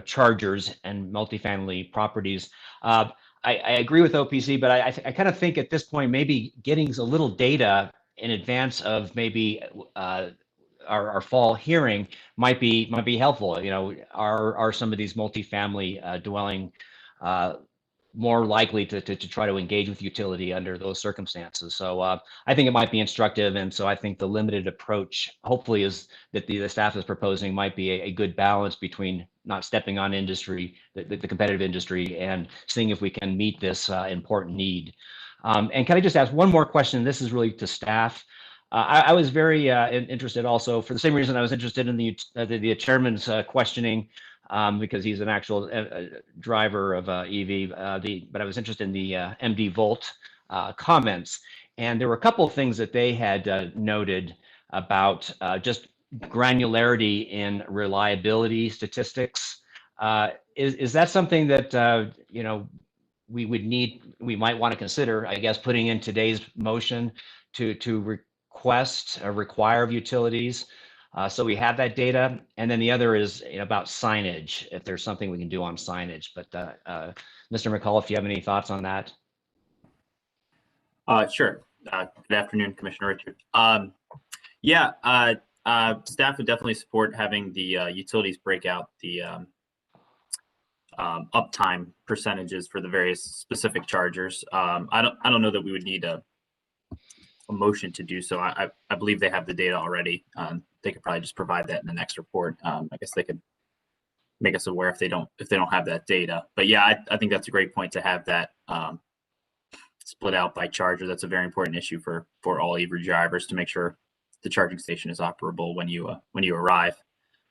chargers and multifamily properties. I agree with OPC, but I kind of think at this point, maybe getting a little data in advance of maybe our fall hearing might be helpful. You know, are some of these multifamily dwelling more likely to try to engage with utility under those circumstances? So I think it might be instructive, and so I think the limited approach, hopefully, is that the staff is proposing might be a good balance between not stepping on industry, the competitive industry, and seeing if we can meet this important need. And can I just ask one more question? This is really to staff. I was very interested also, for the same reason I was interested in the chairman's questioning, because he's an actual driver of EV, but I was interested in the MD Volt comments. And there were a couple of things that they had noted about just granularity in reliability statistics. Is that something that, we might want to consider, I guess, putting in today's motion to request or require of utilities? So we have that data. And then the other is about signage, if there's something we can do on signage. But Mr. McCullough, if you have any thoughts on that? Sure. Good afternoon, Commissioner Richard. Staff would definitely support having the utilities break out the uptime percentages for the various specific chargers. I don't know that we would need a motion to do so. I believe they have the data already. They could probably just provide that in the next report. I guess they could make us aware if they don't have that data. But yeah, I think that's a great point to have that split out by charger. That's a very important issue for all EV drivers, to make sure the charging station is operable when you arrive.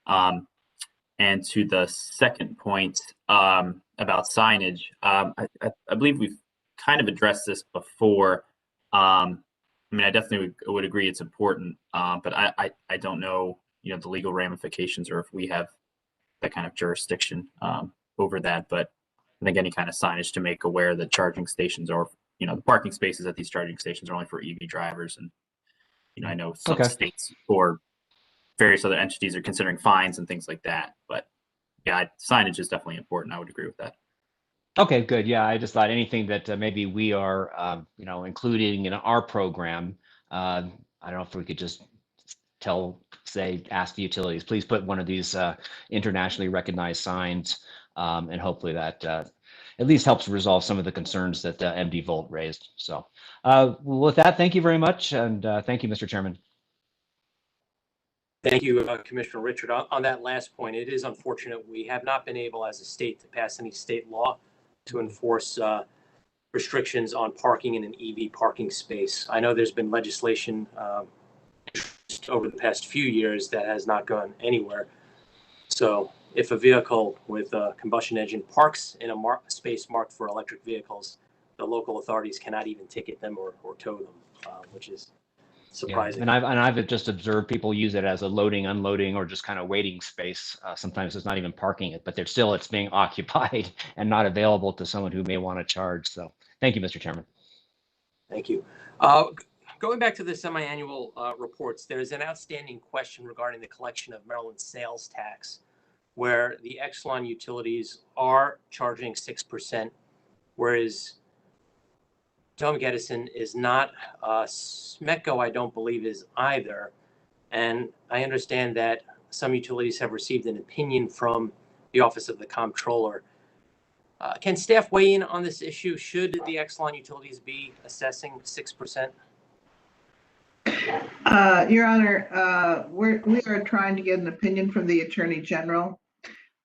And to the second point about signage, I believe we've kind of addressed this before. I mean, I definitely would agree it's important, but I don't know, you know, the legal ramifications or if we have that kind of jurisdiction over that. But I think any kind of signage to make aware that charging stations or, you know, the parking spaces at these charging stations are only for EV drivers. And, you know, I know some states or various other entities are considering fines and things like that. But yeah, signage is definitely important. I would agree with that. Okay, good. Yeah, I just thought anything that maybe we are, you know, including in our program. I don't know if we could just ask the utilities, please put one of these internationally recognized signs, and hopefully that at least helps resolve some of the concerns that MD Volt raised. So with that, thank you very much, and thank you, Mr. Chairman. Thank you, Commissioner Richard. On that last point, it is unfortunate we have not been able as a state to pass any state law to enforce restrictions on parking in an EV parking space. I know there's been legislation over the past few years that has not gone anywhere. So if a vehicle with a combustion engine parks in a space marked for electric vehicles, the local authorities cannot even ticket them or tow them, which is surprising. Yeah. And I've just observed people use it as a loading, unloading, or just kind of waiting space. Sometimes it's not even parking it, but it's being occupied and not available to someone who may want to charge. So thank you, Mr. Chairman. Thank you. Going back to the semi-annual reports, there's an outstanding question regarding the collection of Maryland sales tax, where the Exelon utilities are charging 6%, whereas Potomac Edison is not. SMECO, I don't believe, is either. And I understand that some utilities have received an opinion from the Office of the Comptroller. Can staff weigh in on this issue? Should the Exelon utilities be assessing 6%? Your Honor, we are trying to get an opinion from the Attorney General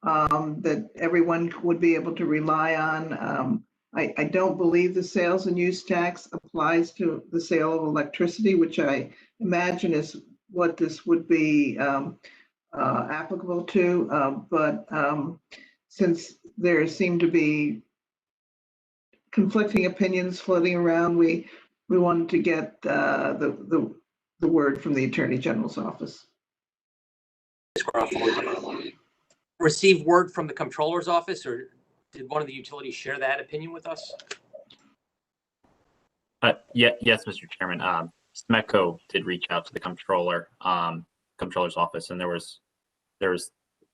that everyone would be able to rely on. I don't believe the sales and use tax applies to the sale of electricity, which I imagine is what this would be applicable to. But since there seem to be conflicting opinions floating around, we wanted to get the word from the Attorney General's office. Receive word from the Comptroller's office, or did one of the utilities share that opinion with us? Yes, Mr. Chairman. SMECO did reach out to the Comptroller's office, and there was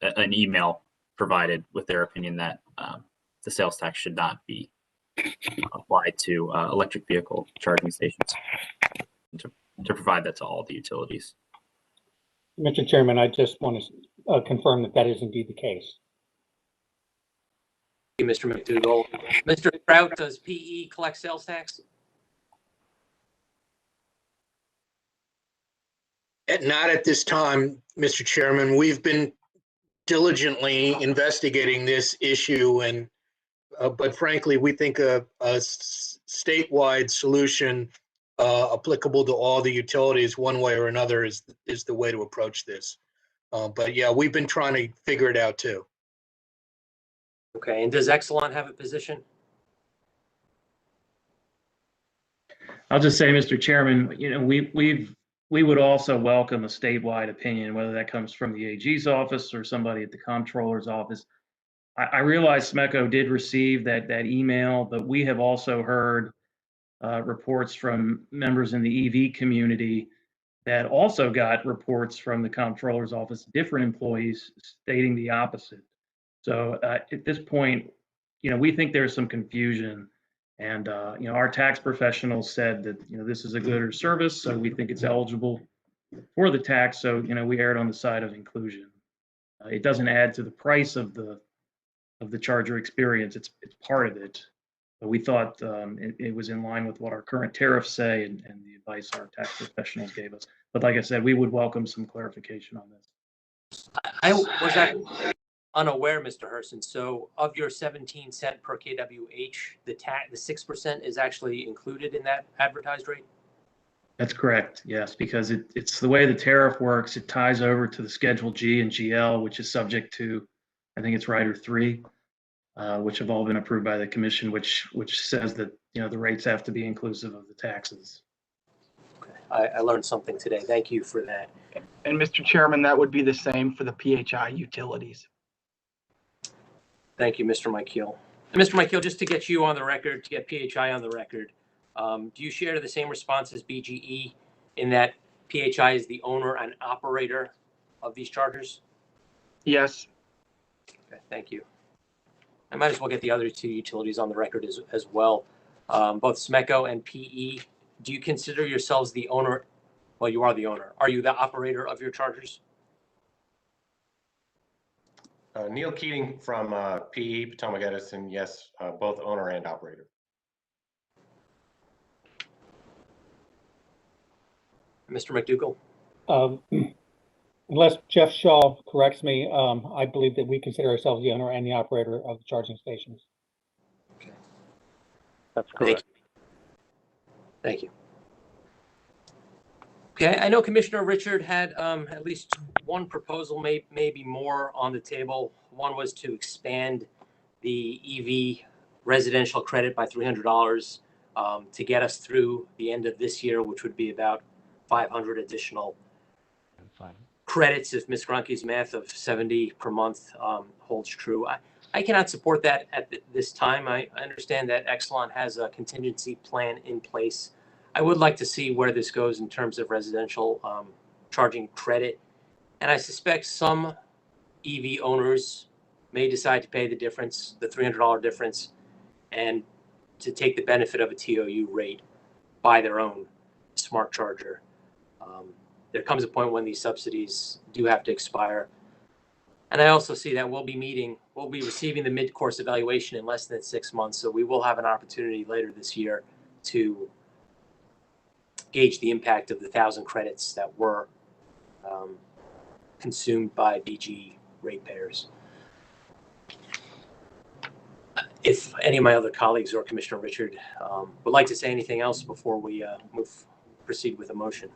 an email provided with their opinion that the sales tax should not be applied to electric vehicle charging stations, to provide that to all the utilities. Mr. Chairman, I just want to confirm that is indeed the case. Thank you, Mr. McDougall. Mr. Trout, does PE collect sales tax? Not at this time, Mr. Chairman. We've been diligently investigating this issue, and but frankly, we think a statewide solution applicable to all the utilities one way or another is the way to approach this. But yeah, we've been trying to figure it out too. Okay, and does Exelon have a position? I'll just say, Mr. Chairman, you know, we would also welcome a statewide opinion, whether that comes from the AG's office or somebody at the Comptroller's office. I realize SMECO did receive that email, but we have also heard reports from members in the EV community that also got reports from the Comptroller's office, different employees stating the opposite. So at this point, you know, we think there's some confusion, and you know, our tax professionals said that, you know, this is a good or service, so we think it's eligible for the tax. So, you know, we erred on the side of inclusion. It doesn't add to the price of the charger experience. It's part of it. But we thought it was in line with what our current tariffs say and the advice our tax professionals gave us. But like I said, we would welcome some clarification on this. I was actually unaware, Mr. Herson. So of your 17 cent per kWh, the 6% is actually included in that advertised rate? That's correct, yes, because it's the way the tariff works. It ties over to the Schedule G and GL, which is subject to, I think it's Rider 3. which have all been approved by the commission, which says that, you know, the rates have to be inclusive of the taxes. I learned something today. Thank you for that. And Mr. Chairman, that would be the same for the PHI utilities. Thank you, Mr. Michael. And Mr. Michael, just to get you on the record, to get PHI on the record, do you share the same response as BGE in that PHI is the owner and operator of these chargers? Yes. Okay, thank you. I might as well get the other two utilities on the record as well. Both SMECO and PE, do you consider yourselves the owner? Well, you are the owner. Are you the operator of your chargers? Neil Keating from PE, Potomac Edison, yes, both owner and operator. Mr. McDougall? Unless Jeff Shaw corrects me, I believe that we consider ourselves the owner and the operator of the charging stations. Okay. That's correct. Thank you. Okay, I know Commissioner Richard had at least one proposal, maybe more on the table. One was to expand the EV residential credit by $300 to get us through the end of this year, which would be about 500 additional credits if Ms. Gronke's math of 70 per month holds true. I cannot support that at this time. I understand that Exelon has a contingency plan in place. I would like to see where this goes in terms of residential charging credit. And I suspect some EV owners may decide to pay the difference, the $300 difference, and to take the benefit of a TOU rate, buy their own smart charger. There comes a point when these subsidies do have to expire. And I also see that we'll be receiving the mid-course evaluation in less than 6 months. So we will have an opportunity later this year to gauge the impact of the 1,000 credits that were consumed by BG ratepayers. If any of my other colleagues or Commissioner Richard would like to say anything else before we proceed with a motion.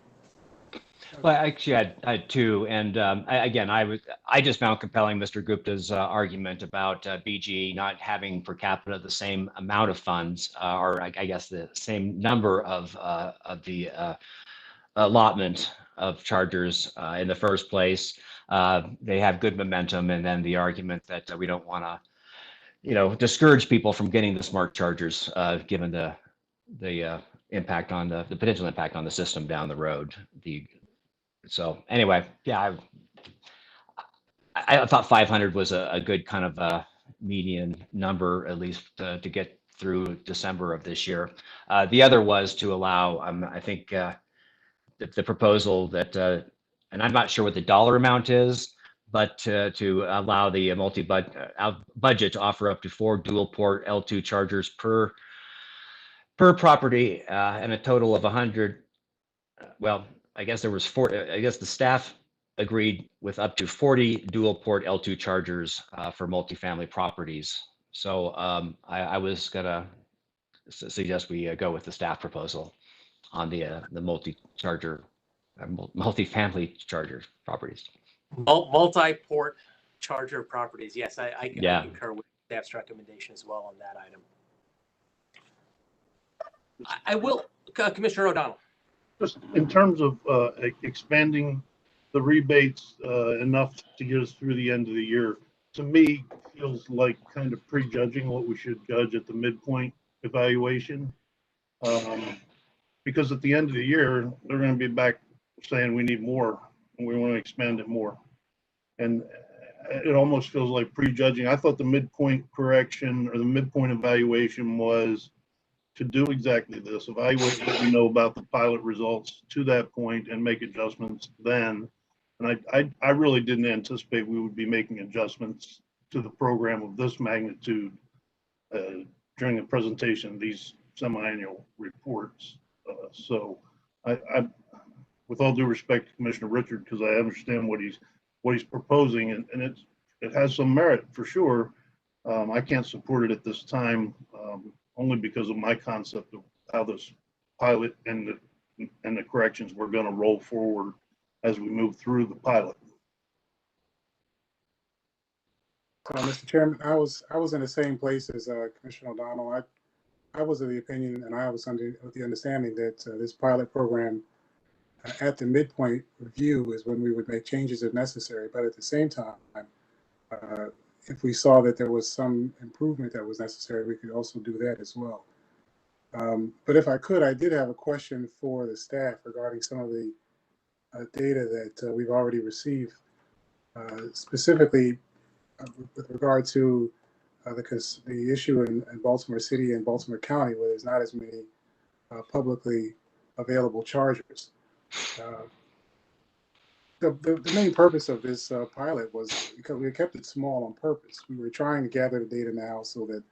Well, actually, I had two, and I just found compelling Mr. Gupta's argument about BGE not having per capita the same amount of funds, or I guess the same number of the allotment of chargers in the first place. They have good momentum, and then the argument that we don't want to, discourage people from getting the smart chargers, given the impact on the potential impact on the system down the road. So anyway, yeah, I thought 500 was a good kind of a median number, at least to get through December of this year. The other was to allow, I think, the proposal that, and I'm not sure what the dollar amount is, but to allow the budget to offer up to 4 dual port L2 chargers per property, and a total of 100. Well, I guess there was 4. I guess the staff agreed with up to 40 dual port L2 chargers for multifamily properties. So I was gonna suggest we go with the staff proposal on the multifamily charger properties. Multi-port charger properties. Yes, I concur with staff's recommendation as well on that item. I will, Commissioner O'Donnell. Just in terms of expanding the rebates enough to get us through the end of the year, to me feels like kind of prejudging what we should judge at the midpoint evaluation. Because at the end of the year, they're going to be back saying we need more and we want to expand it more. And it almost feels like prejudging. I thought the midpoint correction or the midpoint evaluation was to do exactly this, evaluate what we know about the pilot results to that point and make adjustments then. And I really didn't anticipate we would be making adjustments to the program of this magnitude during the presentation of these semi-annual reports. So I, with all due respect to Commissioner Richard, because I understand what he's proposing, and it has some merit for sure. I can't support it at this time. Only because of my concept of how this pilot and the corrections we're going to roll forward as we move through the pilot. Mr. Chairman, I was in the same place as Commissioner O'Donnell. I was of the opinion, and I was with the understanding that this pilot program at the midpoint review is when we would make changes if necessary. But at the same time, if we saw that there was some improvement that was necessary, we could also do that as well. But if I could, I did have a question for the staff regarding some of the data that we've already received, specifically with regard to the issue in Baltimore City and Baltimore County, where there's not as many publicly available chargers. The main purpose of this pilot was because we kept it small on purpose. We were trying to gather the data now so that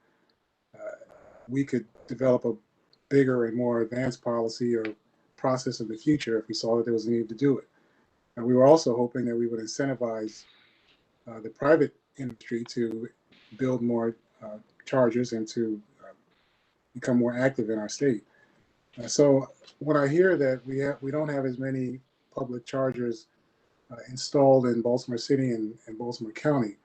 we could develop a bigger and more advanced policy or process in the future if we saw that there was a need to do it. And we were also hoping that we would incentivize the private industry to build more chargers and to become more active in our state. So when I hear that we don't have as many public chargers installed in Baltimore City and Baltimore County,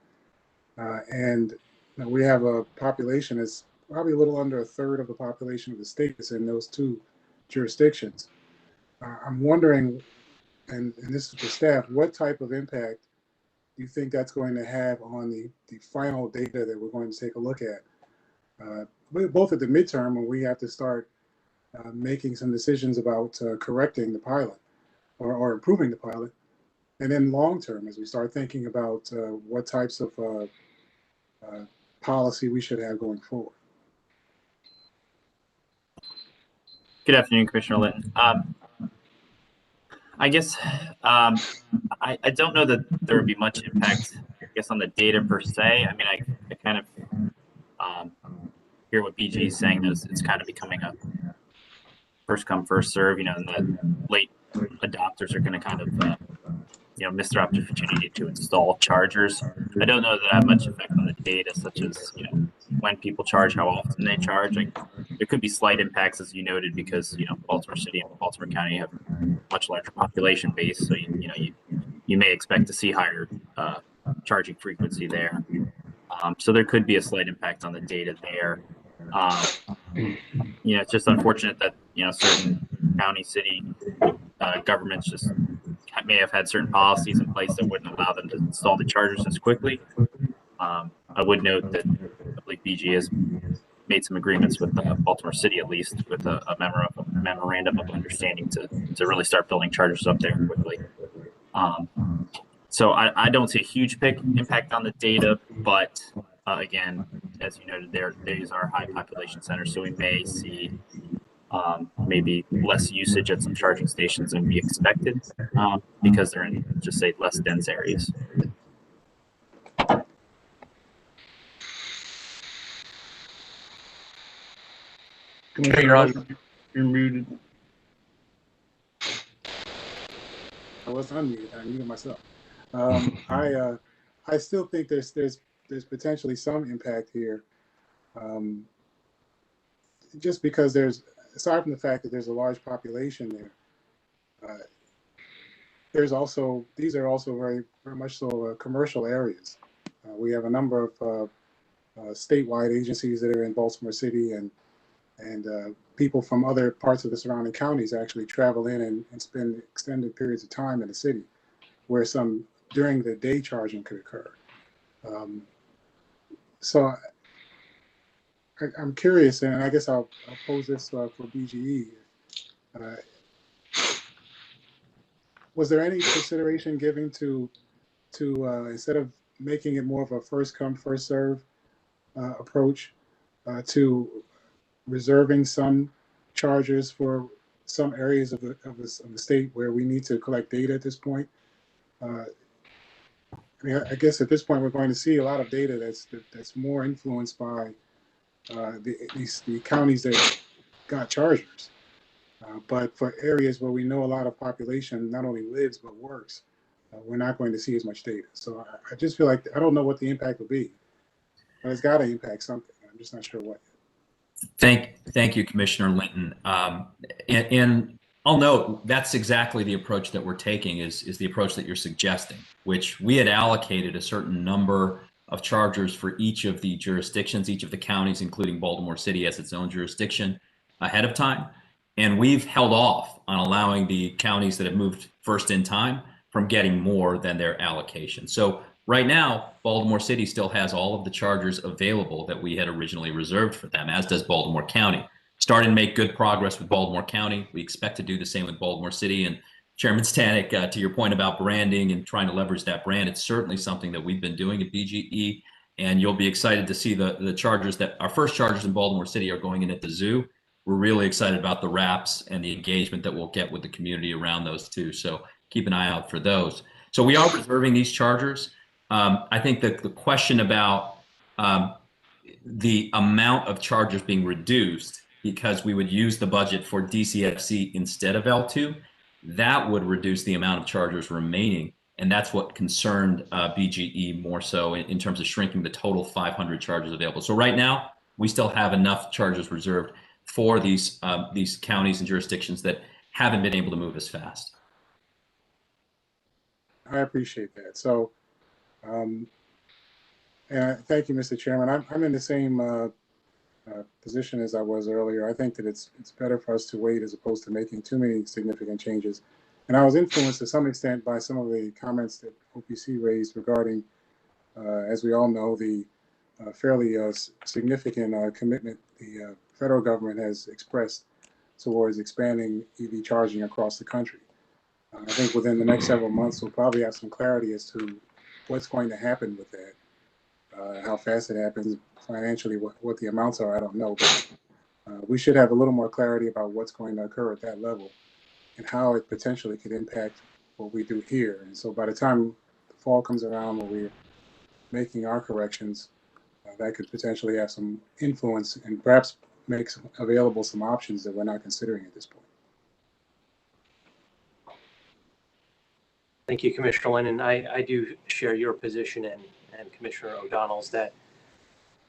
and we have a population that's probably a little under a third of the population of the state is in those two jurisdictions. I'm wondering, and this is for staff, what type of impact do you think that's going to have on the final data that we're going to take a look at? Both at the midterm, when we have to start making some decisions about correcting the pilot or improving the pilot, and then long term, as we start thinking about what types of policy we should have going forward. Good afternoon, Commissioner Linton. I guess I don't know that there would be much impact, I guess, on the data per se. I mean, I kind of hear what BG is saying. That it's kind of becoming a first come, first serve, and the late adopters are going to kind of, miss their opportunity to install chargers. I don't know that I have much effect on the data, such as, when people charge, how often they charge. There could be slight impacts, as you noted, because, Baltimore City and Baltimore County have much larger population base. So, you may expect to see higher charging frequency there. So there could be a slight impact on the data there. It's just unfortunate that, certain county, city governments just may have had certain policies in place that wouldn't allow them to install the chargers as quickly. I would note that I believe BG has made some agreements with Baltimore City, at least, with a memorandum of understanding to really start building chargers up there quickly. So I don't see a huge impact on the data, but again, as you noted, these are high population centers, so we may see maybe less usage at some charging stations than we expected because they're in, just say, less dense areas. Okay, you're muted. I was unmuted. I muted myself. I still think there's potentially some impact here, just because aside from the fact that there's a large population there, these are also very, very much so commercial areas. We have a number of statewide agencies that are in Baltimore City, and people from other parts of the surrounding counties actually travel in and spend extended periods of time in the city, where some during the day charging could occur. So I'm curious, and I guess I'll pose this for BGE. Was there any consideration given to instead of making it more of a first come, first serve approach, to reserving some chargers for some areas of the state where we need to collect data at this point? I guess at this point we're going to see a lot of data that's more influenced by the counties that got chargers. But for areas where we know a lot of population not only lives but works, we're not going to see as much data. So I just feel like I don't know what the impact will be, but it's got to impact something. I'm just not sure what. Thank you, Commissioner Linton. And I'll note that's exactly the approach that we're taking is the approach that you're suggesting, which we had allocated a certain number of chargers for each of the jurisdictions, each of the counties, including Baltimore City as its own jurisdiction ahead of time. And we've held off on allowing the counties that have moved first in time from getting more than their allocation. So right now, Baltimore City still has all of the chargers available that we had originally reserved for them, as does Baltimore County. Starting to make good progress with Baltimore County. We expect to do the same with Baltimore City. And Chairman Stanek, to your point about branding and trying to leverage that brand, it's certainly something that we've been doing at BGE. And you'll be excited to see the chargers that our first chargers in Baltimore City are going in at the zoo. We're really excited about the wraps and the engagement that we'll get with the community around those too. So keep an eye out for those. So we are reserving these chargers. I think that the question about the amount of chargers being reduced because we would use the budget for DCFC instead of L2, that would reduce the amount of chargers remaining. And that's what concerned BGE more so in terms of shrinking the total 500 chargers available. So right now, we still have enough chargers reserved for these counties and jurisdictions that haven't been able to move as fast. I appreciate that. So, and thank you, Mr. Chairman. I'm in the same position as I was earlier. I think that it's better for us to wait as opposed to making too many significant changes. And I was influenced to some extent by some of the comments that OPC raised regarding, as we all know, the fairly significant commitment the federal government has expressed towards expanding EV charging across the country. I think within the next several months, we'll probably have some clarity as to what's going to happen with that. How fast it happens, financially, what the amounts are, I don't know. But we should have a little more clarity about what's going to occur at that level and how it potentially could impact what we do here. And so by the time the fall comes around when we're making our corrections, that could potentially have some influence and perhaps make available some options that we're not considering at this point. Thank you, Commissioner Lennon. I do share your position and Commissioner O'Donnell's that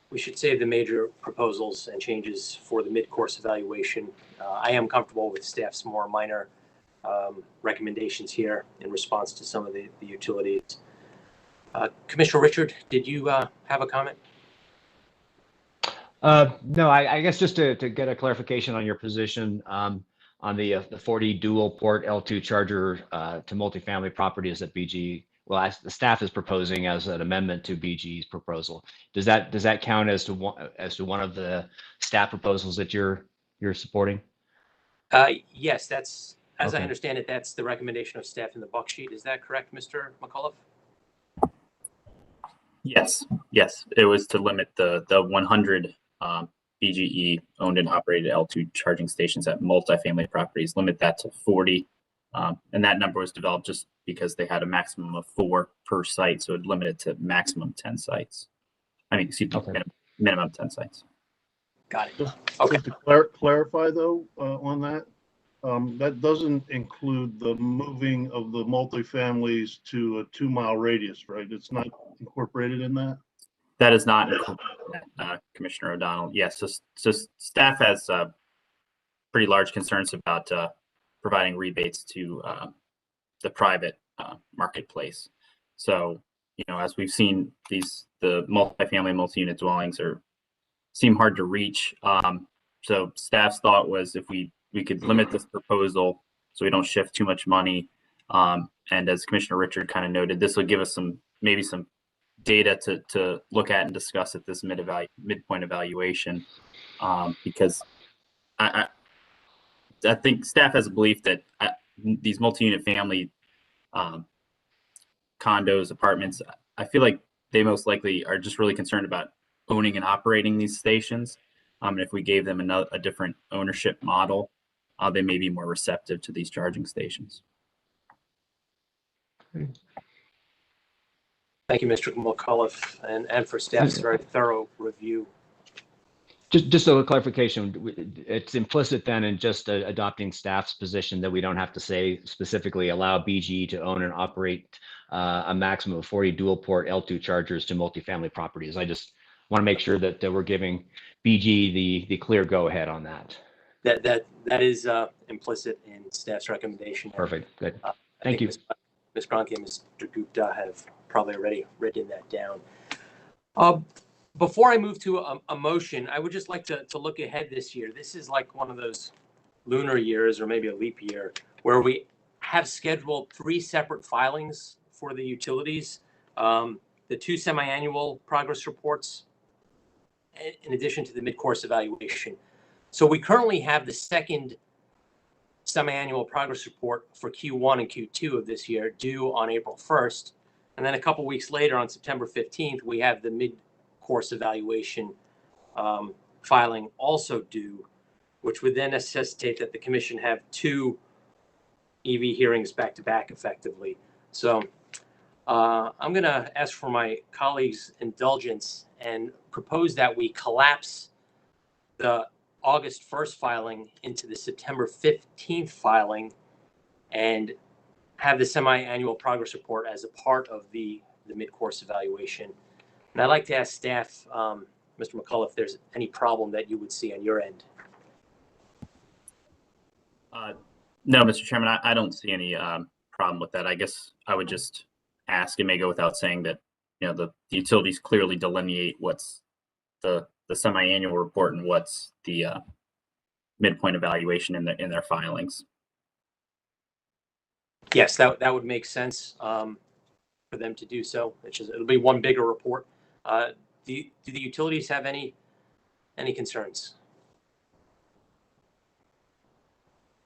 we should save the major proposals and changes for the mid-course evaluation. I am comfortable with staff's more minor recommendations here in response to some of the utilities. Commissioner Richard, did you have a comment? No, I guess just to get a clarification on your position on the 40 dual port L2 charger to multifamily properties that BG, well, as the staff is proposing as an amendment to BG's proposal. Does that count as to one of the staff proposals that you're supporting? Yes, that's, as Okay. I understand it, that's the recommendation of staff in the buck sheet. Is that correct, Mr. McAuliffe? Yes, it was to limit the 100 BGE owned and operated L2 charging stations at multifamily properties, limit that to 40. And that number was developed just because they had a maximum of 4 per site, so it limited to maximum 10 sites. I mean, excuse me, minimum 10 sites. Got it. Just Okay. to clarify though, on that, that doesn't include the moving of the multifamilies to a 2-mile radius, right? It's not incorporated in that? That is not included, Commissioner O'Donnell. Yes, so staff has pretty large concerns about providing rebates to the private marketplace. So, you know, as we've seen, the multifamily multi-unit dwellings seem hard to reach. So staff's thought was if we could limit this proposal so we don't shift too much money. And as Commissioner Richard kind of noted, this will give us maybe some data to look at and discuss at this midpoint evaluation, because I think staff has a belief that these multi-unit family condos, apartments, I feel like they most likely are just really concerned about owning and operating these stations. And if we gave them a different ownership model, they may be more receptive to these charging stations. Thank you, Mr. McAuliffe, and for staff's very thorough review. Just a clarification, it's implicit then in just adopting staff's position that we don't have to say specifically allow BGE to own and operate a maximum of 40 dual port L2 chargers to multifamily properties. I just want to make sure that we're giving BGE the clear go ahead on that. That is implicit in staff's recommendation. Perfect. Good. Thank you. Ms. Gronke and Mr. Gupta have probably already written that down. Before I move to a motion, I would just like to look ahead this year. This is like one of those lunar years or maybe a leap year where we have scheduled 3 separate filings for the utilities, the 2 semi-annual progress reports, in addition to the mid-course evaluation. So we currently have the second semi-annual progress report for Q1 and Q2 of this year due on April 1st. And then a couple weeks later on September 15th, we have the mid-course evaluation filing also due, which would then necessitate that the commission have 2 EV hearings back to back effectively. So I'm going to ask for my colleagues' indulgence and propose that we collapse the August 1st filing into the September 15th filing and have the semi-annual progress report as a part of the mid-course evaluation. And I'd like to ask staff, Mr. McCullough, if there's any problem that you would see on your end. No, Mr. Chairman, I don't see any problem with that. I guess I would just ask, it may go without saying, that the utilities clearly delineate what's the semi-annual report and what's the midpoint evaluation in their filings. Yes, that would make sense for them to do so. It'll be one bigger report. Do the utilities have any concerns?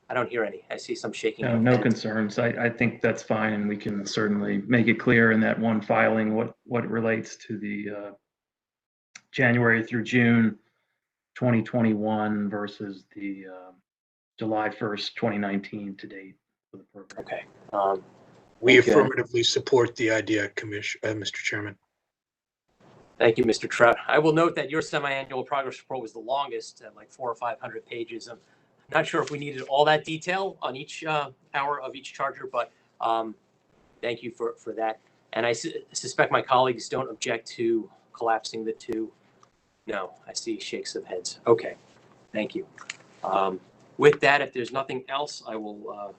I don't hear any. I see some shaking. No concerns. I think that's fine, and we can certainly make it clear in that one filing what relates to the January through June 2021 versus the July 1st, 2019 to date for the program. Okay. We affirmatively support the idea, Mr. Chairman. Thank you, Mr. Trout. I will note that your semi-annual progress report was the longest at like 400 or 500 pages. I'm not sure if we needed all that detail on each hour of each charger, but thank you for that. And I suspect my colleagues don't object to collapsing the 2. No, I see shakes of heads. Okay, thank you. With that, if there's nothing else, I will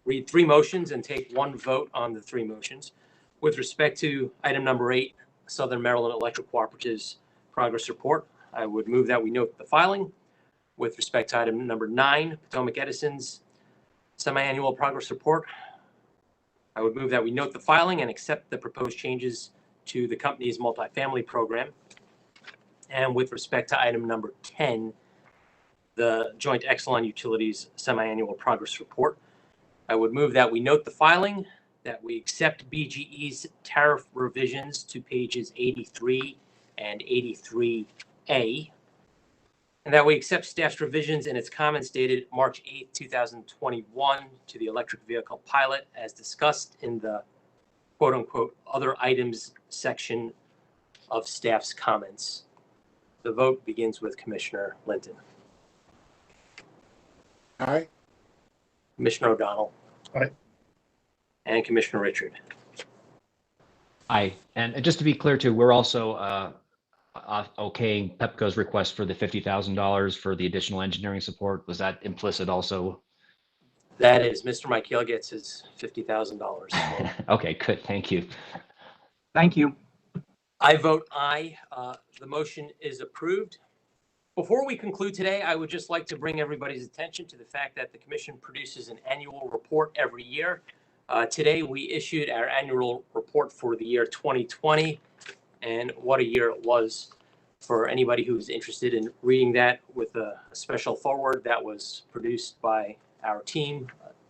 read 3 motions and take 1 vote on the 3 motions. With respect to item number 8, Southern Maryland Electric Cooperative's progress report, I would move that we note the filing. With respect to item number 9, Potomac Edison's semi-annual progress report, I would move that we note the filing and accept the proposed changes to the company's multifamily program. And with respect to item number 10, the Joint Exelon Utilities semi-annual progress report, I would move that we note the filing, that we accept BGE's tariff revisions to pages 83 and 83A, and that we accept staff's revisions in its comments dated March 8, 2021 to the electric vehicle pilot as discussed in the quote-unquote other items section of staff's comments. The vote begins with Commissioner Linton. Aye. Commissioner O'Donnell. Aye. And Commissioner Richard. Aye. And just to be clear too, we're also okaying Pepco's request for the $50,000 for the additional engineering support. Was that implicit also? That is, Mr. Michael gets his $50,000. Okay, good. Thank you. Thank you. I vote aye. The motion is approved. Before we conclude today, I would just like to bring everybody's attention to the fact that the Commission produces an annual report every year. Today, we issued our annual report for the year 2020, and what a year it was. For anybody who's interested in reading that with a special foreword that was produced by our team,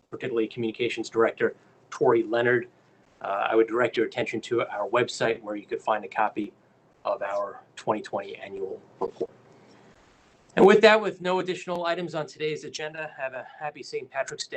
particularly Communications Director Tori Leonard, I would direct your attention to our website where you could find a copy of our 2020 annual report. And with that, with no additional items on today's agenda, have a happy St. Patrick's Day.